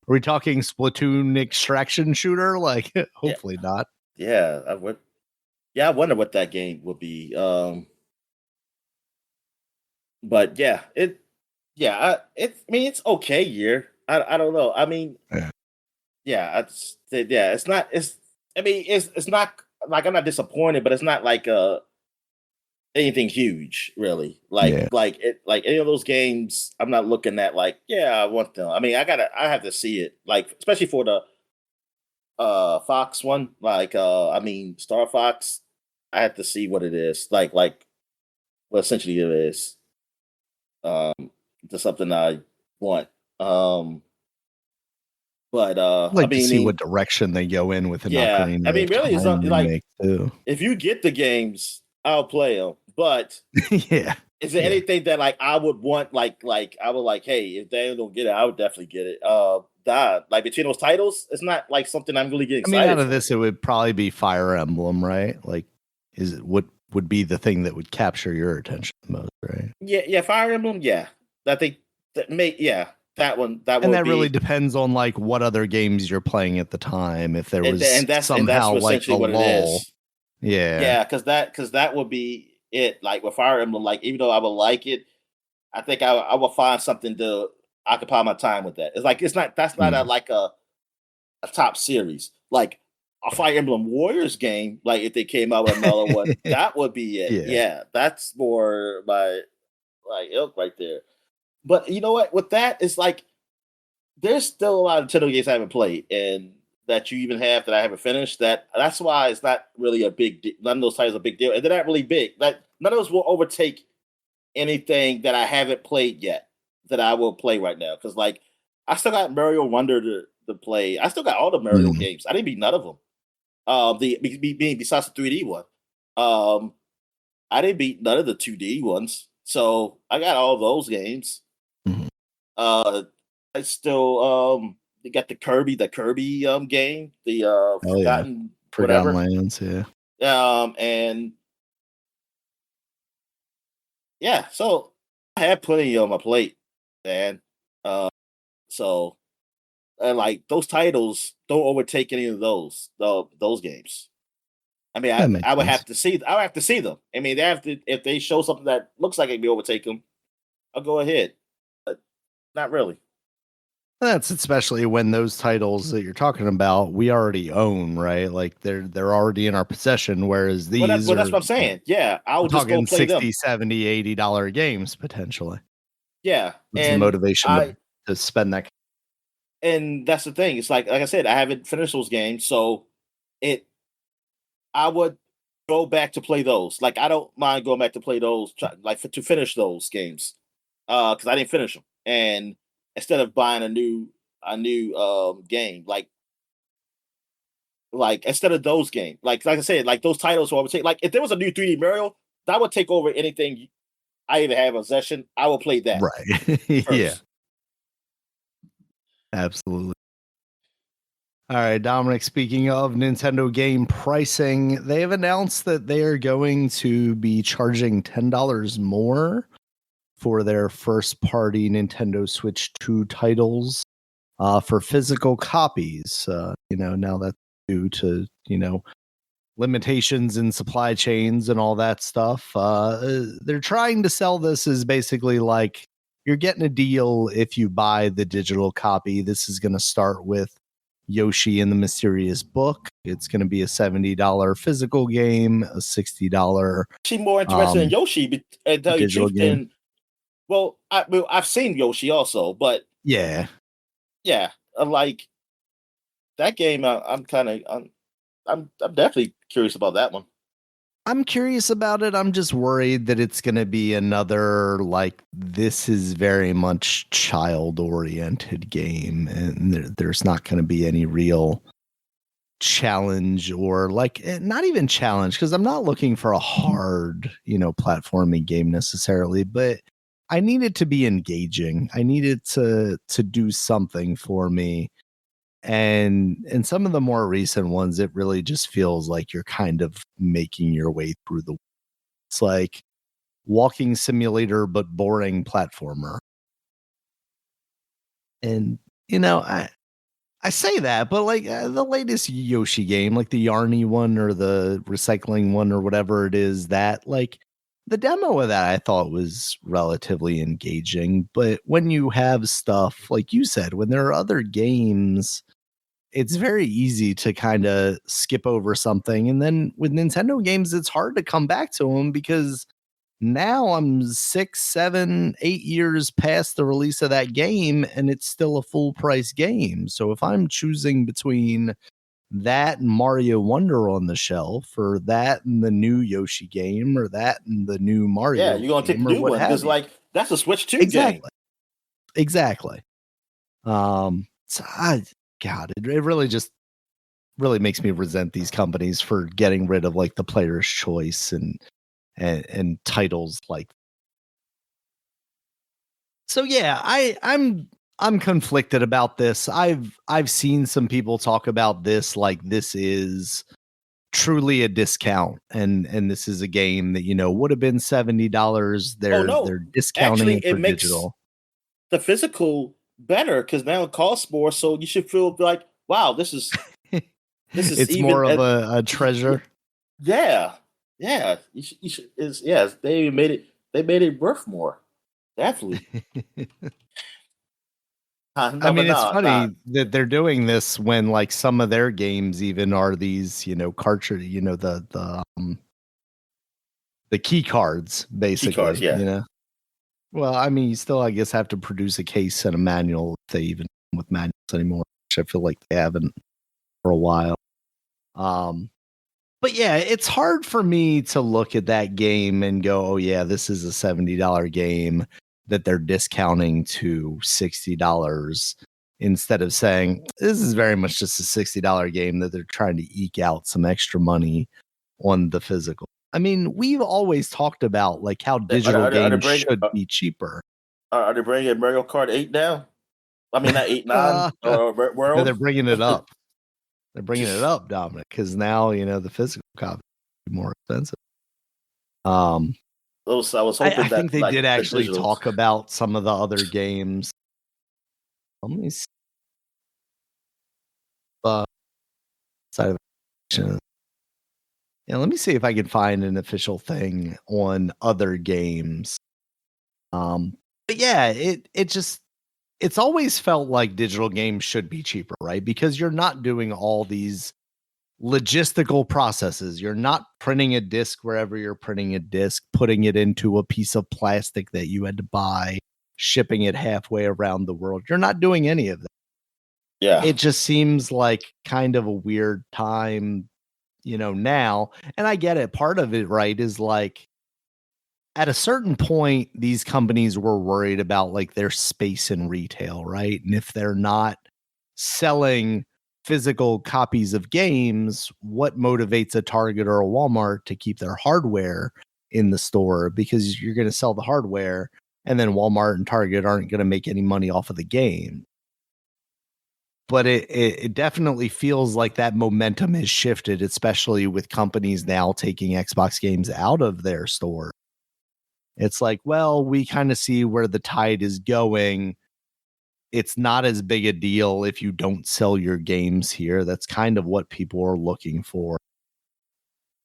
we talking Splatoon extraction shooter? Like, yeah, hopefully not. yeah. I wonder what that game would be. But yeah, I mean, it's okay year. I don't know. I mean, Yeah. it's not. I mean, it's not like I'm not disappointed, but it's not like anything huge, really. Yeah. Like any of those games, I'm not looking at like, yeah, I want them. I mean, I have to see it, like especially for the Fox one. Like, I mean, Star Fox, I have to see what it is. Like what essentially it is. To something I want. But I'd I like to see what mean, direction they go in with an yeah. I Ocarina mean, of really, it's Time not like remake too. if you get the games, I'll play them. But Yeah. is there Yeah. anything that like I would want? Like I would like, hey, if they don't get it, I would definitely get it. Like between those titles, it's not like something I'm really getting I mean, out excited of for. this, it would probably be Fire Emblem, right? Like, is it what would be the thing that would capture your attention the most, right? Yeah, Fire Emblem, yeah. I think that And would that really be, depends on like what other games you're playing at the time. If there was and that's somehow like essentially a what it lull, is. yeah. Yeah, because that would be it. Like with Fire Emblem, like even though I would like it, I think I will find something to occupy my time with that. It's like it's not that's not Mm. a top series. Like a Fire Emblem Warriors game, like if they came out with another one, that would be it. Yeah. Yeah, that's more my like ilk right there. But you know what? With that, it's like there's still a lot of Nintendo games I haven't played, and that you even have that I haven't finished. That's why it's not really a big. None of those titles are a big deal, and they're not really big. That none of those will overtake anything that I haven't played yet that I will play right now. Because like I still got Mario Wonder to play. I still got all the Mario Mm. games. I didn't beat none of them. Besides the 3D one. I didn't beat none of the 2D ones. So I got all those games. Mhm. Uh, I still they got the Kirby game, the Oh yeah, Forgotten Forgotten whatever. Lands. Yeah. And yeah, so I have plenty on my plate, man. Uh, so and like those titles don't overtake any of those games. I mean, That makes I would sense. have to see. I would have to see them. I mean, they have to if they show something that looks like it be overtake them. I'll go ahead, but not really. That's especially when those titles that you're talking about we already own, right? Like they're already in our possession, whereas these Well, that's are what I'm saying. Yeah, I'll we're just go talking play them. 60, 70, $80 games potentially. Yeah, What's the motivation to spend that? and that's the thing. It's like I said, I haven't finished those games, so it I would go back to play those. Like I don't mind going back to play those, to finish those games, because I didn't finish them, and instead of buying a new game. Like instead of those games, like I said, like those titles, I would take, like if there was a new 3D Mario, that would take over anything I even have a possession. I will play that Right. Yeah, first. absolutely. All right, Dominic, speaking of Nintendo game pricing, they have announced that they are going to be charging $10 more for their first party Nintendo Switch 2 titles for physical copies. Now that's due to, limitations in supply chains and all that stuff. They're trying to sell this as basically like you're getting a deal if you buy the digital copy. This is going to start with Yoshi and the Mysterious Book. It's going to be a $70 physical game, a $60 Actually, more interested in Yoshi, and tell you the digital truth, game. than I've seen Yoshi also, but Yeah. yeah, like that game. I'm definitely curious about that one. I'm curious about it. I'm just worried that it's going to be another, like, this is very much child oriented game, and there's not going to be any real challenge or, like, not even challenge, because I'm not looking for a hard, platforming game necessarily, but I need it to be engaging. I need it to do something for me. And some of the more recent ones, it really just feels like you're kind of making your way through the, it's like walking simulator but boring platformer. And I say that, but like the latest Yoshi game, like the Yarny one or the recycling one or whatever it is, that, like, the demo of that I thought was relatively engaging. But when you have stuff like you said, when there are other games, it's very easy to kind of skip over something. And then with Nintendo games, it's hard to come back to them because now I'm 6, 7, 8 years past the release of that game and it's still a full price game. So if I'm choosing between that and Mario Wonder on the shelf, or that and the new Yoshi game, or that and the new Yeah, Mario you're gonna take the game, or new what one have because you. like that's a Switch 2 game. Exactly. Exactly. God, it really just really makes me resent these companies for getting rid of, like, the player's choice and titles like. So yeah, I'm conflicted about this. I've seen some people talk about this like this is truly a discount, and this is a game that would have been $70. Oh They're no, discounting actually, it it for makes digital. the physical better because now it costs more. So you should feel like, wow, this is It's even. more of a treasure. Yeah, yeah. You should is yes. They made it. They made it worth more. Definitely. I No, but mean, it's no, nah. funny that they're doing this when, like, some of their games even are these, cartridge, the key cards, Key cards. basically. Yeah, Well, I mean, you still, I guess, have to produce a case and a manual if they even come with manuals anymore, which I feel like they haven't for a while. Um, but yeah, it's hard for me to look at that game and go, "Oh yeah, this is a $70 game that they're discounting to $60." Instead of saying this is very much just a $60 game that they're trying to eke out some extra money on the physical. I mean, we've always talked about, like, how digital are they games bring should be cheaper. are they bringing Mario Kart 8 now? I mean, not 8, 9 No, World. they're bringing it up. They're bringing it up, Dominic, because now the physical copy is more expensive. Um, I was I hoping think that they like did the actually digitals. talk about some of the other games. Let me see. Side of action. Yeah, let me see if I can find an official thing on other games. But yeah, it's always felt like digital games should be cheaper, right? Because you're not doing all these logistical processes. You're not printing a disc wherever you're printing a disc, putting it into a piece of plastic that you had to buy, shipping it halfway around the world. You're not doing any of that. Yeah, It just seems like kind of a weird time, now. And I get it. Part of it, right, is like at a certain point, these companies were worried about like their space in retail, right? And if they're not selling physical copies of games, what motivates a Target or a Walmart to keep their hardware in the store? Because you're going to sell the hardware, and then Walmart and Target aren't going to make any money off of the game. But it definitely feels like that momentum has shifted, especially with companies now taking Xbox games out of their store. It's like, well, we kind of see where the tide is going. It's not as big a deal if you don't sell your games here. That's kind of what people are looking for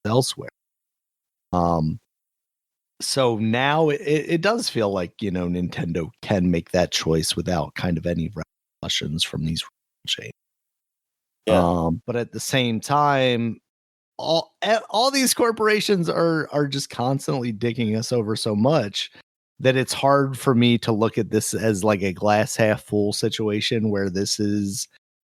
elsewhere. So now it does feel like, Nintendo can make that choice without kind of any repercussions from these chains. Yeah. But at the same time, all these corporations are just constantly digging us over so much that it's hard for me to look at this as like a glass half full situation where this is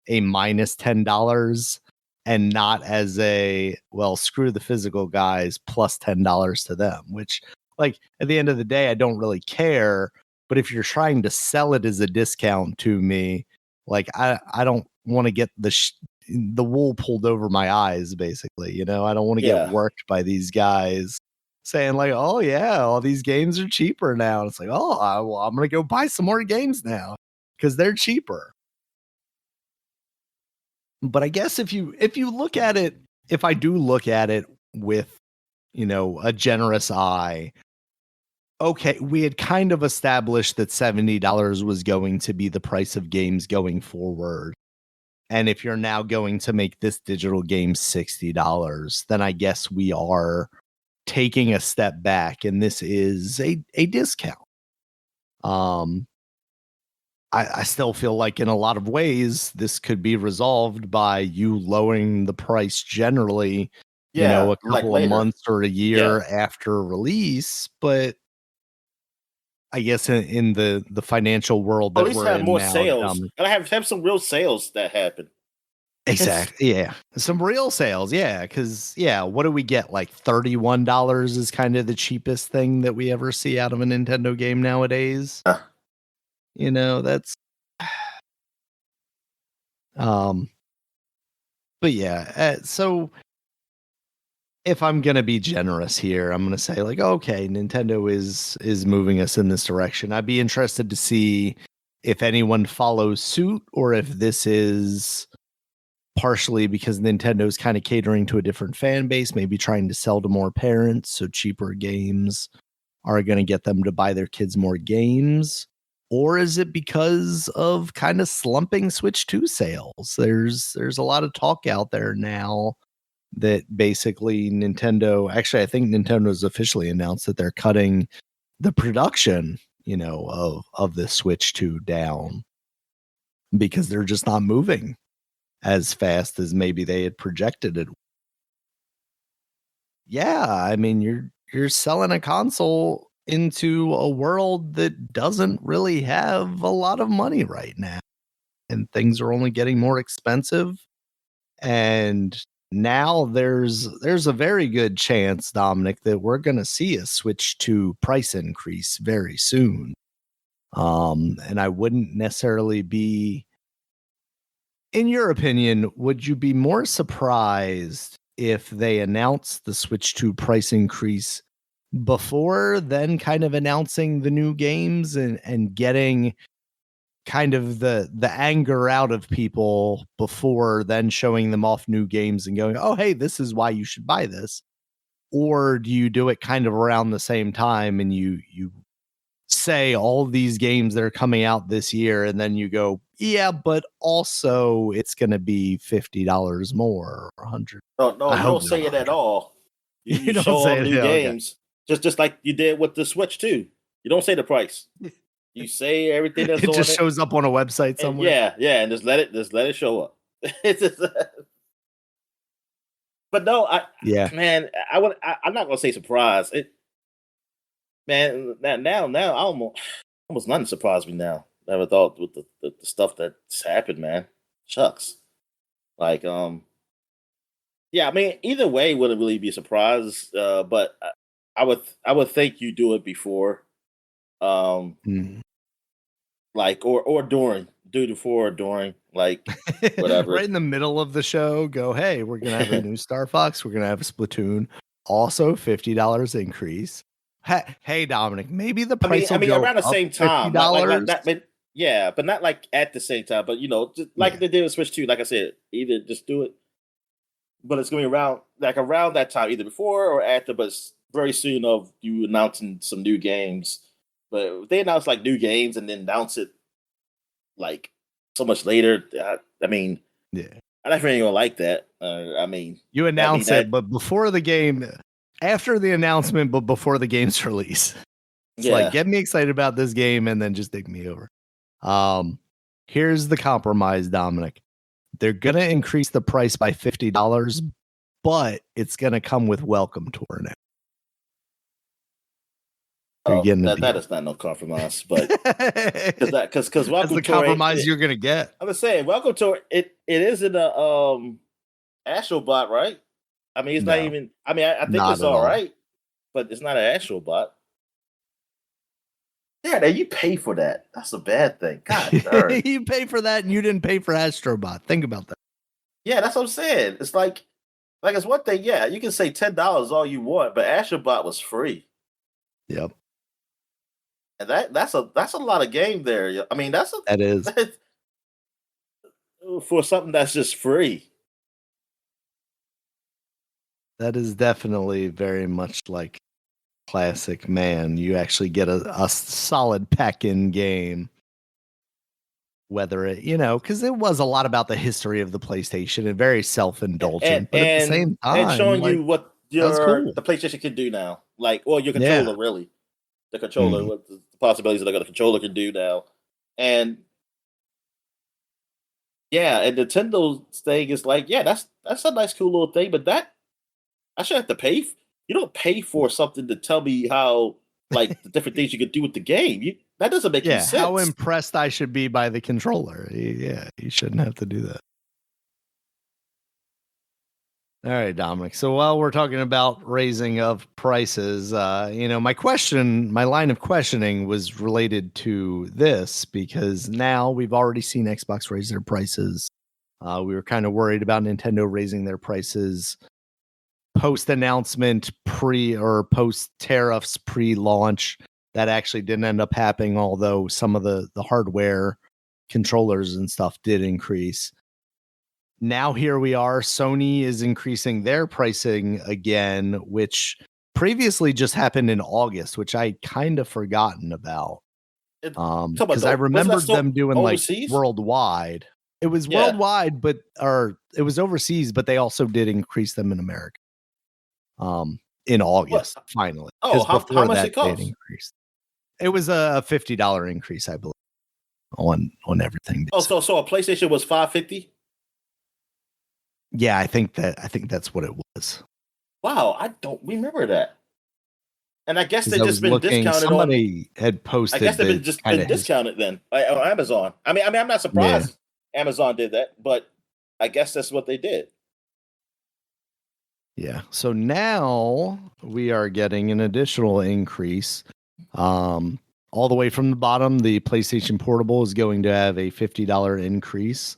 a minus $10 and not as a, well, screw the physical guys plus $10 to them, which, like, at the end of the day, I don't really care. But if you're trying to sell it as a discount to me, like, I don't want to get the wool pulled over my eyes, basically. I don't want to get Yeah. worked by these guys saying like, oh yeah, all these games are cheaper now. And it's like, oh, well, I'm going to go buy some more games now because they're cheaper. But I guess if you look at it, if I do look at it with, a generous eye, okay, we had kind of established that $70 was going to be the price of games going forward. And if you're now going to make this digital game $60, then I guess we are taking a step back, and this is a discount. I still feel like in a lot of ways this could be resolved by you lowering the price generally, Yeah. a Like couple of later. months or a year Yeah. after release. But I guess in the financial world At that least we're have in more now, sales. And I have some real sales that happen. exactly. Yeah. Some real sales. Yeah. Cause what do we get? Like $31 is kind of the cheapest thing that we ever see out of a Nintendo game nowadays. That's, um, but yeah. So if I'm going to be generous here, I'm going to say like, okay, Nintendo is moving us in this direction. I'd be interested to see if anyone follows suit or if this is partially because Nintendo's kind of catering to a different fan base, maybe trying to sell to more parents, so cheaper games are going to get them to buy their kids more games. Or is it because of kind of slumping Switch 2 sales? There's a lot of talk out there now that basically I think Nintendo's officially announced that they're cutting the production, of the Switch 2 down because they're just not moving as fast as maybe they had projected it. Yeah, I mean, you're selling a console into a world that doesn't really have a lot of money right now, and things are only getting more expensive. And now there's a very good chance, Dominic, that we're going to see a Switch 2 price increase very soon. And I wouldn't necessarily be, in your opinion, would you be more surprised if they announced the Switch 2 price increase before then kind of announcing the new games and getting kind of the anger out of people before then showing them off new games and going, oh, hey, this is why you should buy this? Or do you do it kind of around the same time and you say all these games that are coming out this year and then you go, yeah, but also it's going to be $50 more or 100. No, I you hope don't not say it at 100. all. You You don't show say all it. new Yeah, okay. games, just like you did with the Switch too. You don't say the price. You say everything that's It on just it. shows up on a website And somewhere. and just let it show up. It's just, but no, Yeah. man, I'm not gonna say surprise. Man, now, almost nothing surprised me now. Never thought with the stuff that's happened, man. Shucks. Like, yeah, I mean, either way wouldn't really be a surprise. But I would think you do it before, um, Mm. like or during, do it before or during, like Right whatever. in the middle of the show, go, hey, we're gonna have a new Star Fox, we're gonna have a Splatoon, also $50 increase. Hey, Dominic, maybe the price I will mean, go around the up same fifty time, like dollars. that, but yeah, but not like at the same time. But just like Yeah, they did with Switch 2, like I said, either just do it, but it's going to be around like around that time, either before or after. But it's very soon of you announcing some new games. But if they announce like new games and then announce it like so much later, I mean, yeah. I definitely ain't gonna like that. You That mean announce it, that but before the game, after the announcement, but before the game's release. It's like, yeah. get me excited about this game and then just dig me over. Um, Here's the compromise, Dominic. They're gonna increase the price by $50, but it's gonna come with welcome tour now. You're Oh, getting a that deal. is not no compromise, but That's because the Welcome Tour, compromise you're gonna get. I'm just saying, Welcome Tour, it isn't a Astrobot, right? I mean, it's not No, even. I mean, I think not it's at all all. right, but it's not an Astrobot. Yeah, now you pay for that. That's a bad thing. God darn. You pay for that and you didn't pay for Astrobot. Think about that. Yeah, that's what I'm saying. It's like it's one thing. Yeah, you can say $10 all you want, but Astrobot was free, Yep, and that's a lot of game there. I mean, that's that is. a for something that's just free. That is definitely very much like classic man. You actually get a solid pack in game. Whether it, because it was a lot about the history of the PlayStation and very self and indulgent, but at the and same and time, showing like, you what that was your cool. the PlayStation can do now, like or your Yeah. controller really, the controller, Mhm. what the possibilities that the controller can do now, and yeah, and Nintendo's thing is like, yeah, that's a nice, cool little thing, but that I should have to pay. You don't pay for something to tell me how like the different things you could do with the game. That doesn't make any Yeah. How sense. impressed I should be by the controller. Yeah. You shouldn't have to do that. All right, Dominic. So while we're talking about raising of prices, my line of questioning was related to this because now we've already seen Xbox raise their prices. We were kind of worried about Nintendo raising their prices post announcement, pre or post tariffs, pre launch. That actually didn't end up happening, although some of the hardware controllers and stuff did increase. Now here we are. Sony is increasing their pricing again, which previously just happened in August, which I kind of forgotten about. Talk about Because I wasn't that remembered so them doing like overseas? worldwide. It was Yeah. worldwide, or it was overseas, but they also did increase them in America. In What? August, finally, Oh, because how before much that it they had cost? increased. It was a $50 increase, I believe, on everything. Oh, so a PlayStation was 550. Yeah, I think that's what it was. Wow, I don't remember that. And I guess Because they I just was been looking, discounted on. somebody had I guess posted they've the been just kind been of his. discounted then on Amazon. I mean, I'm not Yeah, surprised Amazon did that, but I guess that's what they did. yeah. So now we are getting an additional increase. Um, all the way from the bottom, the PlayStation Portable is going to have a $50 increase.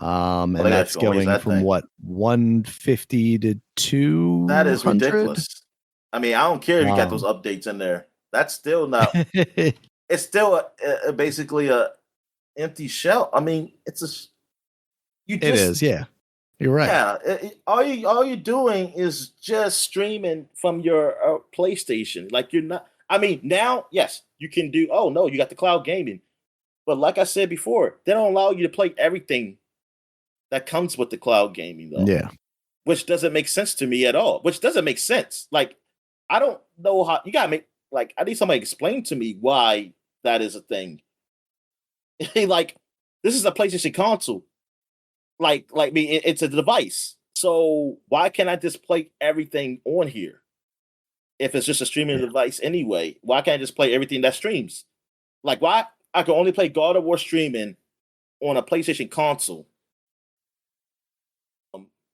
Oh, they And are that's just gonna raise going that from thing. what, 150 to That is 200? ridiculous. I mean, I don't care if you got those Um, updates in there. That's still not. it It's still basically a empty shell. I mean, you just is, yeah. You're right. yeah. All you're doing is just streaming from your PlayStation. Like you're not. I mean, now yes, you can do. Oh no, you got the cloud gaming. But like I said before, they don't allow you to play everything that comes with the cloud gaming though, Yeah. which doesn't make sense to me at all. Which doesn't make sense. Like I don't know how you gotta make like I need somebody to explain to me why that is a thing. Like this is a PlayStation console. Like me, it's a device. So why can't I just play everything on here? If it's just a streaming Yeah. device anyway, why can't I just play everything that streams? Like why I can only play God of War streaming on a PlayStation console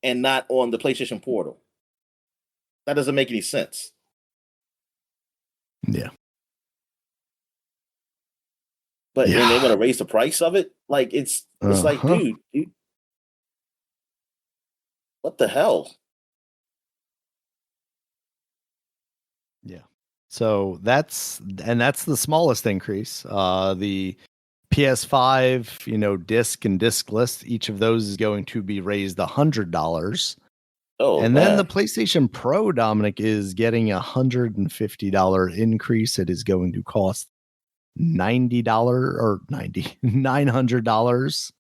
and not on the PlayStation Portal. That doesn't make any sense. Yeah. But and they Yeah. want to raise the price of it. Like it's like, Uh-huh. dude, what the hell? Yeah. So that's the smallest increase. The PS5, disc and discless, each of those is going to be raised $100. Oh And then the man, PlayStation Pro, Dominic, is getting $150 increase. It is going to cost $90 or $900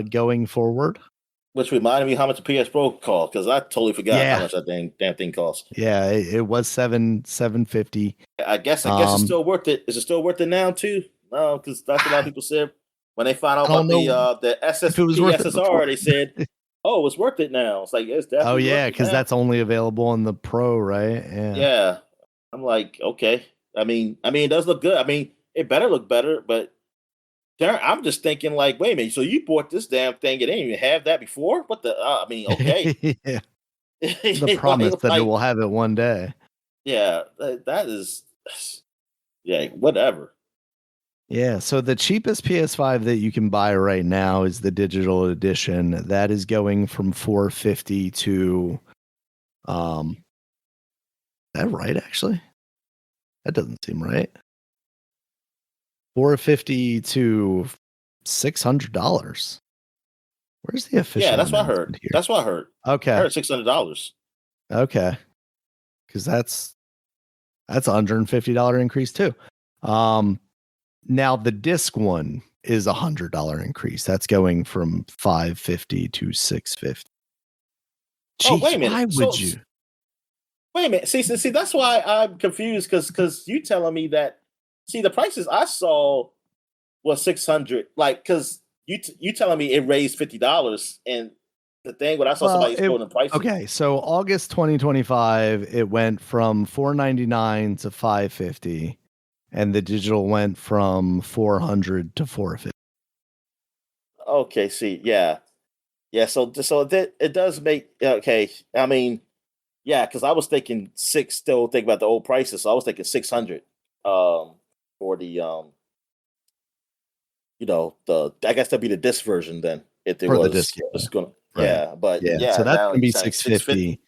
going forward. which reminded me how much the PS Pro cost because I totally forgot how Yeah. much that damn thing cost. Yeah, it was 750. I guess it's still worth it. Is it still worth it now too? No, because that's what a lot of I people said when they found out don't about know the if it was SSP worth it SSR. before. They said, "Oh, it's worth it now." It's like it's Oh definitely worth yeah, it because now. that's only available on the Pro, right? Yeah. Yeah, I'm like, okay. I mean, it does look good. I mean, it better look better, but I'm just thinking, like, wait a minute. So you bought this damn thing and didn't even have that before? What the? I mean, okay. Yeah. The promise that it will have it one day. Yeah, that is, yeah, whatever. Yeah, so the cheapest PS5 that you can buy right now is the digital edition. That is going from 450 to is that right actually? That doesn't seem right. 450 to $600. Where's the Yeah, official that's what I heard. announcement here? That's what I heard. I Okay. heard $600. Okay. Cuz that's a $150 increase too. Um Now the disc one is $100 increase. That's going from 550 to 650. Oh, wait Jeez, a minute. why So would you? wait a minute. See, that's why I'm confused because you telling me that. See, the prices I saw was 600. Like, because you telling me it raised $50, and the thing when I saw Well, somebody quoting prices. okay, so August 2025 it went from 499 to 550 and the digital went from 400 to 450. Okay, see, yeah, yeah. So it does make okay. I mean, yeah, because I was thinking six. Still thinking about the old prices, so I was thinking 600. For the the I guess that'd be the disc version then if it For the disc, was yeah. just gonna Right. yeah, but Yeah, so yeah, that's now going to you're be saying 650. 650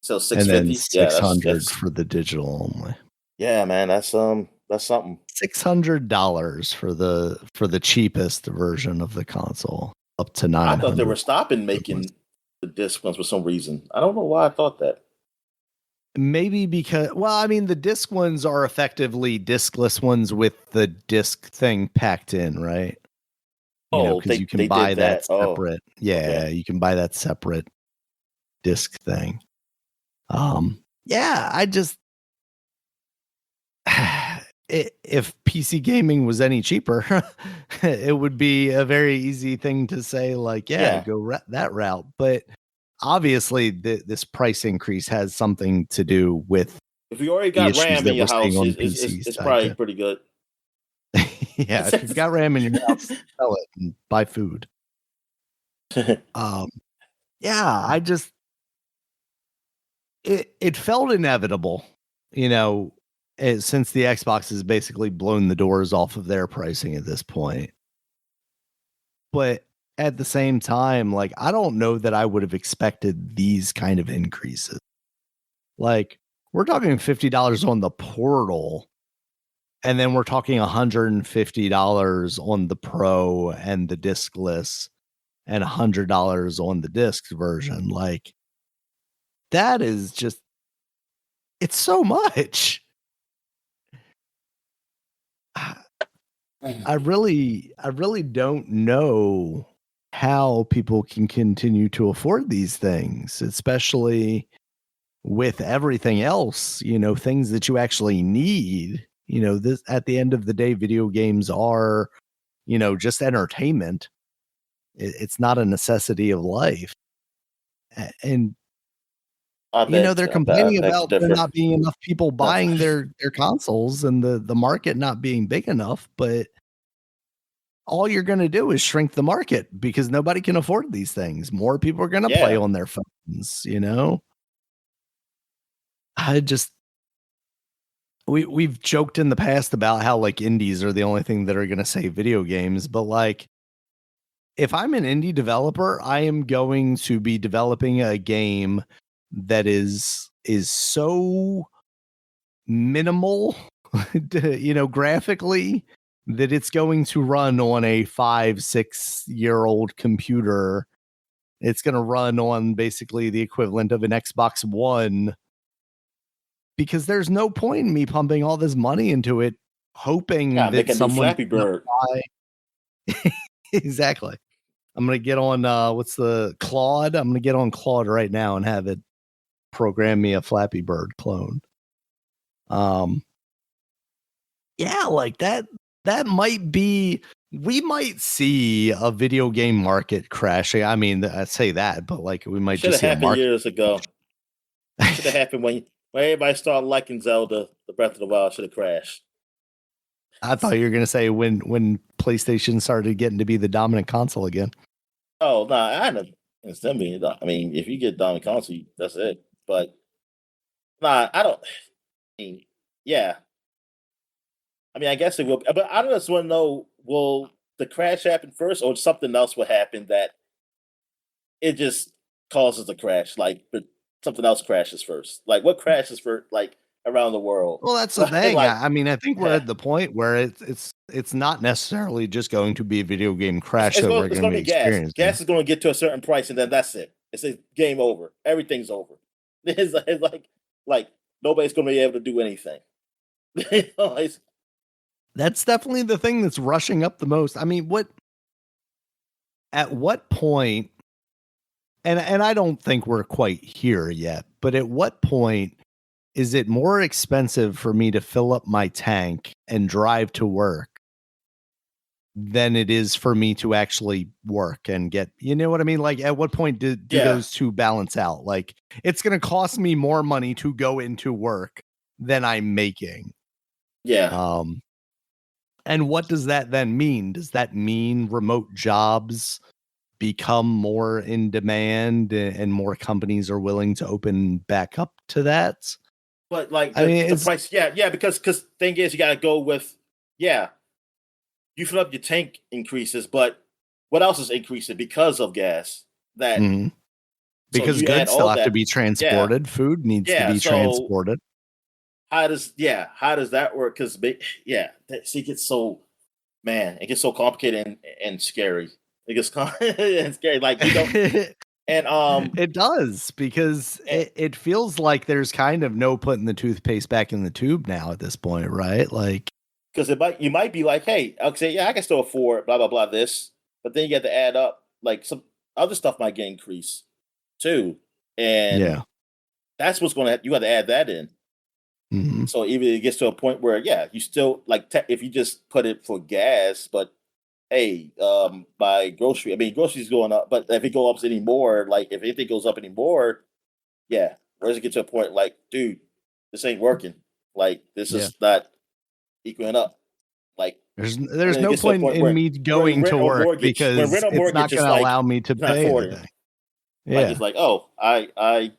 So and then 650, yeah, that's 600 for the digital only. yeah, man, that's something. $600 for the cheapest version of the console, up to I thought they were 900 stopping equivalents. making the disc ones for some reason. I don't know why I thought that. Maybe because, well, I mean, the disc ones are effectively discless ones with the disc thing packed in, right? Oh, Because you can they buy did that that. Oh, separate. Yeah, okay. you can buy that separate disc thing. Yeah, I just if PC gaming was any cheaper, it would be a very easy thing to say, like, yeah, Yeah. go that route. But obviously, this price increase has something to do with If you already the got issues RAM in that we're your seeing house, on the PC it's side. probably pretty good. Yeah, if you've got RAM in your house, sell it and buy food. Um, yeah, it felt inevitable, you know, since the Xbox has basically blown the doors off of their pricing at this point. But at the same time, like, I don't know that I would have expected these kind of increases. Like, we're talking $50 on the Portal, and then we're talking $150 on the Pro and the discless, and $100 on the disc version. Like, that is just, it's so much. I really don't know how people can continue to afford these things, especially with everything else, things that you actually need. This, at the end of the day, video games are, just entertainment. It's not a necessity of life. And they're I complaining beg to about there differ. not being enough people No. buying their consoles and the market not being big enough, but all you're going to do is shrink the market because nobody can afford these things. More people are going to play Yeah. on their phones. I just, we've joked in the past about how like indies are the only thing that are going to save video games, but like if I'm an indie developer, I am going to be developing a game that is so minimal, graphically, that it's going to run on a 5-6 year old computer. It's going to run on basically the equivalent of an Xbox One, because there's no point in me pumping all this money into it, hoping They that can do someone's Flappy gonna Bird. buy. Exactly. I'm gonna get on what's the Claude? I'm gonna get on Claude right now and have it program me a Flappy Bird clone. Yeah, like that might be, we might see a video game market crashing. I mean, I say that, but like we might Should just have see a happened market. years ago. Should have happened when everybody started liking Zelda, the Breath of the Wild should have crashed. I thought you were gonna say when PlayStation started getting to be the dominant console again. Oh no, I know. I mean, if you get dominant console, that's it. But nah, I don't. I mean, yeah. I mean, I guess it will. But I just want to know: will the crash happen first, or something else will happen that it just causes a crash? Like, but something else crashes first. Like, what crashes first? Like around the world. Well, that's the Like, thing. like I mean, I think we're at the point where it's not necessarily just going to be a video game crash that we're it's going to going be to be gas. experiencing. Gas is going to get to a certain price, and then that's it. It's a game over. Everything's over. It's like nobody's going to be able to do anything. That's definitely the thing that's rushing up the most. I mean, at what point, and I don't think we're quite here yet, but at what point is it more expensive for me to fill up my tank and drive to work than it is for me to actually work and get, you know what I mean? Like, at what point do those two balance out? Like, it's going to cost me more money to go into work than I'm making. Yeah. And what does that then mean? Does that mean remote jobs become more in demand and more companies are willing to open back up to that? But like I mean, the price, because thing is, you got to go with, you fill up your tank increases, but what else is increasing because of gas? That because so you add goods still all have to that, be transported, food needs to be So transported. how does that work? Because it gets so, man, it gets so complicated and scary. It gets and scary, like you don't. And it does, because it feels like there's kind of no putting the toothpaste back in the tube now at this point, right? Like, because you might be like, hey, I'll say, I can still afford blah blah blah this, but then you get to add up like some other stuff might get increased too, and that's what's going to you got to add that in. Mm-hmm. So even it gets to a point where you still like if you just put it for gas, but hey, groceries going up, but if it goes up anymore, like if anything goes up anymore, where does it get to a point like, dude, this ain't working. Like this is not equaling up. Like there's no point in me going to work because it's not going to allow me to pay anything. Like it's like, oh, I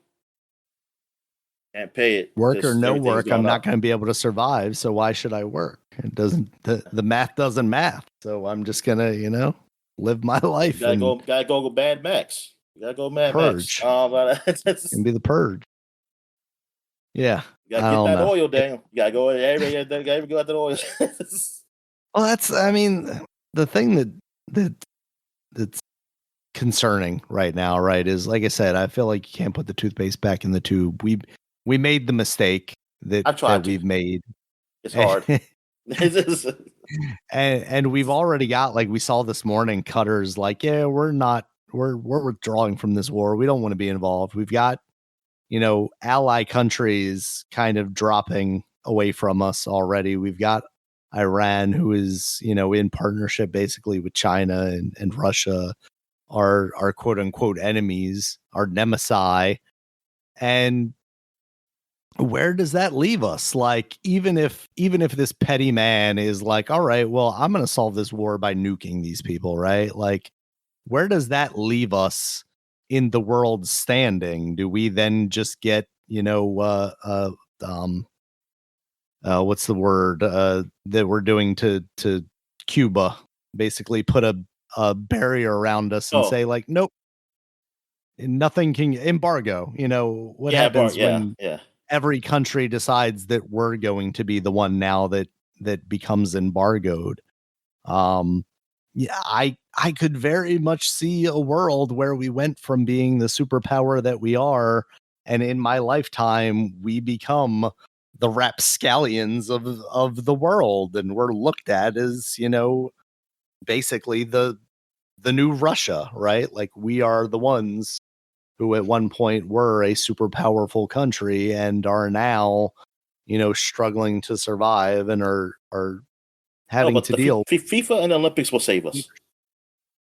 can't pay it. Work or no work, I'm not going to be able to survive. So why should I work? It doesn't. The math doesn't math. So I'm just gonna, live my life. Gotta go Mad Max. You gotta go Mad Purge. Max. And be the purge. Yeah. You gotta get that oil, Daniel. You gotta go. Everybody gotta go at that oil. Well, the thing that's concerning right now, right, is, like I said, I feel like you can't put the toothpaste back in the tube. We made the mistake that we've made. It's hard. and we've already got, like we saw this morning, Cutter's like, we're withdrawing from this war. We don't want to be involved. We've got, ally countries kind of dropping away from us already. We've got Iran, who is, in partnership basically with China and Russia, our quote unquote enemies, our nemesis. And where does that leave us? Like, even if this petty man is like, all right, well, I'm going to solve this war by nuking these people, right? Like, where does that leave us in the world standing? Do we then just get, what's the word that we're doing to Cuba? Basically, put a barrier around us and Oh, say like, nope, nothing can embargo. You know what yeah, happens yeah, when yeah. every country decides that we're going to be the one now that becomes embargoed. Yeah, I could very much see a world where we went from being the superpower that we are, and in my lifetime we become the rapscallions of the world, and we're looked at as, you know, basically the new Russia, right? Like we are the ones who at one point were a super powerful country and are now, you know, struggling to survive and are Oh, having but to the deal. FIFA and the Olympics will save us.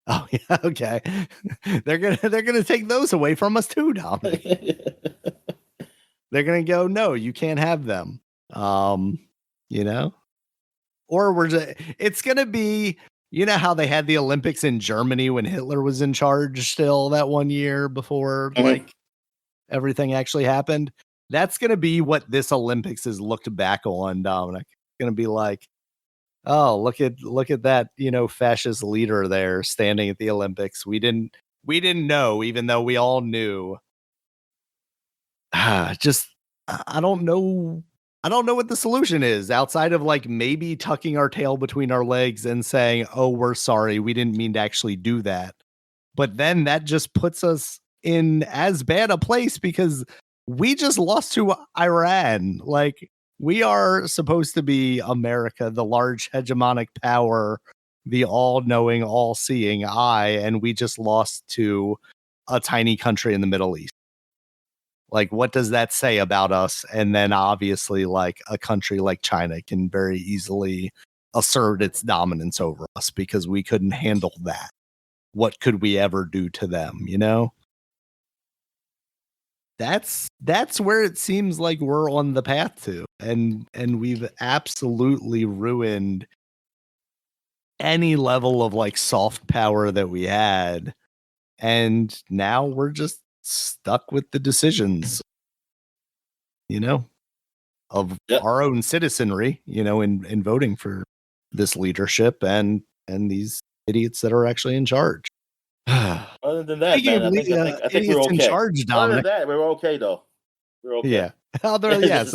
Oh yeah, okay. They're gonna take those away from us too, Dominic. They're gonna go, no, you can't have them. You know, or we're just, it's gonna be, you know how they had the Olympics in Germany when Hitler was in charge still that one year before Mhm. like everything actually happened. That's gonna be what this Olympics is looked back on, Dominic. It's gonna be like, oh, look at that, you know, fascist leader there standing at the Olympics. We didn't know, even though we all knew. Just I don't know. I don't know what the solution is outside of like maybe tucking our tail between our legs and saying, "Oh, we're sorry. We didn't mean to actually do that." But then that just puts us in as bad a place because we just lost to Iran. Like we are supposed to be America, the large hegemonic power, the all-knowing, all-seeing eye, and we just lost to a tiny country in the Middle East. Like what does that say about us? And then obviously like a country like China can very easily assert its dominance over us because we couldn't handle that. What could we ever do to them, you know? That's where it seems like we're on the path to. And we've absolutely ruined any level of like soft power that we had. And now we're just stuck with the decisions, you know, of Yep. our own citizenry, you know, in voting for this leadership and these idiots that are actually in charge. Other than that, Speaking man, of I think we're idiots in okay. charge, Other than Dominic. that, we're okay though. We're okay. Yeah. Other, yes.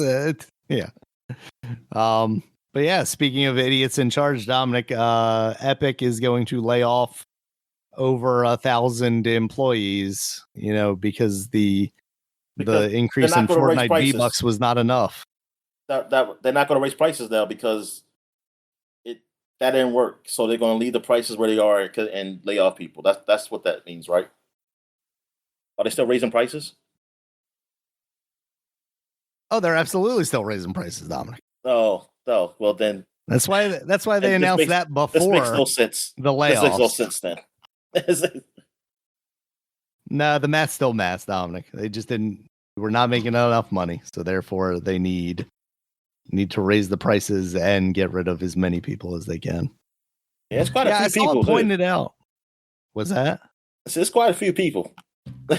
Yeah. But yeah, speaking of idiots in charge, Dominic, Epic is going to lay off over 1,000 employees, you know, because Because the they're increase not in going to raise Fortnite prices. V-Bucks was not enough. That they're not going to raise prices now because it that didn't work. So they're going to leave the prices where they are and lay off people. That's what that means, right? Are they still raising prices? Oh, they're absolutely still raising prices, Dominic. No, no. Well then, That's why they and announced that this makes no before sense. the This makes no layoffs. sense then. No, the math's still math, Dominic. They just didn't. We're not making enough money, so therefore they need to raise the prices and get rid of as many people as they can. Yeah, it's quite a Yeah, I few saw it people too. pointed out. Was that? It's quite a few people.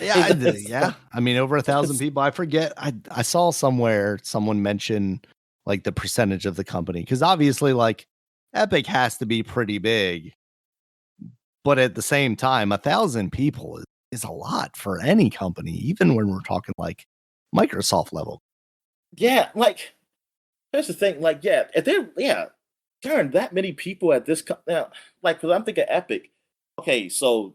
Yeah, yeah. I mean, over 1,000 people. I forget. I saw somewhere someone mention like the percentage of the company because obviously, like Epic has to be pretty big, but at the same time, 1,000 people is a lot for any company, even when we're talking like Microsoft level. Yeah, like here's the thing. Like, yeah, if they're darn that many people at this now, like, because I'm thinking Epic. Okay, so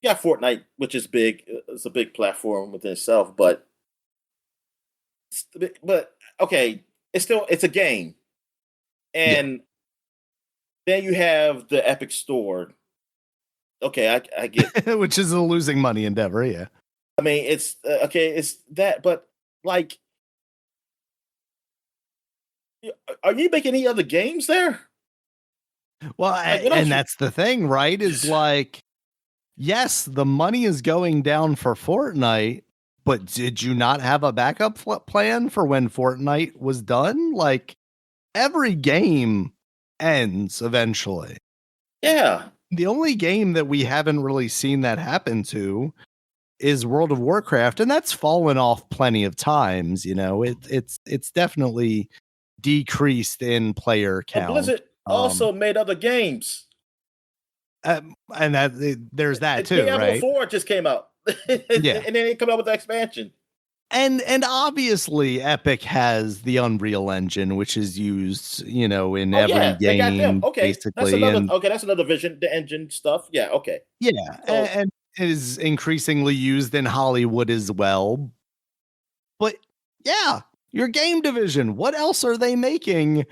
you got Fortnite, which is big. It's a big platform within itself, but okay, it's a game, Yeah, and then you have the Epic Store. Okay, I get. which is a losing money endeavor. Yeah. I mean, it's okay. It's that, but like, are you making any other games there? Well, Like, what and else? that's the thing, right? Is like, yes, the money is going down for Fortnite, but did you not have a backup plan for when Fortnite was done? Like, every game ends eventually. Yeah, The only game that we haven't really seen that happen to is World of Warcraft, and that's fallen off plenty of times. You know, it's definitely decreased in player But count. Blizzard also made other games. And there's that too, Diablo right? 4 just came out. And then they come out with the expansion. And obviously Epic has the Unreal Engine, which is used, in every They got them. game, Okay, basically. that's another vision, the engine stuff. Yeah, okay. Yeah, So, and is increasingly used in Hollywood as well. But yeah, your game division, what else are they making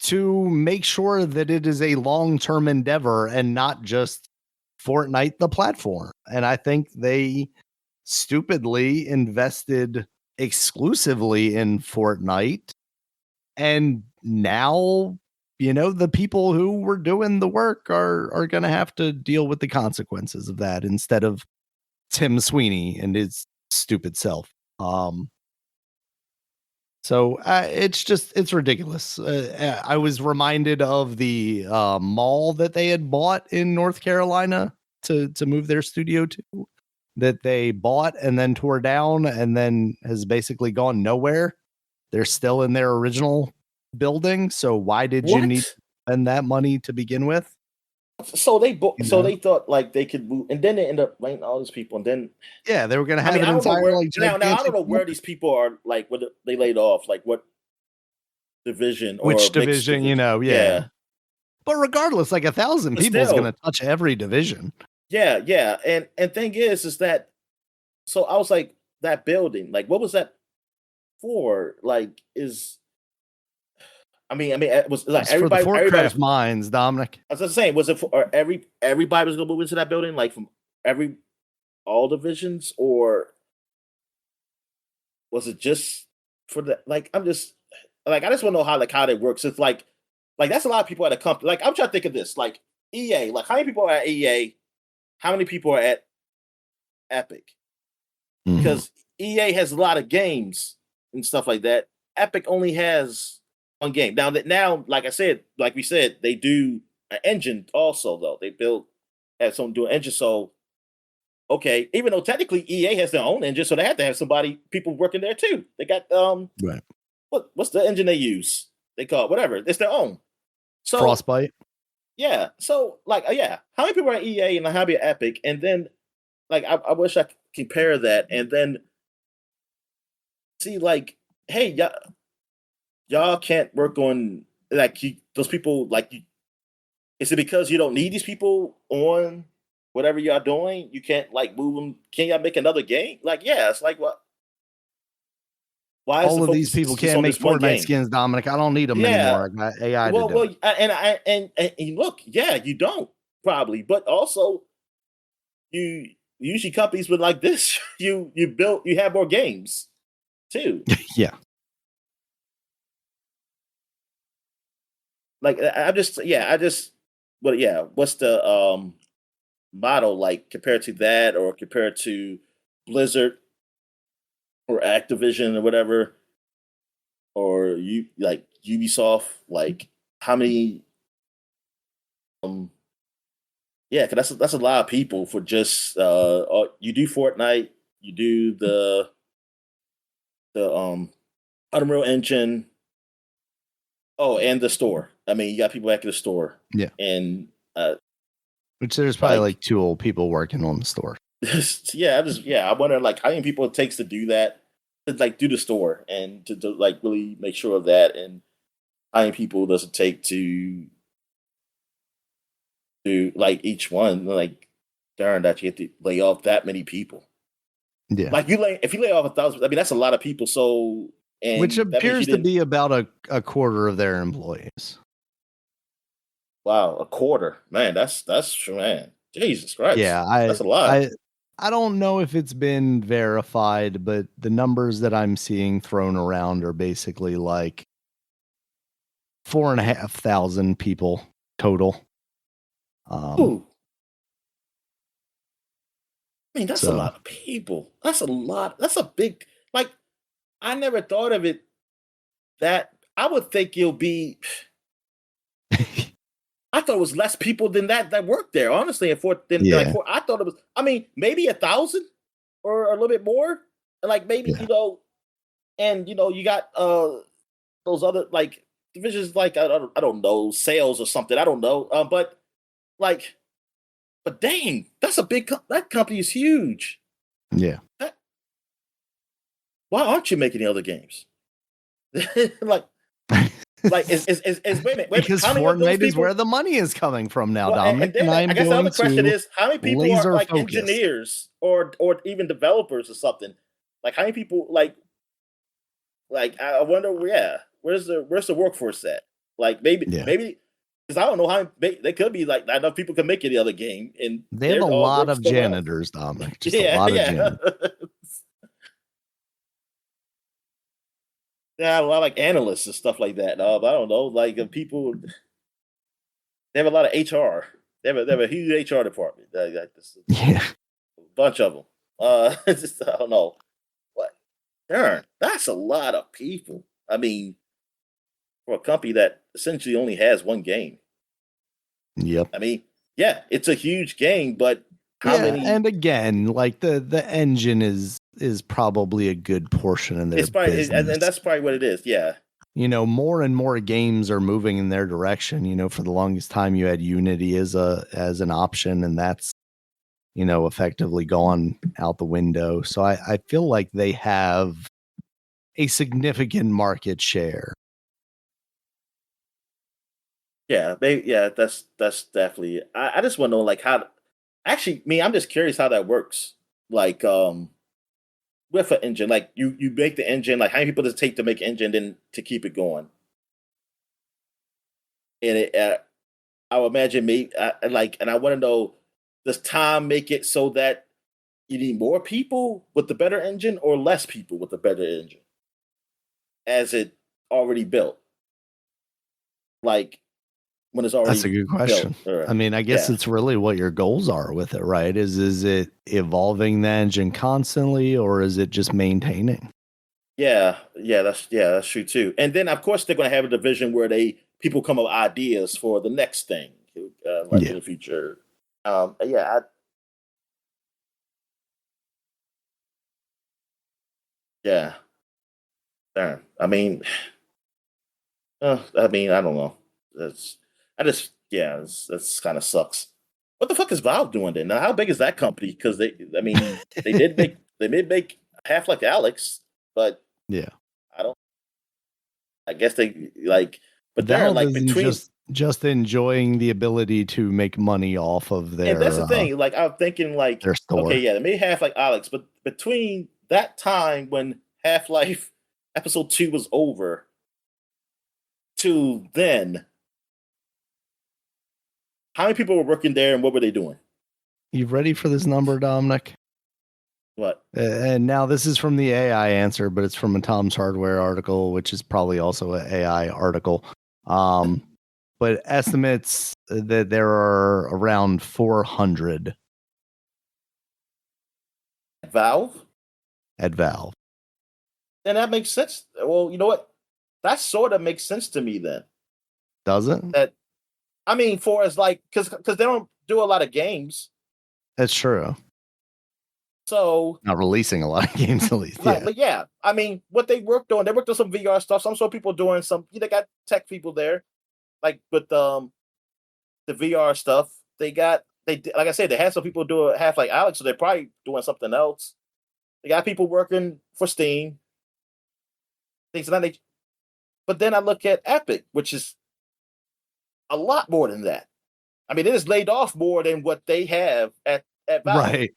to make sure that it is a long-term endeavor and not just Fortnite the platform? And I think they stupidly invested exclusively in Fortnite, and now the people who were doing the work are going to have to deal with the consequences of that instead of Tim Sweeney and his stupid self. So it's ridiculous. I was reminded of the mall that they had bought in North Carolina to move their studio to, that they bought and then tore down and then has basically gone nowhere. They're still in their original building. So why did you need to spend that money to begin with? So they thought like they could move, and then they end up letting all these people, and then they were going to have an I don't know entire where, like now I don't know where these people are, like what they laid off, like what division or which division, yeah. But regardless, like 1,000 people is going to touch every division. Yeah, and thing is that, so I was like, that building, like what was that for? Like it was like everybody for the Fortcraft mines, Dominic. I was saying, was it for everybody was going to move into that building, like from all divisions, or was it just for the, like, I just want to know how that works. It's like that's a lot of people at a company. Like, I'm trying to think of this, like EA, like how many people are at EA? How many people are at Epic? Mm-hmm. Because EA has a lot of games and stuff like that. Epic only has one game. Now, like we said, they do an engine also, though. They have someone do an engine. So, okay, even though technically EA has their own engine, so they have to have people working there too. They got right. What's the engine they use? They call it whatever. It's their own. So Frostbite. Yeah. So how many people are at EA and how many at Epic? And then like I wish I could compare that and then see like, hey, y'all can't work on those people, like is it because you don't need these people on whatever y'all doing? You can't like move them. Can y'all make another game? Like, yeah, it's like what? Why all of these people can't make Fortnite skins, Dominic? I don't need them anymore. I got AI to do it. And look, yeah, you don't probably, but also you usually companies with like this, you have more games too. Yeah. Like what's the model like compared to that, or compared to Blizzard or Activision or whatever, or you like Ubisoft? Like how many? Because that's a lot of people for just you do Fortnite, you do the Unreal Engine. Oh, and the store. I mean, you got people back at the store. Yeah. And which there's probably like 2 old people working on the store. I wonder like how many people it takes to do that, to like do the store and to like really make sure of that, and how many people does it take to do like each one, like darn that you have to lay off that many people. Yeah. Like if you lay off 1,000, I mean that's a lot of people. So which appears to be about a quarter of their employees. Wow, a quarter, man. That's man. Jesus Christ. Yeah, that's a lot. I don't know if it's been verified, but the numbers that I'm seeing thrown around are basically like 4,500 people total. Ooh. I mean, that's a lot of people. That's a lot. That's a big, like, I never thought of it that I would think you'll be. I thought it was less people than that work there, honestly. I thought it was, I mean, maybe 1,000 or a little bit more. And like maybe, and you got those other, like divisions like I don't know sales or something. I don't know, but like, but dang, that's a big. That company is huge. Yeah. That, why aren't you making the other games? like, wait a minute, Because how many of those Fortnite is where people? the money is coming from now, Well, Dominic, and and then I'm I guess the going other question to is, how many people are laser like focus. engineers or even developers or something? Like, how many people like I wonder, yeah, where's the workforce at? Like Yeah. maybe because I don't know how they could be like not enough people can make it the other game, and They have a they're all lot work of somewhere else. janitors, Dominic. Just a Yeah, lot of yeah, janitors. yeah, a lot of, like analysts and stuff like that. I don't know, like people. They have a lot of HR. They have a huge HR department. Like this, Yeah. a bunch of them. Just, I don't know. What? Darn, that's a lot of people. I mean, for a company that essentially only has one game. Yep. I mean, yeah, it's a huge game, but how Yeah, many? and again, like the engine is probably a good portion of their It's probably, business. and that's probably what it is. Yeah, More and more games are moving in their direction. For the longest time you had Unity as an option, and that's effectively gone out the window. So I feel like they have a significant market share. yeah, yeah. That's definitely. I just want to know like how. Actually, me, I'm just curious how that works. Like, with an engine, like you make the engine. Like, how many people does it take to make an engine, then to keep it going? And I would imagine me like, and I want to know, does time make it so that you need more people with the better engine or less people with the better engine as it already built? Like when it's That's a already good built, question. I or mean, I guess yeah, it's really what your goals are with it, right? Is it evolving the engine constantly, or is it just maintaining? that's true too. And then of course they're going to have a division where they people come up with ideas for the next thing, like in Yeah. the future. Yeah, yeah. Darn. I mean, I don't know. That's I just yeah, that's kind of sucks. What the fuck is Valve doing then? Now, how big is that company? Because I mean, they did make Half Life Alex, but Yeah. I don't. I guess they like, but they're Valve like isn't between, just enjoying the ability to make money off of and that's their the thing. Like I'm thinking, like, their okay, store. yeah, they made Half Life Alex, but between that time when Half Life Episode 2 was over to then, how many people were working there, and what were they doing? You ready for this number, Dominic? What? And now this is from the AI answer, but it's from a Tom's Hardware article, which is probably also an AI article. Um, but estimates that there are around 400 Valve? at Valve. Then that makes sense. Well, you know what? That sort of makes sense to me then. Does it? That I mean, for as like, because they don't do a lot of games, That's true. so Not releasing a lot of games, at least. like, Yeah. but yeah, I mean, what they worked on some VR stuff. Some people doing some. They got tech people there, like with the VR stuff. Like I said, they had some people do it half like Alex, so they're probably doing something else. They got people working for Steam, things of that nature. But then I look at Epic, which is a lot more than that. I mean, it is laid off more than what they have at Valve. Right.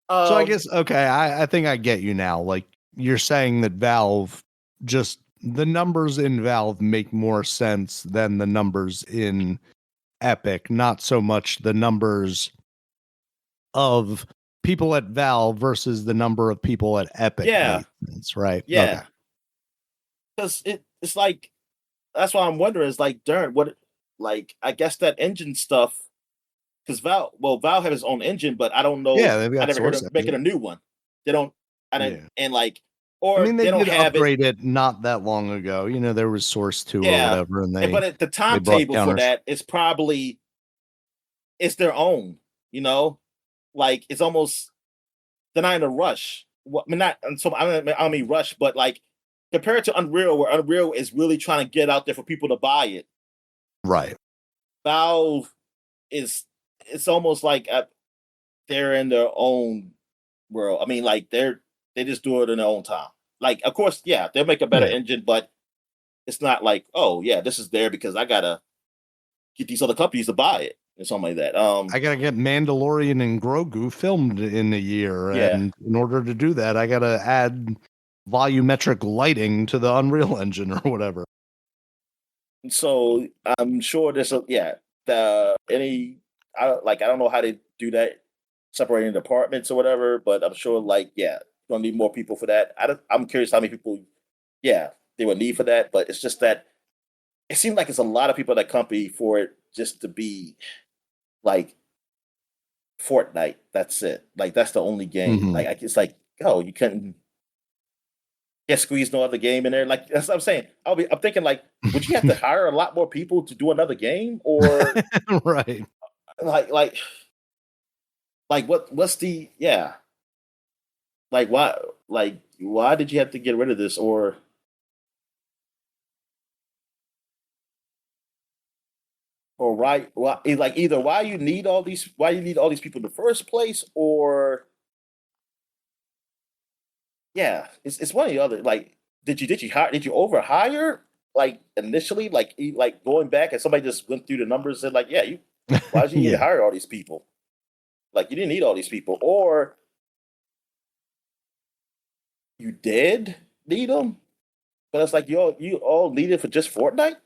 So I Um, guess, okay, I think I get you now. Like, you're saying that Valve, just the numbers in Valve make more sense than the numbers in Epic, not so much the numbers of people at Valve versus the number of people at Epic yeah, made sense, right? Okay. yeah, because it's like that's why I'm wondering. Is like, darn, what? Like, I guess that engine stuff. Because Valve have its own engine, but I don't Yeah, know. they've I got never heard Source of making a Engine. new one. They don't. I don't, Yeah. and like, I or mean, they they don't did have it. upgrade it not that long ago. There was Source 2 or Yeah, whatever, and but they at the they brought timetable for counters. that is probably it's their own. You know, like it's almost they're not in a rush. I mean, not so I don't mean rush, but like compared to Unreal, where Unreal is really trying to get out there for people to buy it. Right. Valve is it's almost like they're in their own world. I mean, like they just do it in their own time. Like, of course, yeah, they'll make a better Yeah. engine, but it's not like, oh yeah, this is there because I gotta get these other companies to buy it or something like that. I gotta get Mandalorian and Grogu filmed in a year, Yeah. and in order to do that, I gotta add volumetric lighting to the Unreal Engine or whatever. So I'm sure there's the any I don't know how they do that separating departments or whatever, but I'm sure gonna need more people for that. I'm curious how many people they would need for that, but it's just that it seems like it's a lot of people at that company for it just to be like Fortnite. That's it. Like that's the only game. Mhm. It's like, oh, you couldn't get squeezed no other game in there. Like that's what I'm saying. I'm thinking like, would you have to hire a lot more people to do another game, or Right. like like what's the why why did you have to get rid of this, or why like either why you need all these people in the first place, or it's one or the other. Like, did you overhire like initially, like going back and somebody just went through the numbers and said like, why did you need to Yeah. hire all these people? Like you didn't need all these people, or you did need them, but it's like you all need it for just Fortnite,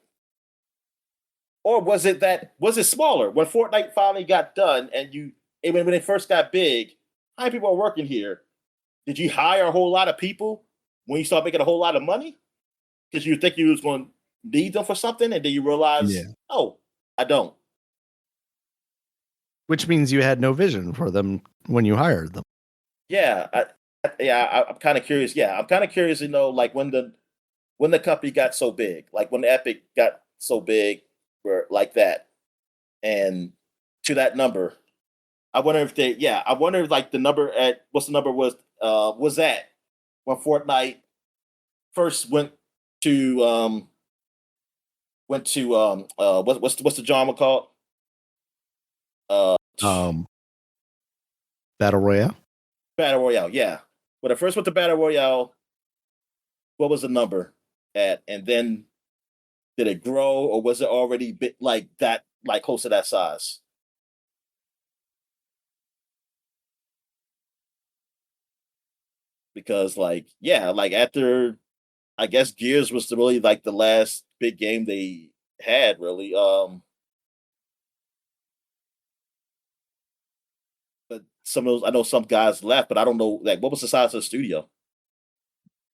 or was it smaller when Fortnite finally got done and when it first got big? How many people are working here? Did you hire a whole lot of people when you start making a whole lot of money? Because you think you was going to need them for something, and then you realize, Yeah. oh, I don't. Which means you had no vision for them when you hired them. Yeah, I'm kind of curious. Yeah, I'm kind of curious to know, like when the company got so big, like when Epic got so big, where like that, and to that number. I wonder if I wonder if like the number at what's the number was that when Fortnite first went to what's the genre called? Uh Um, Battle Royale. Battle Royale, yeah. When it first went to Battle Royale, what was the number at? And then did it grow, or was it already like that, like close to that size? Because like after I guess Gears was really like the last big game they had really. But some of those I know some guys left, but I don't know like what was the size of the studio?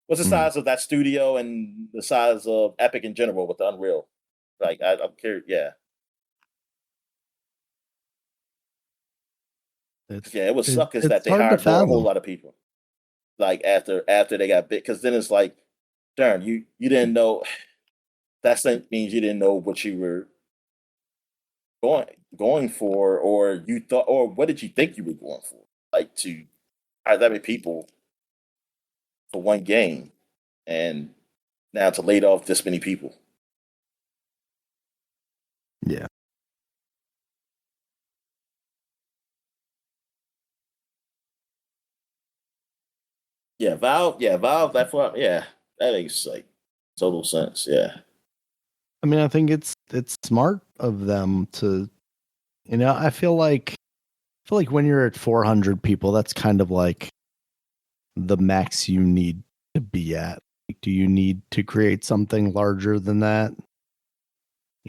What's the Mm. size of that studio and the size of Epic in general with the Unreal? Like I'm curious. Yeah, It's yeah. It would suck is that it's they hard to hired more a whole fathom. lot of people. Like after they got big, because then it's like, darn, you didn't know. That means you didn't know what you were going going for, or you thought, or what did you think you were going for? Like to hire that many people for one game, and now to laid off this many people. Yeah. Valve. That makes like total sense. Yeah, I mean, I think it's smart of them to, I feel like when you're at 400 people, that's kind of like the max you need to be at. Like, do you need to create something larger than that?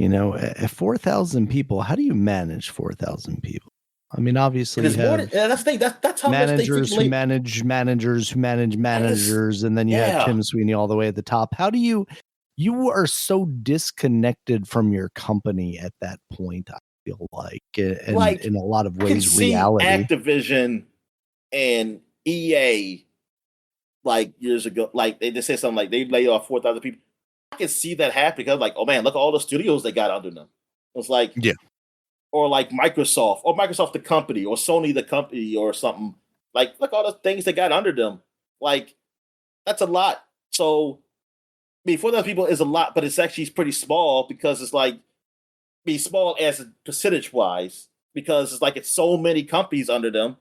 At 4,000 people, how do you manage 4,000 people? I mean, it obviously you is more. have That's the thing. That's how much they managers who frequently. manage managers who manage Yes, managers, and then you have yeah. Tim Sweeney all the way at the top. How do you are so disconnected from your company at that point, I feel like, and Like in a lot of I can ways, see reality. Activision and EA like years ago. Like they just said something like they lay off 4,000 people. I can see that happen because like, oh man, look at all the studios they got under them. It's like, Yeah. or like Microsoft the company, or Sony the company, or something. Like, look all the things they got under them. Like, that's a lot. So mean, 4,000 people is a lot, but it's actually pretty small because it's like be small as percentage wise because it's like it's so many companies under them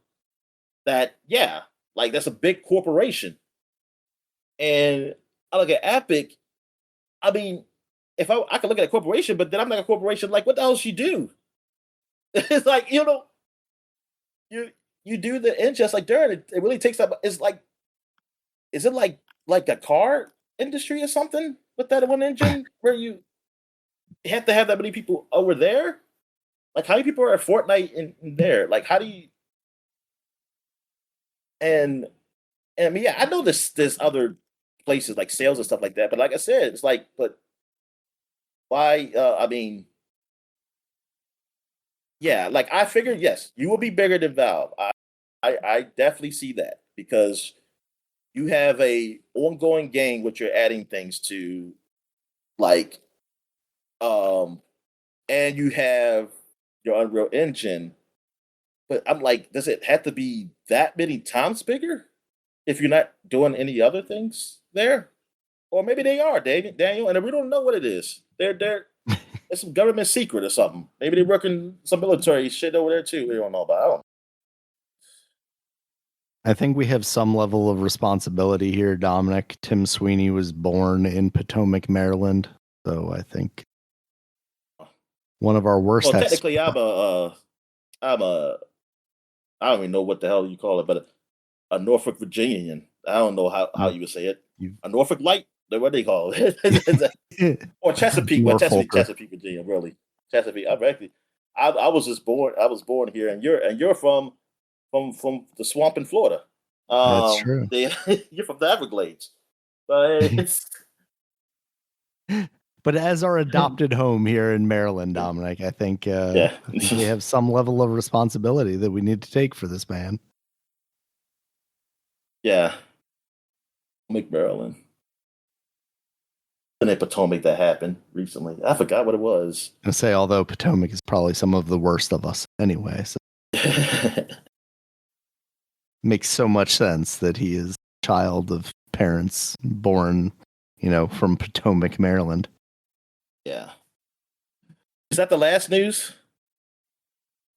that yeah, like that's a big corporation. And I look at Epic. I mean, if I could look at a corporation, but then I'm like a corporation. Like, what the hell does she do? It's like you you do the ingest like darn it really takes that. It's like is it like a car industry or something with that one engine where you have to have that many people over there? Like how many people are at Fortnite in there? Like how do you and and I mean yeah, I know there's other places like sales and stuff like that, but like I said, it's like, but why I mean, yeah, like I figured yes, you will be bigger than Valve. I definitely see that because you have a ongoing game which you're adding things to, like um and you have your Unreal Engine, but I'm like, does it have to be that many times bigger if you're not doing any other things there? Or maybe they are, Daniel, and we don't know what it is. They're it's some government secret or something. Maybe they're working some military shit over there too. We don't know about. I don't. I think we have some level of responsibility here, Dominic. Tim Sweeney was born in Potomac, Maryland. So I think one of our worst Well, technically, I'm a, I don't even know what the hell you call it, but a Norfolk Virginian. I don't know how No, you would say it. you A Norfolk Light. What they call it? Or Chesapeake. Well, Norfolker. Chesapeake, Virginia. Really, Chesapeake. I'm actually. I was just born. I was born here, and you're from the swamp in Florida. That's true. They, you're from the Everglades, but it's But as our adopted home here in Maryland, Dominic, yeah, I think we have some level of responsibility that we need to take for this man. yeah. McMaryland. And in Potomac that happened recently. I forgot what it was. I say, although Potomac is probably some of the worst of us anyway, so makes so much sense that he is a child of parents born, from Potomac, Maryland. Yeah. Is that the last news?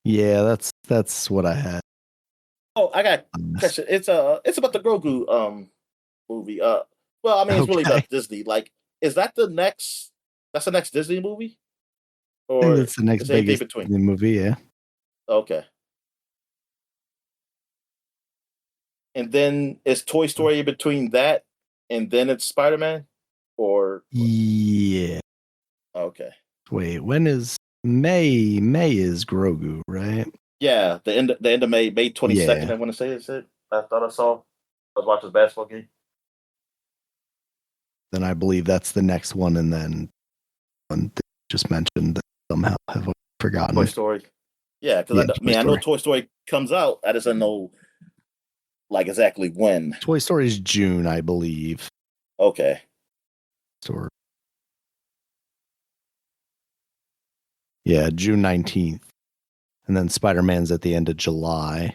Yeah, that's what I had. Oh, I got a On this. question. It's about the Grogu movie. Well, I mean it's really Okay, I about Disney. Like, is that that's the next Disney movie? think Or that's the next is there anything biggest between? Disney movie. Yeah, Okay. And then is Toy Story in between that and then it's Spider Man? Or yeah. okay. Wait, when is May? May is Grogu, right? Yeah, the end of May 22nd, Yeah. I want to say is it. I thought I saw. I was watching this basketball game. Then I believe that's the next one, and then one that you just mentioned that somehow have Toy forgotten. Story. Yeah, because Yeah, I Toy mean I know Story. Toy Story comes out. I just don't know like exactly when. Toy Story is June, I believe. Okay. Or yeah, June 19th. And then Spider-Man's at the end of July. I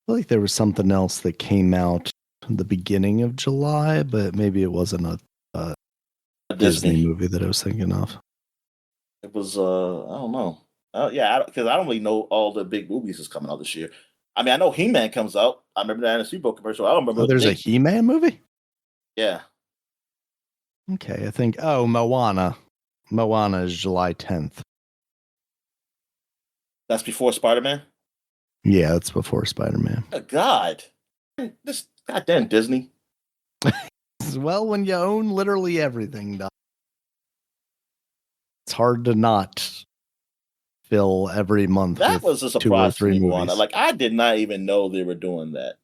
feel like there was something else that came out the beginning of July, but maybe it wasn't a Disney Disney. movie that I was thinking of. It was I don't know. Yeah, because I don't really know all the big movies that's coming out this year. I mean, I know He-Man comes out. I remember that in a Super Bowl commercial. I don't remember Oh, the there's a date. He-Man movie? Yeah, Okay, I think Moana. Moana is July 10th. that's before Spider-Man. Yeah, that's before Spider-Man. Oh, God, this goddamn Disney. Well, when you own literally everything, Doc, it's hard to not fill every month That with was a 2 or surprise to 3 me, Moana. movies. Like I did not even know they were doing that.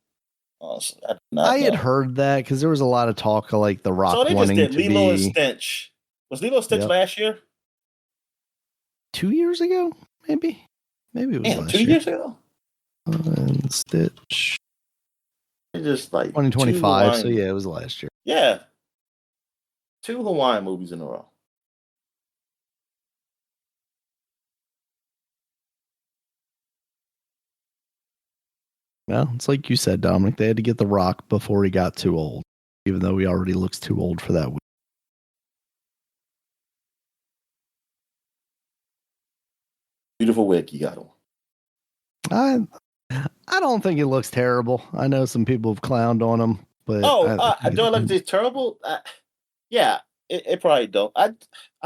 Honestly, I did I not had know. heard that because there was a lot of talk of like The So Rock they just wanting did to Lilo and be. Stitch. Was Lilo and Stitch Yep. last year? 2 years ago, maybe. Maybe it was Damn, two last year. years ago. And Stitch They just like two 2025. So Hawaiian. yeah, it was last year. Yeah, two Hawaiian movies in a row. Well, it's like you said, Dominic. They had to get The Rock before he got too old, even though he already looks too old for that. Beautiful wig you got on. I don't think it looks terrible. I know some people have clowned on him, but do I look terrible? Yeah, it probably don't. I'm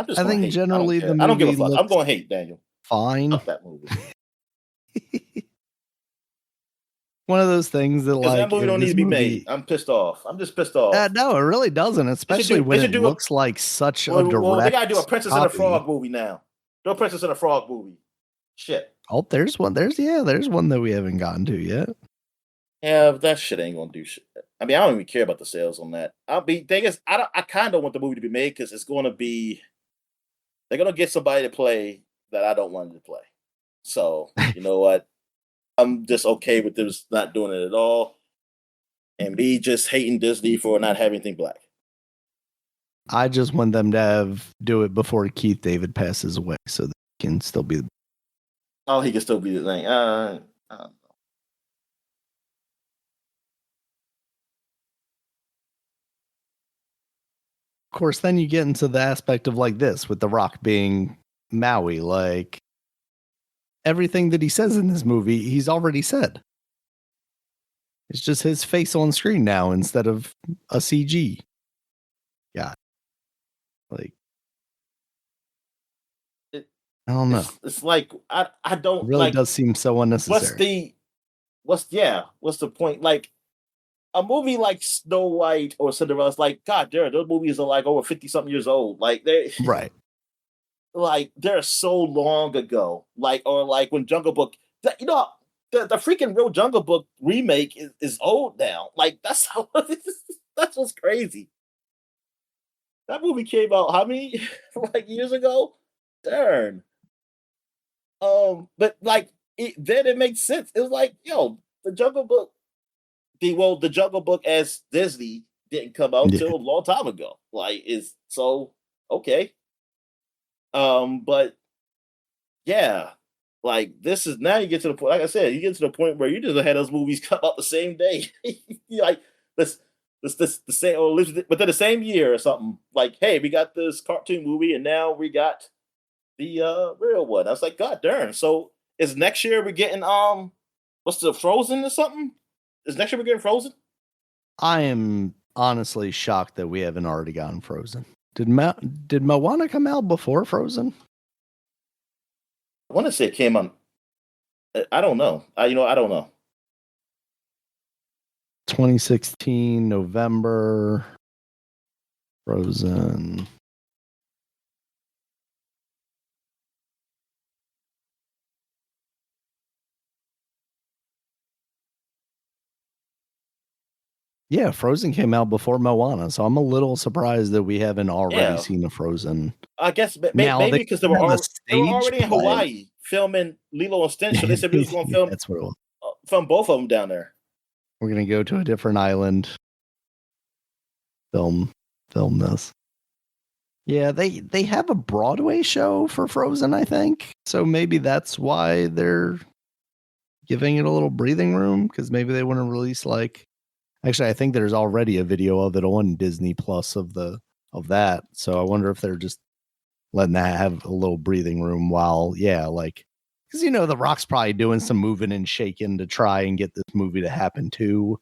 just going to hate. Generally the movie I don't give a fuck. I'm going to hate, Daniel. Fine. Fuck that movie. One of those things that like that movie don't need to be made. I'm pissed off. I'm just pissed off. No, it really doesn't, especially when it looks like such a direct. Well, they gotta do a Princess and a Frog movie now. Do a Princess and a Frog movie. Shit. Oh, there's one. There's one that we haven't gotten to yet. Yeah, but that shit ain't gonna do shit. I mean, I don't even care about the sales on that. Thing is, I kind of want the movie to be made because it's gonna be. They're gonna get somebody to play that I don't want to play. So you know what? I'm just okay with them not doing it at all, and me just hating Disney for not having anything black. I just want them to do it before Keith David passes away, so that he can still be. Oh, he can still be the thing. Of course, then you get into the aspect of like this with The Rock being Maui, like. Everything that he says in this movie, he's already said. It's just his face on screen now instead of a CG. Yeah. Like, I don't know. It's like, I don't. It really does seem so unnecessary. What's the point? Like, a movie like Snow White or Cinderella's like, God damn, those movies are like over 50-something years old. Like, they. Right. Like they're so long ago, or when Jungle Book, the freaking real Jungle Book remake is old now. Like that's what's crazy. That movie came out how many years ago? Darn. But then it makes sense. It was like, yo, the Jungle Book, the Jungle Book as Disney didn't come out till a long time ago. Like is so okay. But yeah, like this is now you get to the point. Like I said, you get to the point where you just had those movies come out the same day. Like this the same, or within the same year or something. Like, hey, we got this cartoon movie, and now we got the real one. I was like, God darn! So is next year we're getting what's the Frozen or something? Is next year we're getting Frozen? I am honestly shocked that we haven't already gotten Frozen. Did Moana come out before Frozen? I want to say it came on. I don't know. I don't know. 2016 November. Frozen. Yeah, Frozen came out before Moana, so I'm a little surprised that we haven't already seen a Frozen. I guess maybe because they were already in Hawaii filming Lilo and Stitch, so they said we was going to film. That's what it was. Film both of them down there. We're going to go to a different island. Film this. Yeah, they have a Broadway show for Frozen, I think. So maybe that's why they're giving it a little breathing room, because maybe they want to release actually, I think there's already a video of it on Disney Plus of that. So I wonder if they're just letting that have a little breathing room while, because The Rock's probably doing some moving and shaking to try and get this movie to happen too.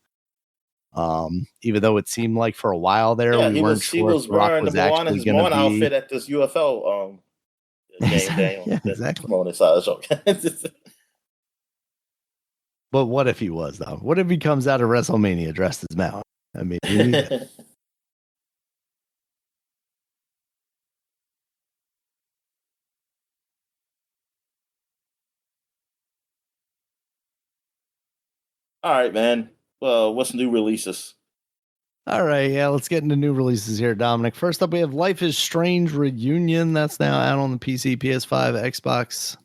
Even though it seemed like for a while there, we weren't sure if The Rock was actually going to be outfit at this UFO game. Yeah, exactly. But what if he was, though? What if he comes out of WrestleMania dressed as Mao? I mean, all right, man. Well, what's new releases? All right, let's get into new releases here, Dominic. First up, we have Life is Strange Reunion. That's now out on the PC, PS5, Xbox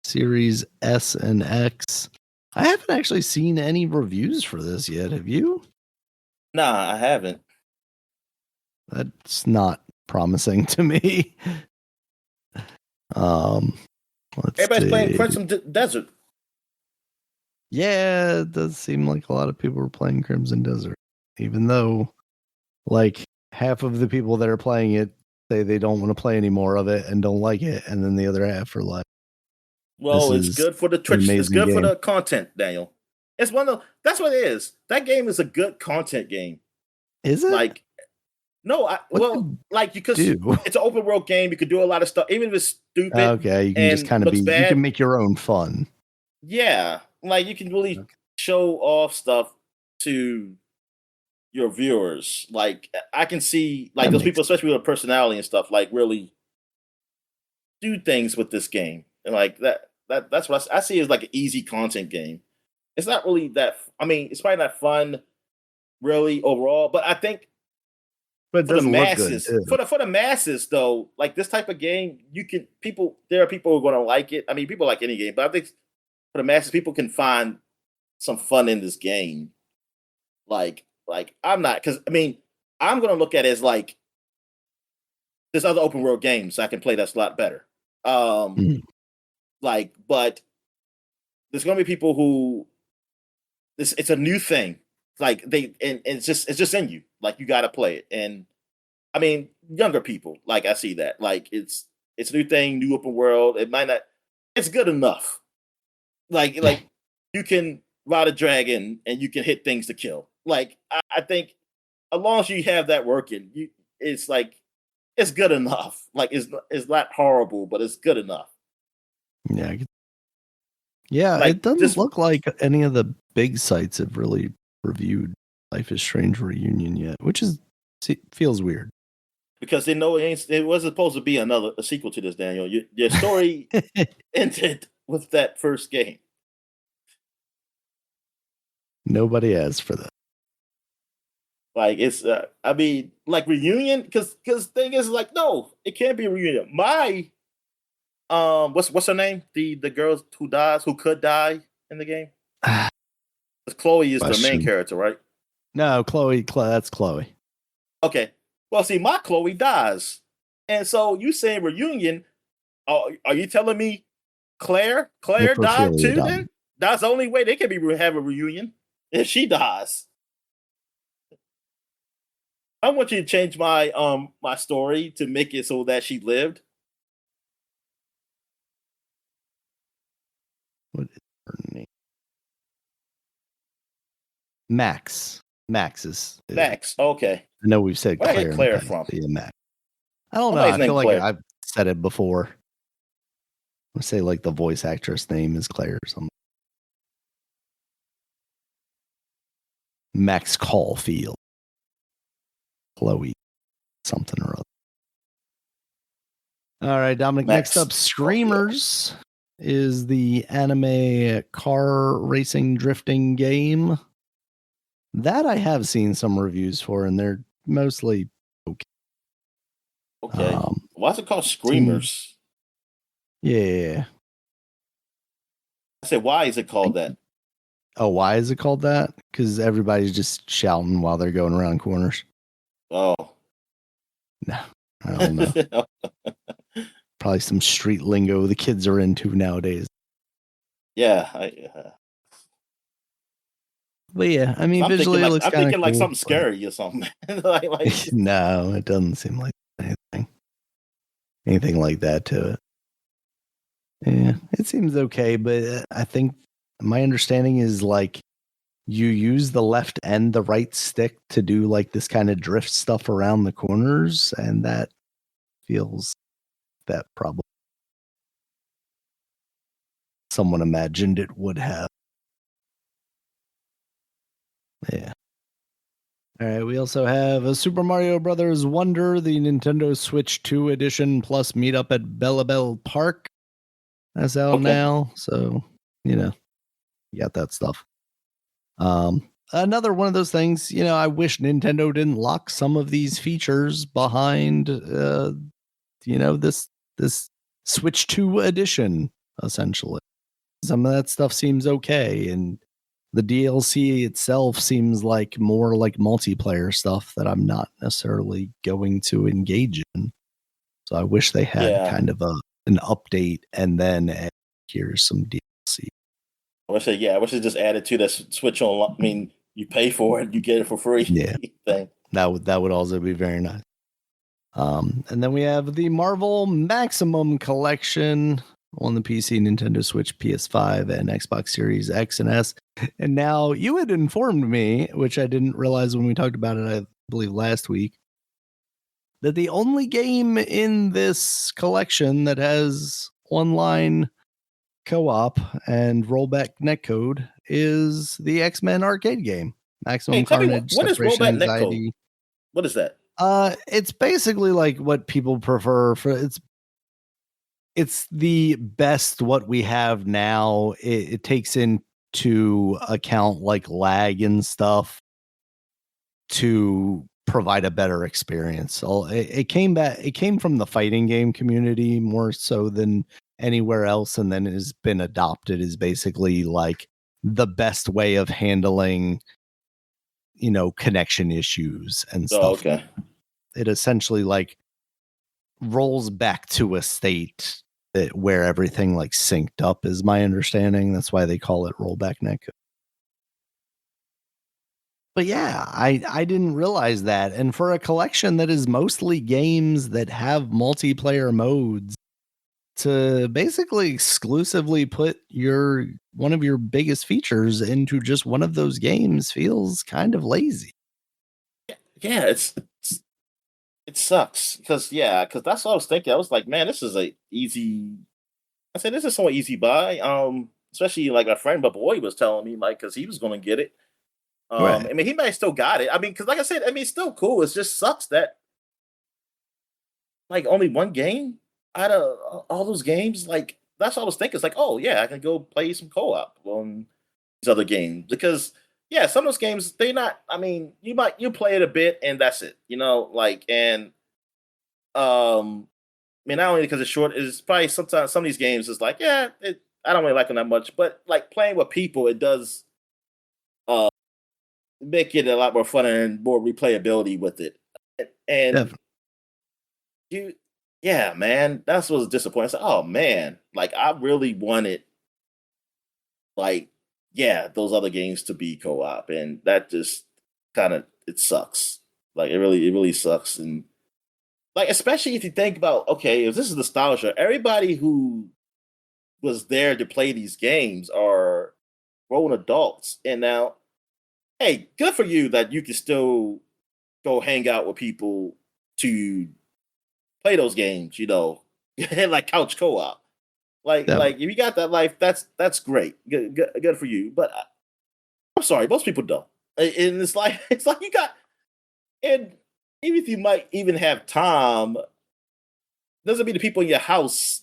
Series S and X. I haven't actually seen any reviews for this yet. Have you? Nah, I haven't. That's not promising to me. Everybody's playing Crimson Desert. Yeah, it does seem like a lot of people are playing Crimson Desert, even though like half of the people that are playing it say they don't want to play any more of it and don't like it, and then the other half are like, "This Well, it's is good for the an Twitch. It's amazing good for game." the content, Daniel. It's one of that's what it is. That game is a good content game. Is it? Like, no, What's it like because do? it's an open world game. You could do a lot of stuff, even if it's stupid Okay, you can just and kind of looks you can bad. make your own fun. Yeah, like you can really Okay. show off stuff to your viewers. Like I can see like That those makes people, especially with personality and stuff, like really do things with this game. And like that's what I see as like an easy content game. It's not really that. I mean, it's probably not fun really overall, but I think but it for the doesn't look good masses, too. for the masses though, like this type of game, you can people. There are people who are going to like it. I mean, people like any game, but I think for the masses, people can find some fun in this game. Like I'm not because I mean I'm gonna look at it as like there's other open world games I can play that's a lot better. Um, Mm. like, but there's gonna be people who this it's a new thing. Like and it's just in you. Like you got to play it. And I mean younger people like I see that like it's a new thing, new open world. It might not. It's good enough. Like you can ride a dragon and you can hit things to kill. Like I think as long as you have that working, it's like it's good enough. Like it's not horrible, but it's good enough. Yeah, yeah. Like It doesn't just look like any of the big sites have really reviewed Life is Strange Reunion yet, which feels weird. because they know it wasn't supposed to be a sequel to this. Daniel, your story ended with that first game. Nobody asked for that. Like it's I mean like reunion because thing is like no, it can't be a reunion. My what's her name? The girl who could die in the game. Chloe is the main Question. character, right? No, Chloe. That's Chloe. Okay. Well, see, my Chloe dies, and so you saying reunion? Are you telling me Claire died Necrophilia too? done. Then that's the only way they can have a reunion if she dies. I want you to change my story to make it so that she lived. What is her name? Max. Max is. Max. Okay. I know we've said Where did I Claire get in the Claire past. from? But yeah, Max. I don't know. Somebody's I feel named like Claire. I've said it before. I say like the voice actress name is Claire or something. Max Caulfield. Chloe. Something or other. All right, Dominic. Next Max. up, Screamers is the anime car racing drifting game. That I have seen some reviews for, and they're mostly okay. Okay. Why is it called Seems, Screamers? yeah. I said, why is it called that? Oh, why is it called that? Because everybody's just shouting while they're going around corners. Oh. No, I don't know. Probably some street lingo the kids are into nowadays. Yeah. But yeah, I mean, I'm thinking visually it like looks kind of cool. something scary or something. like No, it doesn't seem like anything like that to it. Yeah, it seems okay, but I think my understanding is like you use the left and the right stick to do like this kind of drift stuff around the corners, and that feels that probably someone imagined it would have. Yeah. All right, we also have a Super Mario Brothers Wonder, the Nintendo Switch 2 edition plus meetup at Bellabelle Park. That's out now, so you got that stuff. Another one of those things, I wish Nintendo didn't lock some of these features behind this Switch 2 edition, essentially. Some of that stuff seems okay, and the DLC itself seems like more like multiplayer stuff that I'm not necessarily going to engage in. So I wish they had kind of an update and then here's some DLC. I wish it just added to that Switch on. I mean, you pay for it, you get it for free Yeah, thing. that would also be very nice. And then we have the Marvel Maximum Collection on the PC, Nintendo Switch, PS5, and Xbox Series X and S. And now you had informed me, which I didn't realize when we talked about it, I believe last week, that the only game in this collection that has online co-op and rollback netcode is the X-Men arcade game, Hey, Maximum tell me Carnage, what is Separation rollback netcode? Anxiety. What is that? It's basically like what people prefer for it's the best what we have now. It takes into account like lag and stuff to provide a better experience. So it came from the fighting game community more so than anywhere else, and then it has been adopted as basically like the best way of handling, connection issues and Oh, stuff. okay. It essentially like rolls back to a state where everything like synced up is my understanding. That's why they call it rollback netcode. But yeah, I didn't realize that. And for a collection that is mostly games that have multiplayer modes, to basically exclusively put one of your biggest features into just one of those games feels kind of lazy. Yeah, it sucks because that's what I was thinking. I was like, man, this is a easy. I said this is so easy buy. Especially like my friend, my boy was telling me like because he was going to get it. Right. I mean, he might have still got it. I mean, because like I said, I mean, it's still cool. It just sucks that like only one game out of all those games. Like that's what I was thinking. It's like, oh yeah, I can go play some co-op on these other games because yeah, some of those games they not. I mean, you play it a bit and that's it. Like and I mean, not only because it's short, it's probably sometimes some of these games is like, I don't really like them that much, but like playing with people, it does uh make it a lot more fun and more replayability with it. And Definitely. you, yeah, man, that's what was disappointing. I said, oh man, like I really wanted, like, yeah, those other games to be co-op, and that just kind of it sucks. Like it really sucks, and like especially if you think about, okay, if this is nostalgia, everybody who was there to play these games are grown adults, and now, hey, good for you that you can still go hang out with people to play those games, like couch co-op. Like Definitely. if you got that life, that's great. Good for you. But I'm sorry, most people don't. And it's like it's like you got, and even if you might even have time, doesn't mean the people in your house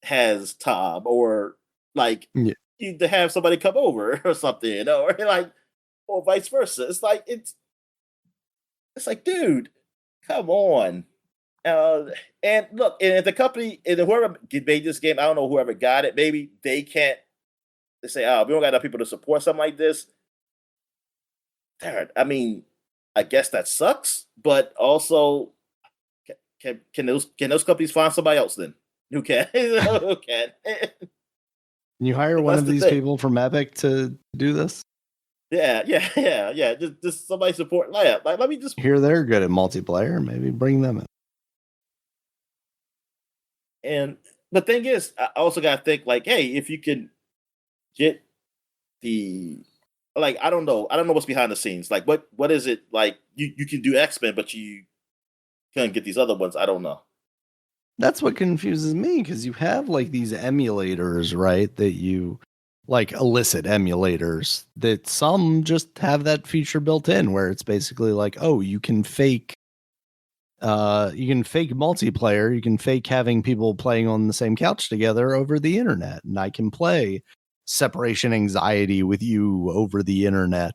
has time or like Yeah. you to have somebody come over or something, or like or vice versa. It's like, dude, come on. Uh, and look, and if the company and whoever made this game, I don't know whoever got it. Maybe they can't. They say, "Oh, we don't got enough people to support something like this." Darn, I mean, I guess that sucks. But also, can those companies find somebody else then who can who can? Can you hire one That's of the these thing. people from Epic to do this? Yeah. Just somebody support. Like let me just Here they're good at multiplayer. Maybe bring them in. and the thing is, I also got to think like, hey, if you can get the like I don't know what's behind the scenes. Like what is it like you can do X-Men but you can't get these other ones. I don't know. That's what confuses me because you have like these emulators, right? That you like illicit emulators that some just have that feature built in where it's basically like, oh, you can fake multiplayer, you can fake having people playing on the same couch together over the internet, and I can play separation anxiety with you over the internet.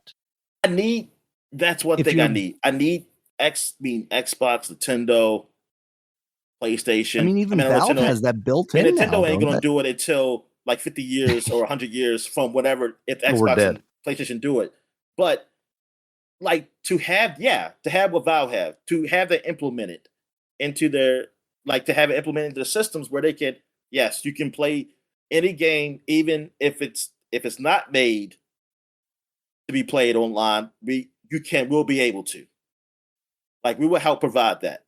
I need that's one If thing I you're need. I need Xbox, Nintendo, I PlayStation. mean, I even mean, Valve has that built in now, Nintendo ain't don't gonna they? do it until like 50 years or 100 years from whatever if We're Xbox dead. and PlayStation do it. But like to have what Valve have, to have that implemented into their like to have it implemented into the systems where they can, yes, you can play any game, even if if it's not made to be played online, we'll be able to. Like we will help provide that.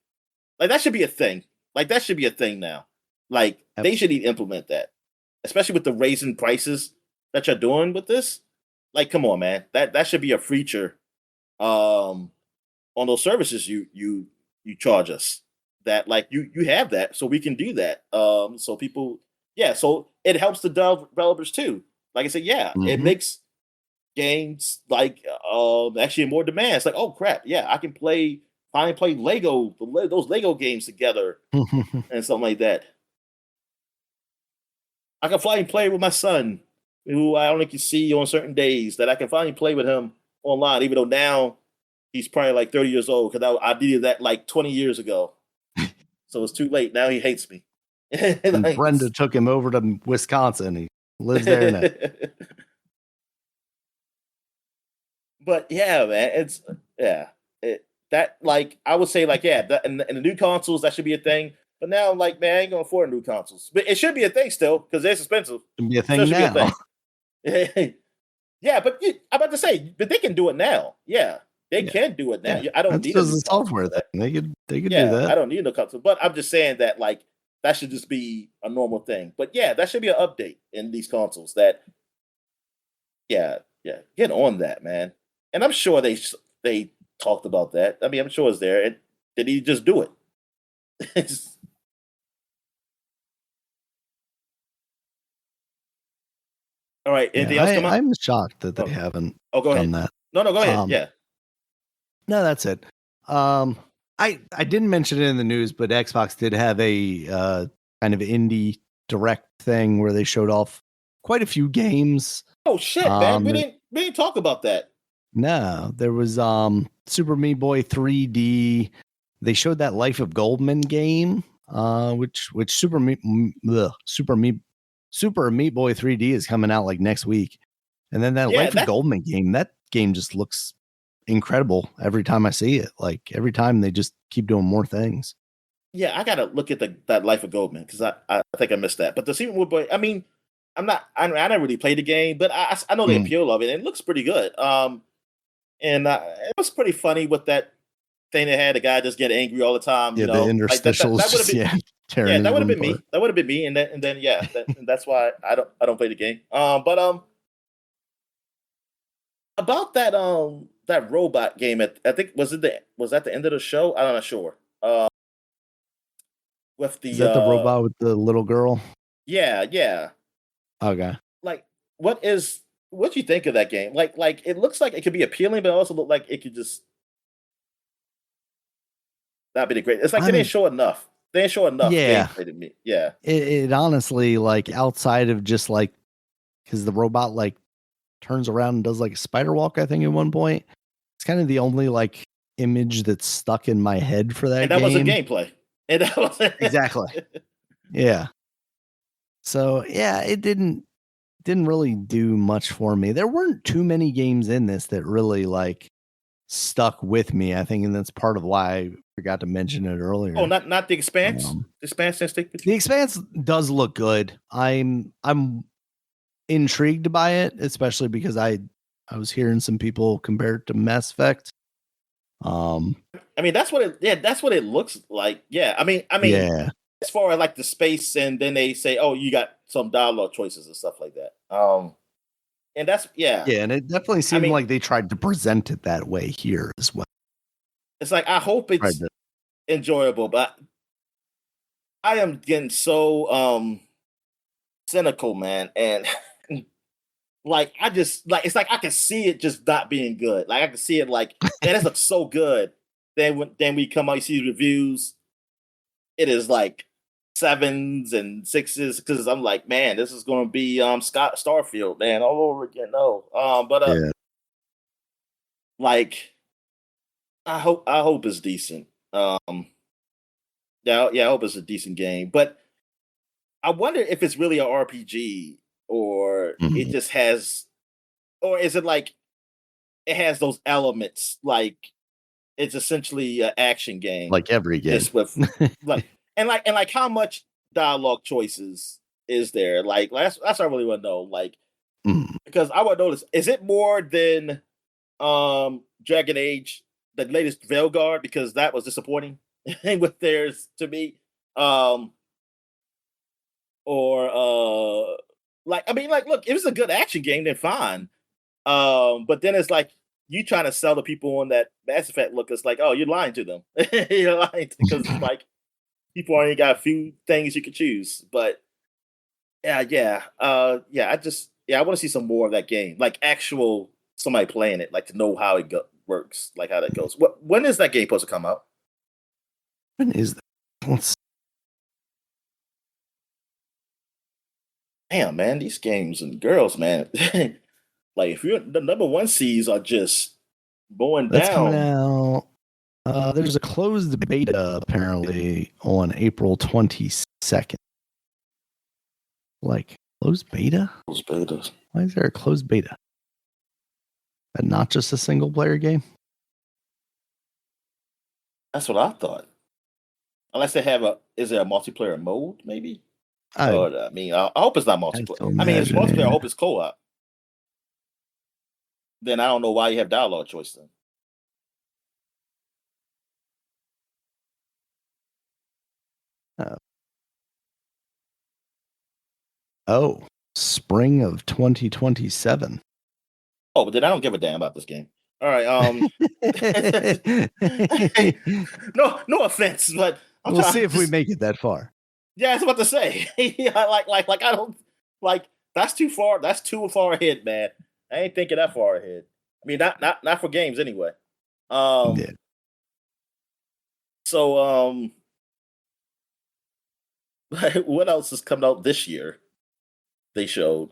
Like that should be a thing. Like that should be a thing now. Like Yep. they should implement that, especially with the raising prices that you're doing with this. Like, come on, man. That should be a feature on those services you charge us. That like you have that, so we can do that. So people, yeah. So it helps the developers too. Like I said, yeah, it makes games like actually in more demand. It's like, oh crap, yeah, I can finally play those Lego games together and something like that. I can finally play with my son, who I only can see on certain days. That I can finally play with him online, even though now he's probably like 30 years old. Because I did that like 20 years ago, so it's too late. Now he hates me. And Like, Brenda took him over to Wisconsin. He lives there now. But yeah, man, it's that like I would say like in the new consoles that should be a thing. But now like man, I ain't gonna afford new consoles. But it should be a thing still because it's expensive. It'd be a thing now. Be a thing. Yeah, but I'm about to say, but they can do it now. Yeah, they can do it now. Yeah. I don't need a software thing. They could do that. I don't need no console. But I'm just saying that like that should just be a normal thing. But yeah, that should be an update in these consoles. That get on that, man. And I'm sure they talked about that. I mean, I'm sure it's there. And did he just do it? All right. Anything else come up? I'm shocked that they haven't go done ahead. that. No, go ahead. Yeah. No, that's it. I didn't mention it in the news, but Xbox did have a kind of indie direct thing where they showed off quite a few games. Oh shit, man! We didn't talk about that. No, there was Super Meat Boy 3D. They showed that Life of Goldman game, which Super Meat Boy 3D is coming out like next week, and then that Life of Goldman game. That game just looks incredible every time I see it. Like every time they just keep doing more things. Yeah, I gotta look at that Life of Goldman because I think I missed that. But the Super Meat Boy, I mean, I didn't really play the game, but I know the appeal of it, and it looks pretty good. And it was pretty funny with that thing they had. The guy just get angry all the time. Yeah, the interstitials. That would have been me. That would have been me. And then and that's why I don't play the game. But about that robot game. I think was that the end of the show? I'm not sure. With the is that the robot with the little girl? Yeah. Okay. Like, what do you think of that game? Like it looks like it could be appealing, but it also look like it could just not be the great. It's like they didn't show enough. They didn't show enough gameplay to me. Yeah. It honestly, like outside of just like because the robot like turns around and does like a spider walk, I think at one point. It's kind of the only like image that's stuck in my head for that. And that wasn't gameplay. And that was exactly. Yeah. So yeah, it didn't really do much for me. There weren't too many games in this that really like stuck with me, I think, and that's part of why I forgot to mention it earlier. Oh, not the Expanse? The Expanse didn't stick with you? The Expanse does look good. I'm intrigued by it, especially because I was hearing some people compare it to Mass Effect. I mean that's what it looks like. Yeah. I mean yeah. As far as like the space, and then they say, oh, you got some dialogue choices and stuff like that. And that's yeah, and it definitely seemed like they tried to present it that way here as well. It's like I hope it's enjoyable, but I am getting so cynical, man, and like I just like it's like I can see it just not being good. Like I can see it like, man, this looks so good. Then we come out, you see the reviews, it is like 7s and 6s because I'm like, man, this is going to be Starfield, man, all over again. No, like I hope it's decent. I hope it's a decent game, but I wonder if it's really an RPG or it just has, or is it like it has those elements like it's essentially an action game, like every game. Just with like how much dialogue choices is there? Like that's what I really want to know. Like Mm. Because I want to notice, is it more than Dragon Age, the latest Veilguard? Because that was disappointing with theirs to me. Um or like I mean, like, look, if it's a good action game, then fine. But then it's like you trying to sell the people on that Mass Effect look. It's like, oh, you're lying to them. You're lying because it's like people only got a few things you can choose. But yeah. I want to see some more of that game, like actual somebody playing it, like to know how works, like how that goes. When is that game supposed to come out? When is that? Let's Damn, man, these games and girls, man. Like if you're the number one seeds are just going That's coming down. out. There's a closed beta apparently on April 22nd. Like closed beta? Those betas. Why is there a closed beta? And not just a single player game? That's what I thought. Unless they have is there a multiplayer mode, maybe? I Or I mean, I hope it's not have to multiplayer. I mean, if it's imagine. multiplayer, I Yeah. hope it's co-op. Then I don't know why you have dialogue choice then. Oh, spring of 2027. Oh, but then I don't give a damn about this game. All right. No offense, but I'm We'll trying see to if we just, make it that far. yeah, I was about to say. Yeah, like I don't like that's too far. That's too far ahead, man. I ain't thinking that far ahead. I mean, not for games anyway. Yeah. So what else is coming out this year? They showed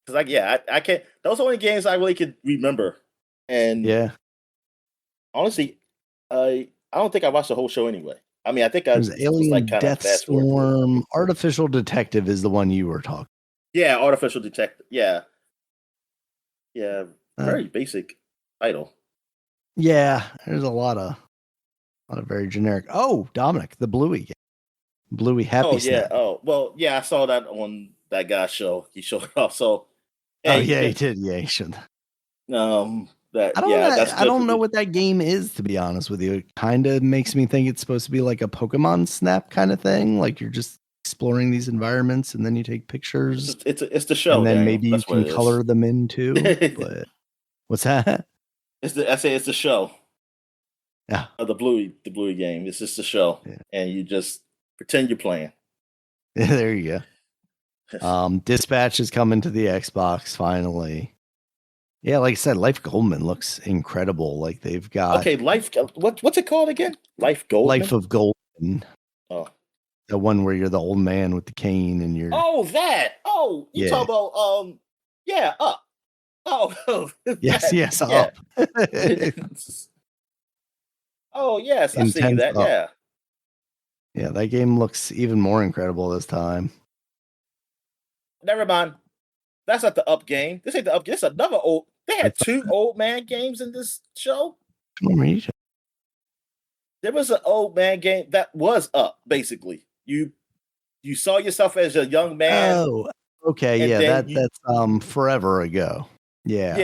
because I can't. Those are the only games I really could remember. And Yeah. honestly, I don't think I watched the whole show anyway. I mean, I think I There's was like Alien kind of Death fast forward through it. Storm. Artificial Detective is the one you were talking. Yeah, artificial detective. Yeah, Uh, very basic title. yeah, there's a lot of very generic. Oh, Dominic, the Bluey game. Bluey Oh Happy yeah. Snap. Oh well, yeah. I saw that on that guy's show. He showed it off. So Oh hey, yeah, he did. Yeah, he should. that yeah, that's I good for don't know me. what that game is, to be honest with you. It kind of makes me think it's supposed to be like a Pokemon Snap kind of thing. Like you're just exploring these environments and then you take pictures It's the show, and then Daniel. maybe you That's what can it is. color them in too. But what's that? I say it's the show. Yeah. The Bluey game. It's just a show, Yeah. and you just pretend you're playing. There you go. Dispatch is coming to the Xbox finally. Yeah, like I said, Life Goldman looks incredible. Like they've got Okay, what's it called again? Life Life Goldman. of Goldman, Oh, the one where you're the old man with the cane and you're that. Oh, you yeah. talk about yeah, up. Oh, Yes, that. yes, Yeah. up. Oh yes, I see Intense that. up. Yeah. Yeah, that game looks even more incredible this time. Never mind. That's not the up game. This ain't the up game. It's another old. They had That's two old man games in this show. the There was an old man game that was up. Basically, you saw yourself as a young man, Oh, okay, and yeah, then you that's forever ago. Yeah.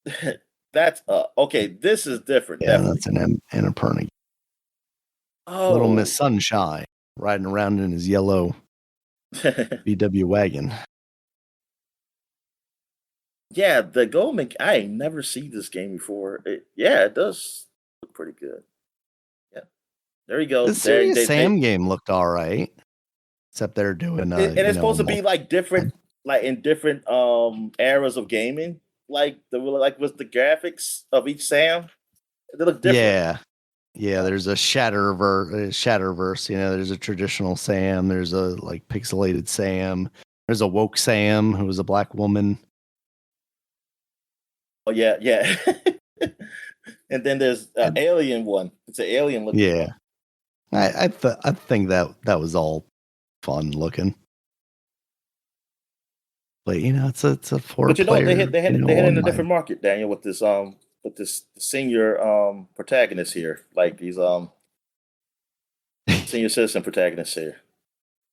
yeah, that's up. Okay, this is different. Yeah, that's Definitely. an Annapurna. Little Miss Oh, Sunshine riding around in his yellow VW wagon. yeah. The Goldman. I ain't never seen this game before. It does look pretty good. Yeah, there you go. The There Serious they Sam game looked all right, except they're doing and it's supposed to be like different, like in different eras of gaming. Like with the graphics of each Sam, they look different. yeah. Yeah, there's a Shatterverse, there's a traditional Sam, there's a like pixelated Sam, there's a woke Sam who was a black woman. Oh yeah. And then there's an alien one. It's an alien looking Yeah. one. I think that was all fun looking. But it's a four But player, they hit in a online. different market, Daniel, with this senior protagonist here. Like these senior citizen protagonists here.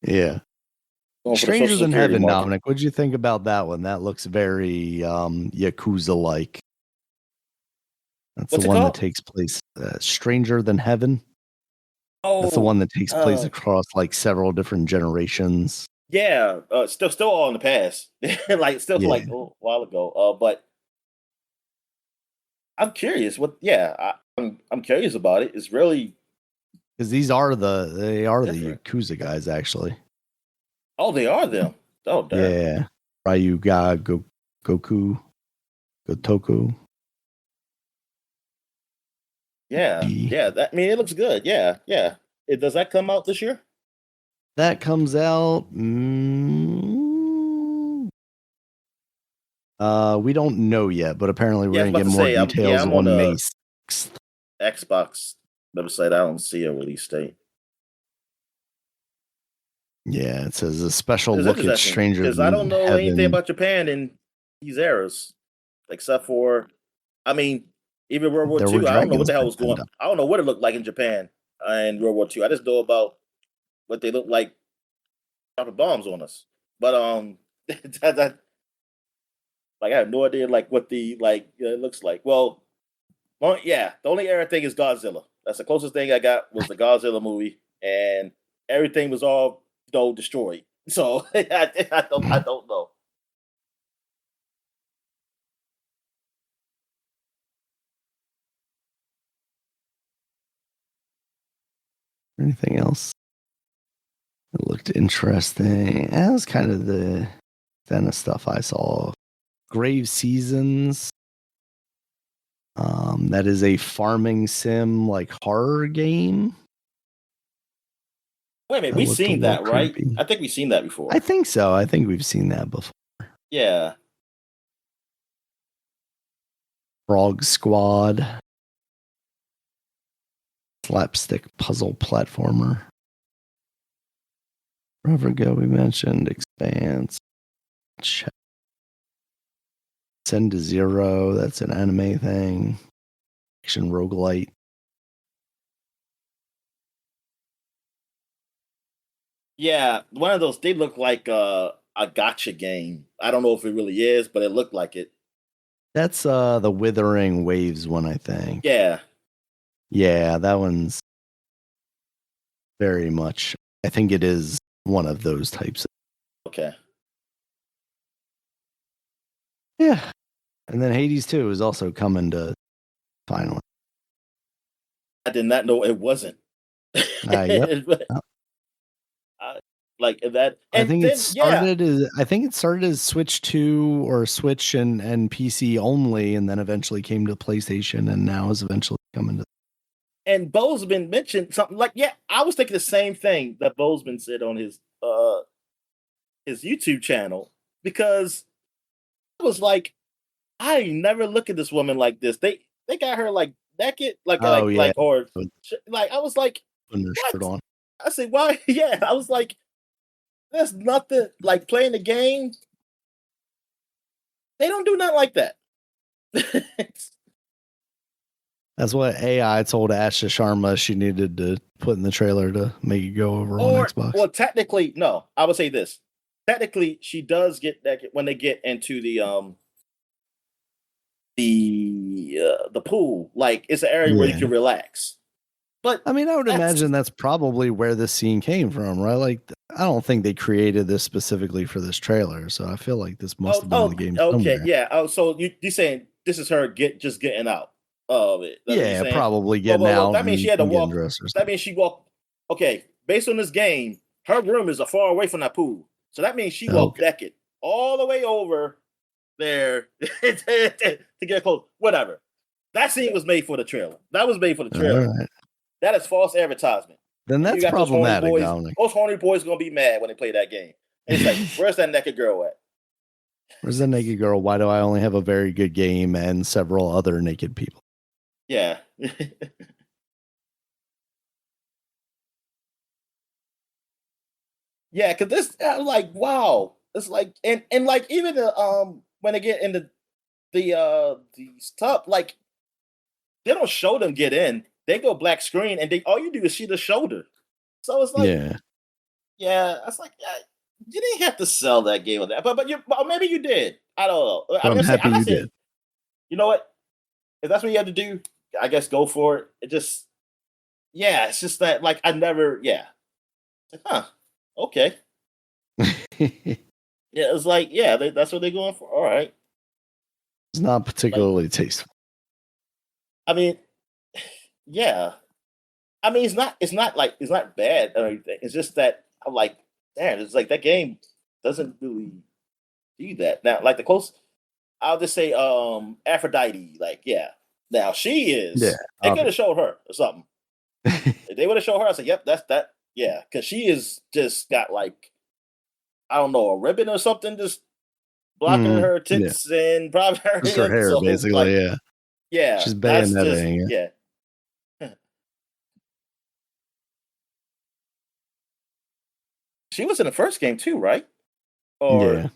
Yeah. Going for the Stranger Social Than Security Heaven, market. Dominic. What'd you think about that one? That looks very Yakuza-like. That's the What's it one that called? takes place Stranger Than Heaven. That's the Oh, one that takes place across like several different generations. yeah. Still all in the past. Like still Yeah, like a while ago. But I'm curious. I'm curious about it. It's really because they are the different. Yakuza guys actually. Oh, they are them. Oh, damn. Yeah, Ryuga Goku Gotoku. Yeah, G. yeah. That I mean, it looks good. Yeah, yeah. Does that come out this year? That comes out. We don't know yet, but apparently we're Yeah, I was gonna about get to more say. details I'm on on May the 6th. Xbox website. I don't see a release date. Yeah, it says a special It's look at interesting Stranger because I Than don't know anything Heaven. about Japan in these eras, except for, I mean, even World War There were II. I don't know what dragons the hell back was then. going. I don't know what it looked like in Japan in World War II. I just know about what they look like dropping bombs on us. But like I have no idea like what the it looks like. Yeah, the only era thing is Godzilla. That's the closest thing I got was the Godzilla movie, and everything was all destroyed. So I don't know. Anything else? It looked interesting. That was kind of the kind of stuff I saw. Grave Seasons. That is a farming sim like horror game. Wait a minute, That we've looked a seen little that, right? creepy. I think we've seen that I before. think so. I think we've seen that before. Yeah. Frog Squad. Slapstick puzzle platformer. Forever ago we mentioned Expanse. Send to Zero. That's an anime thing. Action roguelite. Yeah, one of those they look like a gotcha game. I don't know if it really is, but it looked like it. That's the Withering Waves one, I think. Yeah. Yeah, that one's very much. I think it is one of those types. Okay. Yeah. And then Hades 2 is also coming to finally. I did not know it wasn't. Yep. I- like that, I and think it then yeah, started as Switch 2 or Switch and PC only, and then eventually came to PlayStation, and now is eventually coming to. and Bozeman mentioned something like, yeah, I was thinking the same thing that Bozeman said on his YouTube channel because I was like, I never look at this woman like this. They got her like naked, Oh yeah, or with like I was like, putting their shirt what? on. I said, why? Yeah, I was like, there's nothing like playing the game. They don't do nothing like that. That's what AI told Asha Sharma she needed to put in the trailer to make it go over on Or Xbox. well, technically, no. I would say this. Technically, she does get that when they get into the pool. Like it's an area where you Yeah. can relax. But I mean, I would that's imagine that's probably where this scene came from, right? Like, I don't think they created this specifically for this trailer, so I feel like this must have been in the game okay, somewhere. yeah. Oh, so you saying this is her just getting out of it? That's what you're Yeah, saying. probably getting out That means she and, had to and getting walk. dressed or That something. means she walked. Okay, based on this game, her room is a far away from that pool, so that means she walked Okay. naked all the way over there to get close. Whatever. That scene was made for the trailer. That was made for the All trailer. right. That is false advertisement. Then And you that's got those horny problematic, boys. Dominic. Those horny boys gonna be mad when they play that game. And it's like, where's that naked girl at? Where's the naked girl? Why do I only have a very good game and several other naked people? Yeah. Yeah, because this I'm like, wow. It's like and like even the when they get into the stuff, like they don't show them get in. They go black screen and they all you do is see the shoulder. So it's like, Yeah. yeah, it's like yeah. You didn't have to sell that game on that, but maybe you did. I don't know. But I'm happy I'm not you saying. did. You know what? If that's what you have to do, I guess go for it. It just, yeah, it's just that like I never, yeah, like, huh, okay, yeah, it's like yeah, that's what they're going for. All right, It's not like particularly tasteful. I mean, yeah, I mean it's not bad or anything. It's just that I'm like, damn, it's like that game doesn't really do that now. Like the close, I'll just say Aphrodite, like yeah. Now she Yeah. is. They could have showed her or something. If they would have showed her, I said, "Yep, that's that." Yeah, because she is just got like I don't know a ribbon or something just blocking her Yeah. tits and probably her Just her head. hair, So basically. like, Yeah. yeah, She's that's just bayoneting it. yeah. She was in the first game too, right? Or Yeah.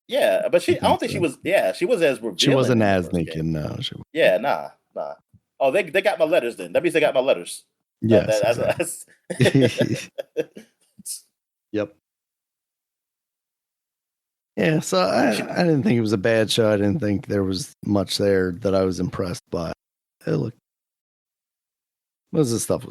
yeah, but I I think don't think she so. was. Yeah, she was as She revealing wasn't in the as first game. naked. No. Yeah, nah. Oh, they got my letters then. That means they got my letters. Yes, exactly. Yep. Yeah, so I didn't think it was a bad show. I didn't think there was much there that I was impressed by. Hey, look, what was this stuff?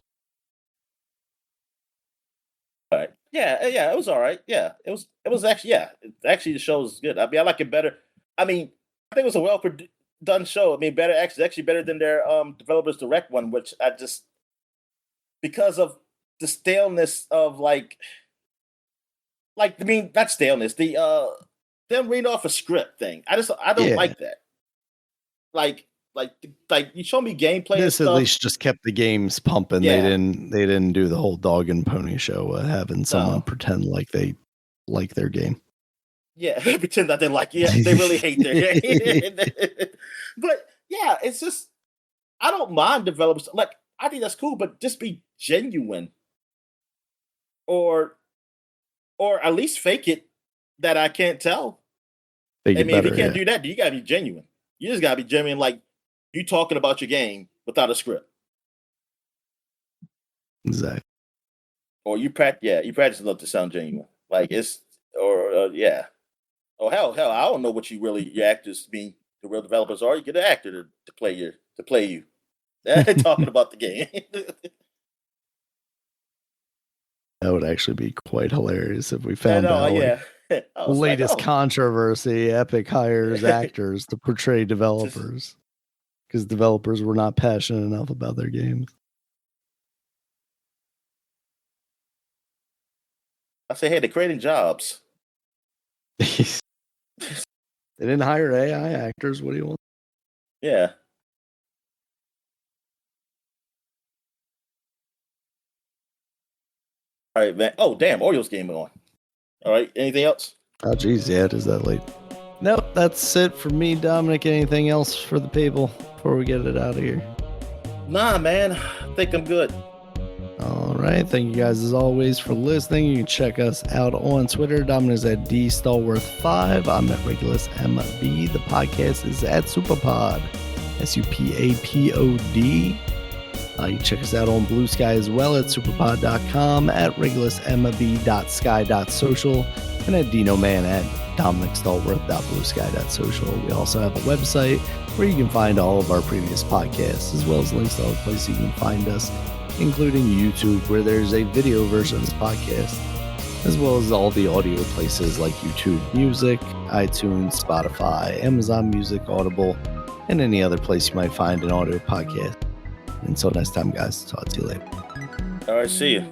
All right. Yeah, it was all right. Yeah, it was actually yeah, actually the show was good. I mean, I like it better. I mean, I think it was a done show. I mean, better actually better than their developers direct one, which I just because of the staleness of like I mean not staleness, the them reading off a script thing. I don't Yeah, like that. Like like like you show me gameplay and this at stuff. least just kept the games pumping. Yeah, They didn't do the whole dog and pony show, having someone no. pretend like they like their game. Yeah, they pretend that they like yeah, they really hate their game. But yeah, it's just I don't mind developers like I think that's cool, but just be genuine or or at least fake it that I can't tell. They I get mean, if you better. can't Yeah, do that, you gotta be genuine. You just gotta be genuine, like you talking about your game without a script, exactly. or you practice enough to sound genuine. Like it's or yeah, oh hell, I don't know what you really your actors mean. The real developers are. You get an actor to play you. Talking about the game. That would actually be quite hilarious if we I found know, out like yeah. I was like, latest oh, controversy. Epic hires actors to portray just developers because developers were not passionate enough about their games. I say, hey, they're creating jobs. They didn't hire AI actors. What do you want? Yeah. All right, man. Oh, damn, Orioles game on. All right, anything else? Oh, geez, yeah, it is that late. Nope, that's it for me, Dominic. Anything else for the people before we get it out of here? Nah, man. I think I'm good. All right. Thank you guys as always for listening. You can check us out on Twitter. Dominic's at DStalworth5. I'm at Regulus MB. The podcast is at SupaPod. SupaPod. You can check us out on Blue Sky as well at superpod.com, at regulusmb.sky.social, and at DinoMan at DominicStallworth.bluesky.social. We also have a website where you can find all of our previous podcasts, as well as links to all the places you can find us, including YouTube, where there's a video version of this podcast, as well as all the audio places like YouTube Music, iTunes, Spotify, Amazon Music, Audible, and any other place you might find an audio podcast. Until next time, guys, talk to you later. All right, see you.